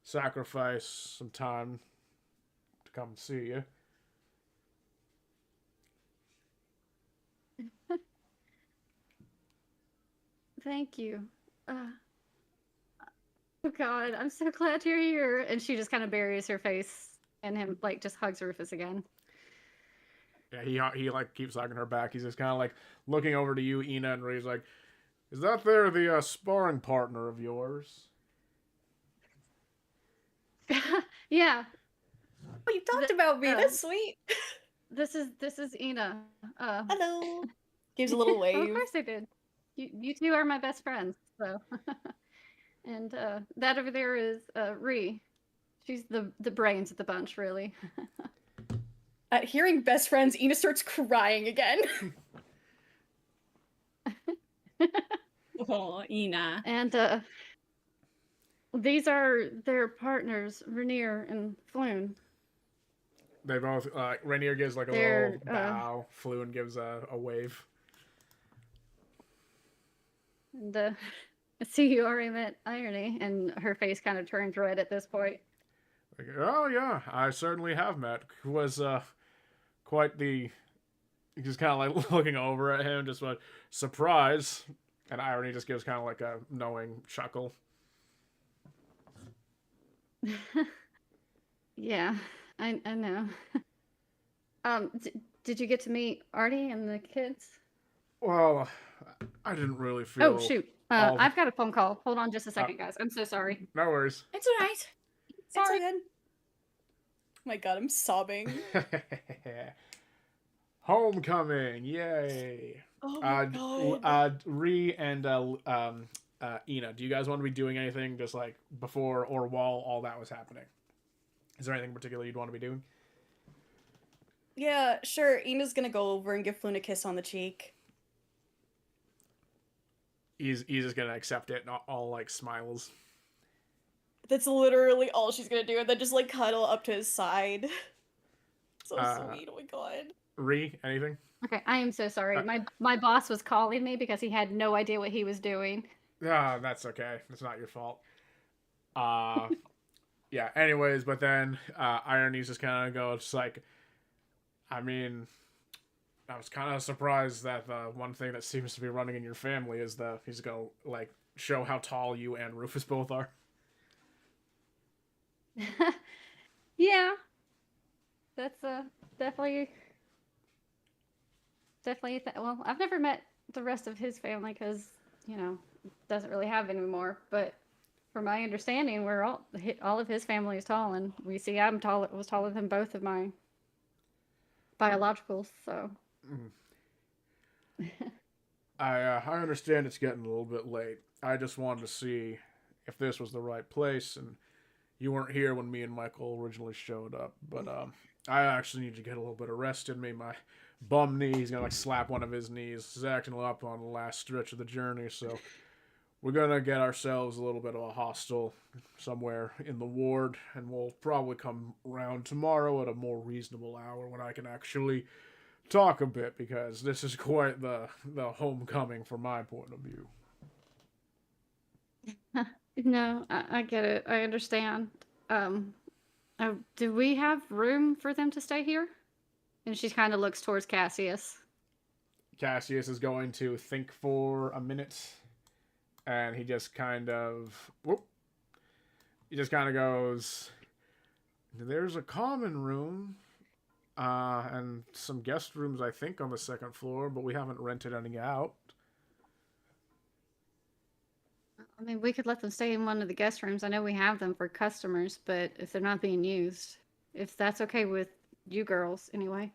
sacrifice some time to come and see you." Thank you. Oh God, I'm so glad you're here. And she just kind of buries her face in him, like just hugs Rufus again. Yeah, he like keeps hugging her back. He's just kind of like looking over to you, Ina, and he's like, "Is that there the sparring partner of yours?" Yeah, Oh, you talked about me. That's sweet. this is Ina. Hello. Gives a little Of wave. course I did. You two are my best friends. So, and that over there is Ree. She's the brains of the bunch, really. At hearing best friends, Ina starts crying again. Oh, Ina. And these are their partners, Rainier and Floon. They both, Rainier gives like a They're, little bow, Fluin gives a wave. And I see you already met Irony, and her face kind of turns red at this point. Like, "Oh yeah, I certainly have met. It was quite the." Just kind of like looking over at him, just like, "Surprise," and Irony just gives kind of like a knowing chuckle. Yeah, I know. Did you get to meet Artie and the kids? Well, I didn't really feel. Oh shoot! all- I've got a phone call. Hold on, just a second, guys. I'm so sorry. No worries. It's alright. Sorry. It's again. Oh my God, I'm sobbing. Homecoming! Yay! Oh my God. Ree and Ina, do you guys want to be doing anything just like before or while all that was happening? Is there anything in particular you'd want to be doing? Yeah, sure. Ina's gonna go over and give Floon a kiss on the cheek. He's just gonna accept it and all like smiles. That's literally all she's gonna do, and then just like cuddle up to his side. So sweet. Oh my God. Ree, anything? Okay, I am so sorry. My boss was calling me because he had no idea what he was doing. Ah, that's okay. It's not your fault. Yeah. Anyways, but then Irony's just kind of goes like, I mean, I was kind of surprised that the one thing that seems to be running in your family is he's gonna like show how tall you and Rufus both are. Yeah, that's definitely well, I've never met the rest of his family because doesn't really have any more. But from my understanding, we're all of his family is tall, and we see I'm tall. Was taller than both of my biologicals. So I understand it's getting a little bit late. I just wanted to see if this was the right place, and you weren't here when me and Michael originally showed up. But I actually need to get a little bit of rest in me. My bum knee, he's gonna like slap one of his knees. Is acting up on the last stretch of the journey, so we're gonna get ourselves a little bit of a hostel somewhere in the ward, and we'll probably come around tomorrow at a more reasonable hour when I can actually talk a bit, because this is quite the homecoming from my point of view. No, I get it. I understand. Do we have room for them to stay here? And she kind of looks towards Cassius. Cassius is going to think for a minute, and he just kind of goes, there's a common room and some guest rooms, I think, on the second floor, but we haven't rented any out. I mean, we could let them stay in one of the guest rooms. I know we have them for customers, but if they're not being used, if that's okay with you girls, anyway.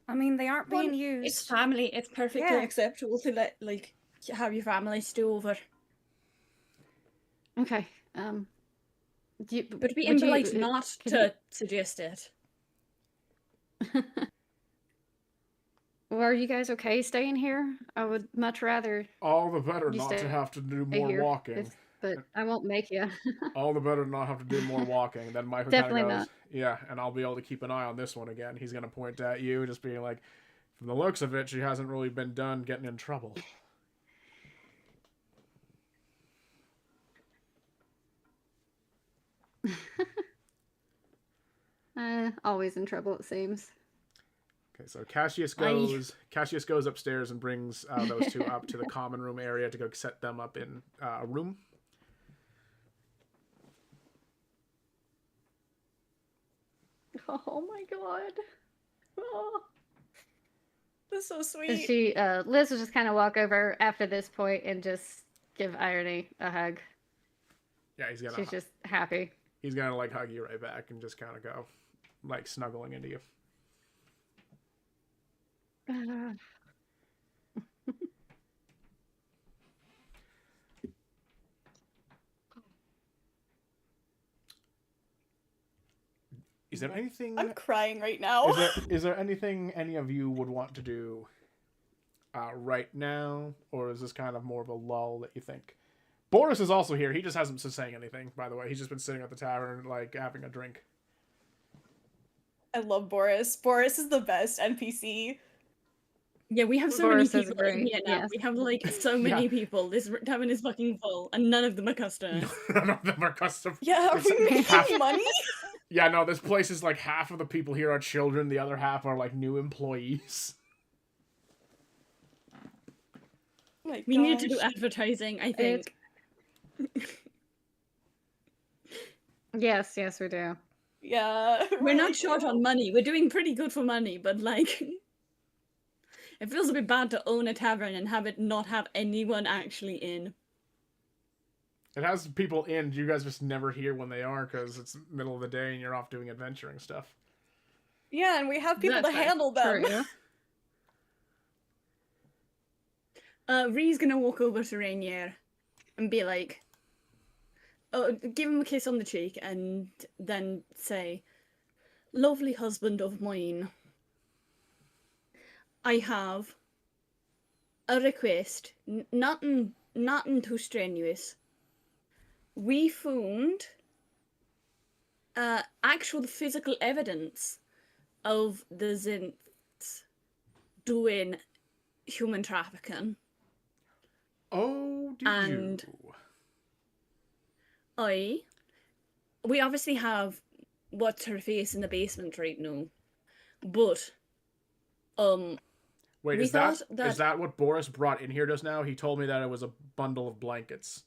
I mean, they aren't being It's used. family. It's perfectly Yeah. acceptable to let have your family stay over. Okay. But it'd be would you- impolite not can to suggest it. Well, are you guys okay staying here? I would much rather All the better You not stay to have to do stay more here, walking. but I won't make you. All the better to not have to do more walking. Then Michael kind Definitely of goes, not. yeah, and I'll be able to keep an eye on this one again. He's going to point at you, just being like, from the looks of it, she hasn't really been done getting in trouble. Always in trouble, it seems. Okay, so Cassius goes upstairs and brings those two up to the common room area to go set them up in a room. Oh my god. Oh. That's so And sweet. Liz will just kind of walk over after this point and just give Irony a hug. Yeah, She's just happy. he's gonna like hug you right back and just kind of go, like, snuggling into you. Is there anything? I'm crying right now. Is there anything any of you would want to do right now, or is this kind of more of a lull that you think? Boris is also here. He just hasn't been saying anything, by the way. He's just been sitting at the tavern, like, having a drink. I love Boris. Boris is the best NPC. Yeah, we have so Boris many is people in great, here now. yes. We have like so many people. This tavern is fucking full, and none of them are customers. None of them are custom. Yeah, are It's we making half- money? Yeah, no, this place is like half of the people here are children, the other half are like new employees. My We need to do gosh. advertising, I think. Yes, we do. Yeah. We're not short on money. We're doing pretty good for money, but like, it feels a bit bad to own a tavern and have it not have anyone actually in. It has people in, you guys just never hear when they are because it's middle of the day and you're off doing adventuring stuff. Yeah, and we have people That's to fair. handle them. True. Ree's gonna walk over to Rainier and be like, give him a kiss on the cheek and then say, "Lovely husband of mine, I have a request, nothing too strenuous. We found actual physical evidence of the Zinths doing human trafficking. Oh, did And- you? We obviously have what's her face in the basement right now, but Wait, we is that, thought that- is that what Boris brought in here just now? He told me that it was a bundle of blankets.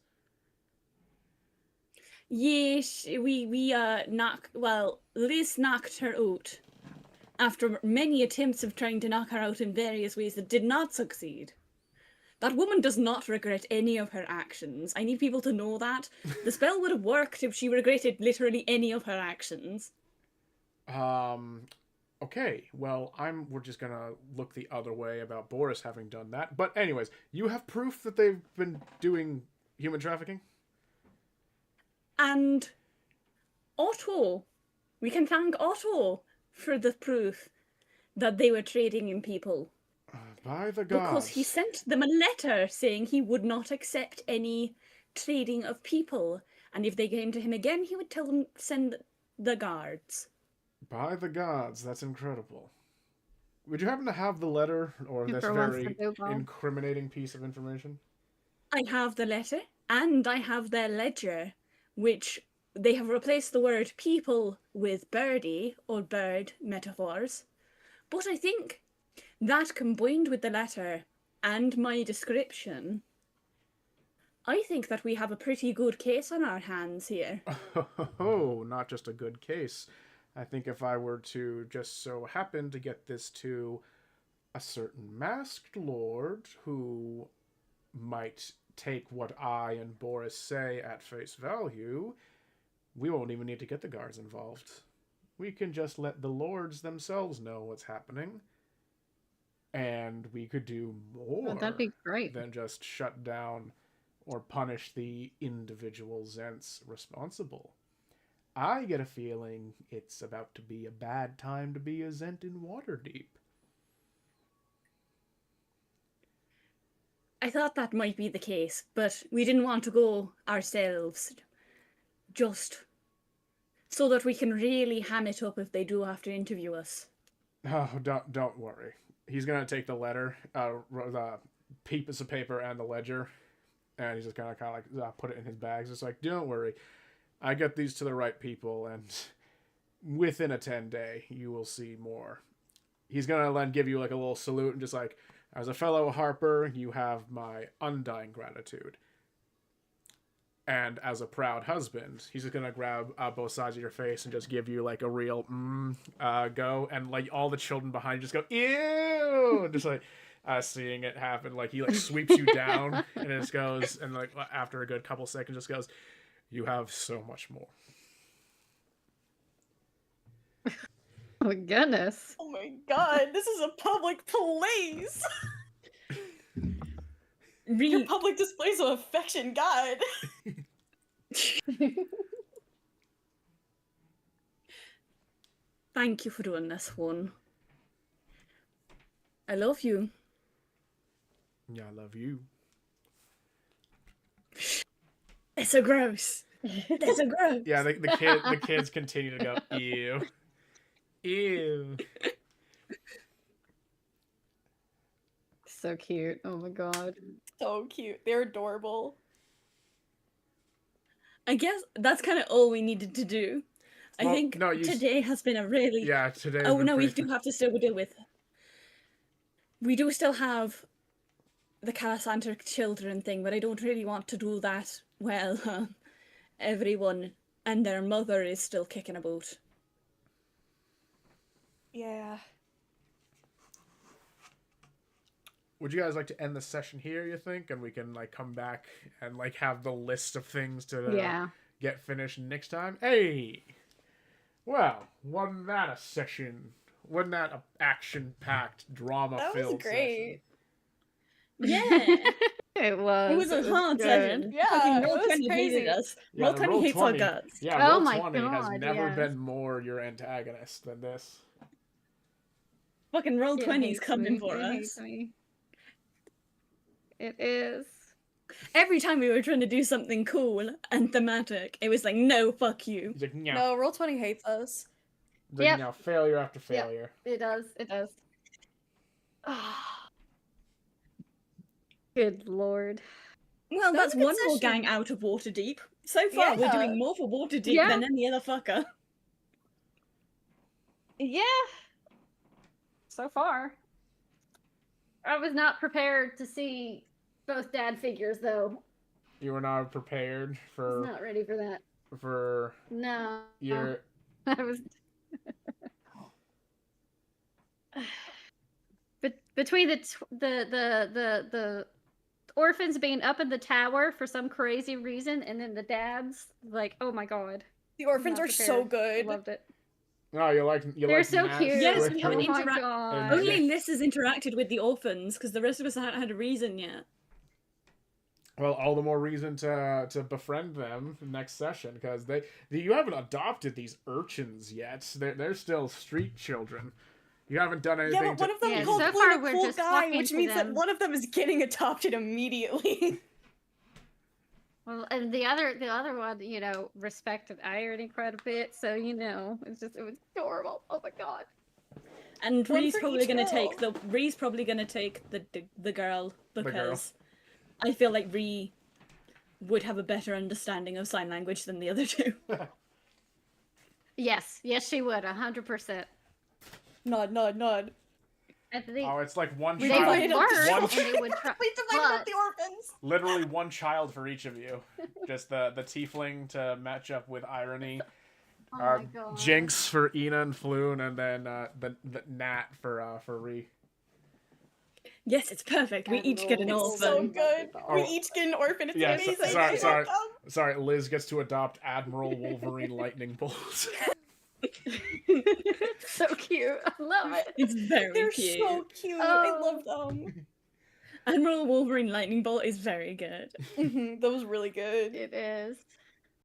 yes, we Liz knocked her out after many attempts of trying to knock her out in various ways that did not succeed. That woman does not regret any of her actions. I need people to know that. The spell would have worked if she regretted literally any of her actions. Okay, well, we're just gonna look the other way about Boris having done that. But anyways, you have proof that they've been doing human trafficking? And Otto, we can thank Otto for the proof that they were trading in people. By the Because he gods. sent them a letter saying he would not accept any trading of people, and if they came to him again, he would tell them send the guards. By the gods, that's incredible. Would you happen to have the letter or this For once, the very Google. incriminating piece of information? I have the letter, and I have their ledger, which they have replaced the word people with birdie or bird metaphors. But I think that combined with the letter and my description, I think that we have a pretty good case on our hands here. Oh, not just a good case. I think if I were to just so happen to get this to a certain masked lord who might take what I and Boris say at face value, we won't even need to get the guards involved. We can just let the lords themselves know what's happening. And we could do more that'd be great. than just shut down or punish the individual Zents responsible. I get a feeling it's about to be a bad time to be a Zent in Waterdeep. I thought that might be the case, but we didn't want to go ourselves. Just so that we can really ham it up if they do have to interview us. Oh, don't worry. He's gonna take the letter, the piece of paper and the ledger, and he's just gonna kind of like put it in his bags. It's like, don't worry, I get these to the right people, and within a 10-day, you will see more. He's gonna then give you like a little salute and just like, as a fellow Harper, you have my undying gratitude. And as a proud husband, he's just gonna grab both sides of your face and just give you like a real go, and like all the children behind you just go ew, and just like seeing it happen. Like he like sweeps you down, and it just goes, and like after a good couple seconds, just goes, "You have so much more." Oh my goodness. Oh my god, this is a public place! Your public displays of affection, god! Thank you for doing this one. I love you. Yeah, I love you. It's so gross. It's so gross. Yeah, the kids continue to go ew, ew. So cute. Oh my god. So cute. They're adorable. I guess that's kind of all we needed to do. Well, I think no, today has been a really... Yeah, today. Oh no, we do have to still deal with... We do still have the Calasanter children thing, but I don't really want to do that while everyone and their mother is still kicking about. Yeah. Would you guys like to end the session here, you think? And we can like come back and like have the list of things to get finished next time? Hey! Well, wasn't that a session? Wasn't that an action-packed, drama-filled That was great. Yeah! It was. It was a hard good. session. Yeah, Fucking it Roll was 20 crazy. hated us. Yeah, Roll the 20 Roll hates 20. our guts. Yeah, Oh Roll my 20 has God, never yes. been more your antagonist than this. Fucking Roll It 20's hates coming me. for It us. hates me. It is. Every time we were trying to do something cool and thematic, it was like, no, fuck you. He's like, no. No, Roll20 hates us. He's like, Yep. no, failure after failure. It does. It does. Good lord. Well, That was that's a good one more session. gang out of Waterdeep. So far, we're Yeah. doing more for Waterdeep Yeah. than any other fucker. Yeah. So far. I was not prepared to see both dad figures, though. You were not prepared I was for not ready for that. No. your. I was. But between the orphans being up in the tower for some crazy reason, and then the dads, like, oh my god, The orphans Not are so prepared. I good. loved it. No, you like They're so Matt cute. Yes, we Strickler. haven't Oh my interact- god. Only Liz has interacted with the orphans, because the rest of us haven't had a reason yet. Well, all the more reason to befriend them next session, because you haven't adopted these urchins yet. They're still street children. You haven't done anything. Yeah, but one of them Yeah, called so Flynn far a we're cool just guy, talking which to means that them. one of them is getting adopted immediately. Well, and the other one, you know, respected irony quite a bit. So you know, it was adorable. Oh my god. And One Ree's for probably each gonna girl. take the girl because girl. I feel like Ree would have a better understanding of sign language than the other two. Yes, yes, she would 100%. Nod, nod, nod. And they Oh, it's like one We they child. would divided up the learn One- and they would try. We divided up but- the orphans. Literally one child for each of you. Just the tiefling to match up with irony. Oh my god. Jinx for Ina and Floon, and then the Nat for Ree. Yes, it's perfect. We each get an Admiral orphan. So good. We Oh. each get an orphan. It's Yeah, amazing. sorry, I sorry. love them. Sorry, Liz gets to adopt Admiral Wolverine Lightning Bolt. So cute. I love it. It's very They're cute. so cute. Oh. I love them. Admiral Wolverine Lightning Bolt is very good. That was really good. It is.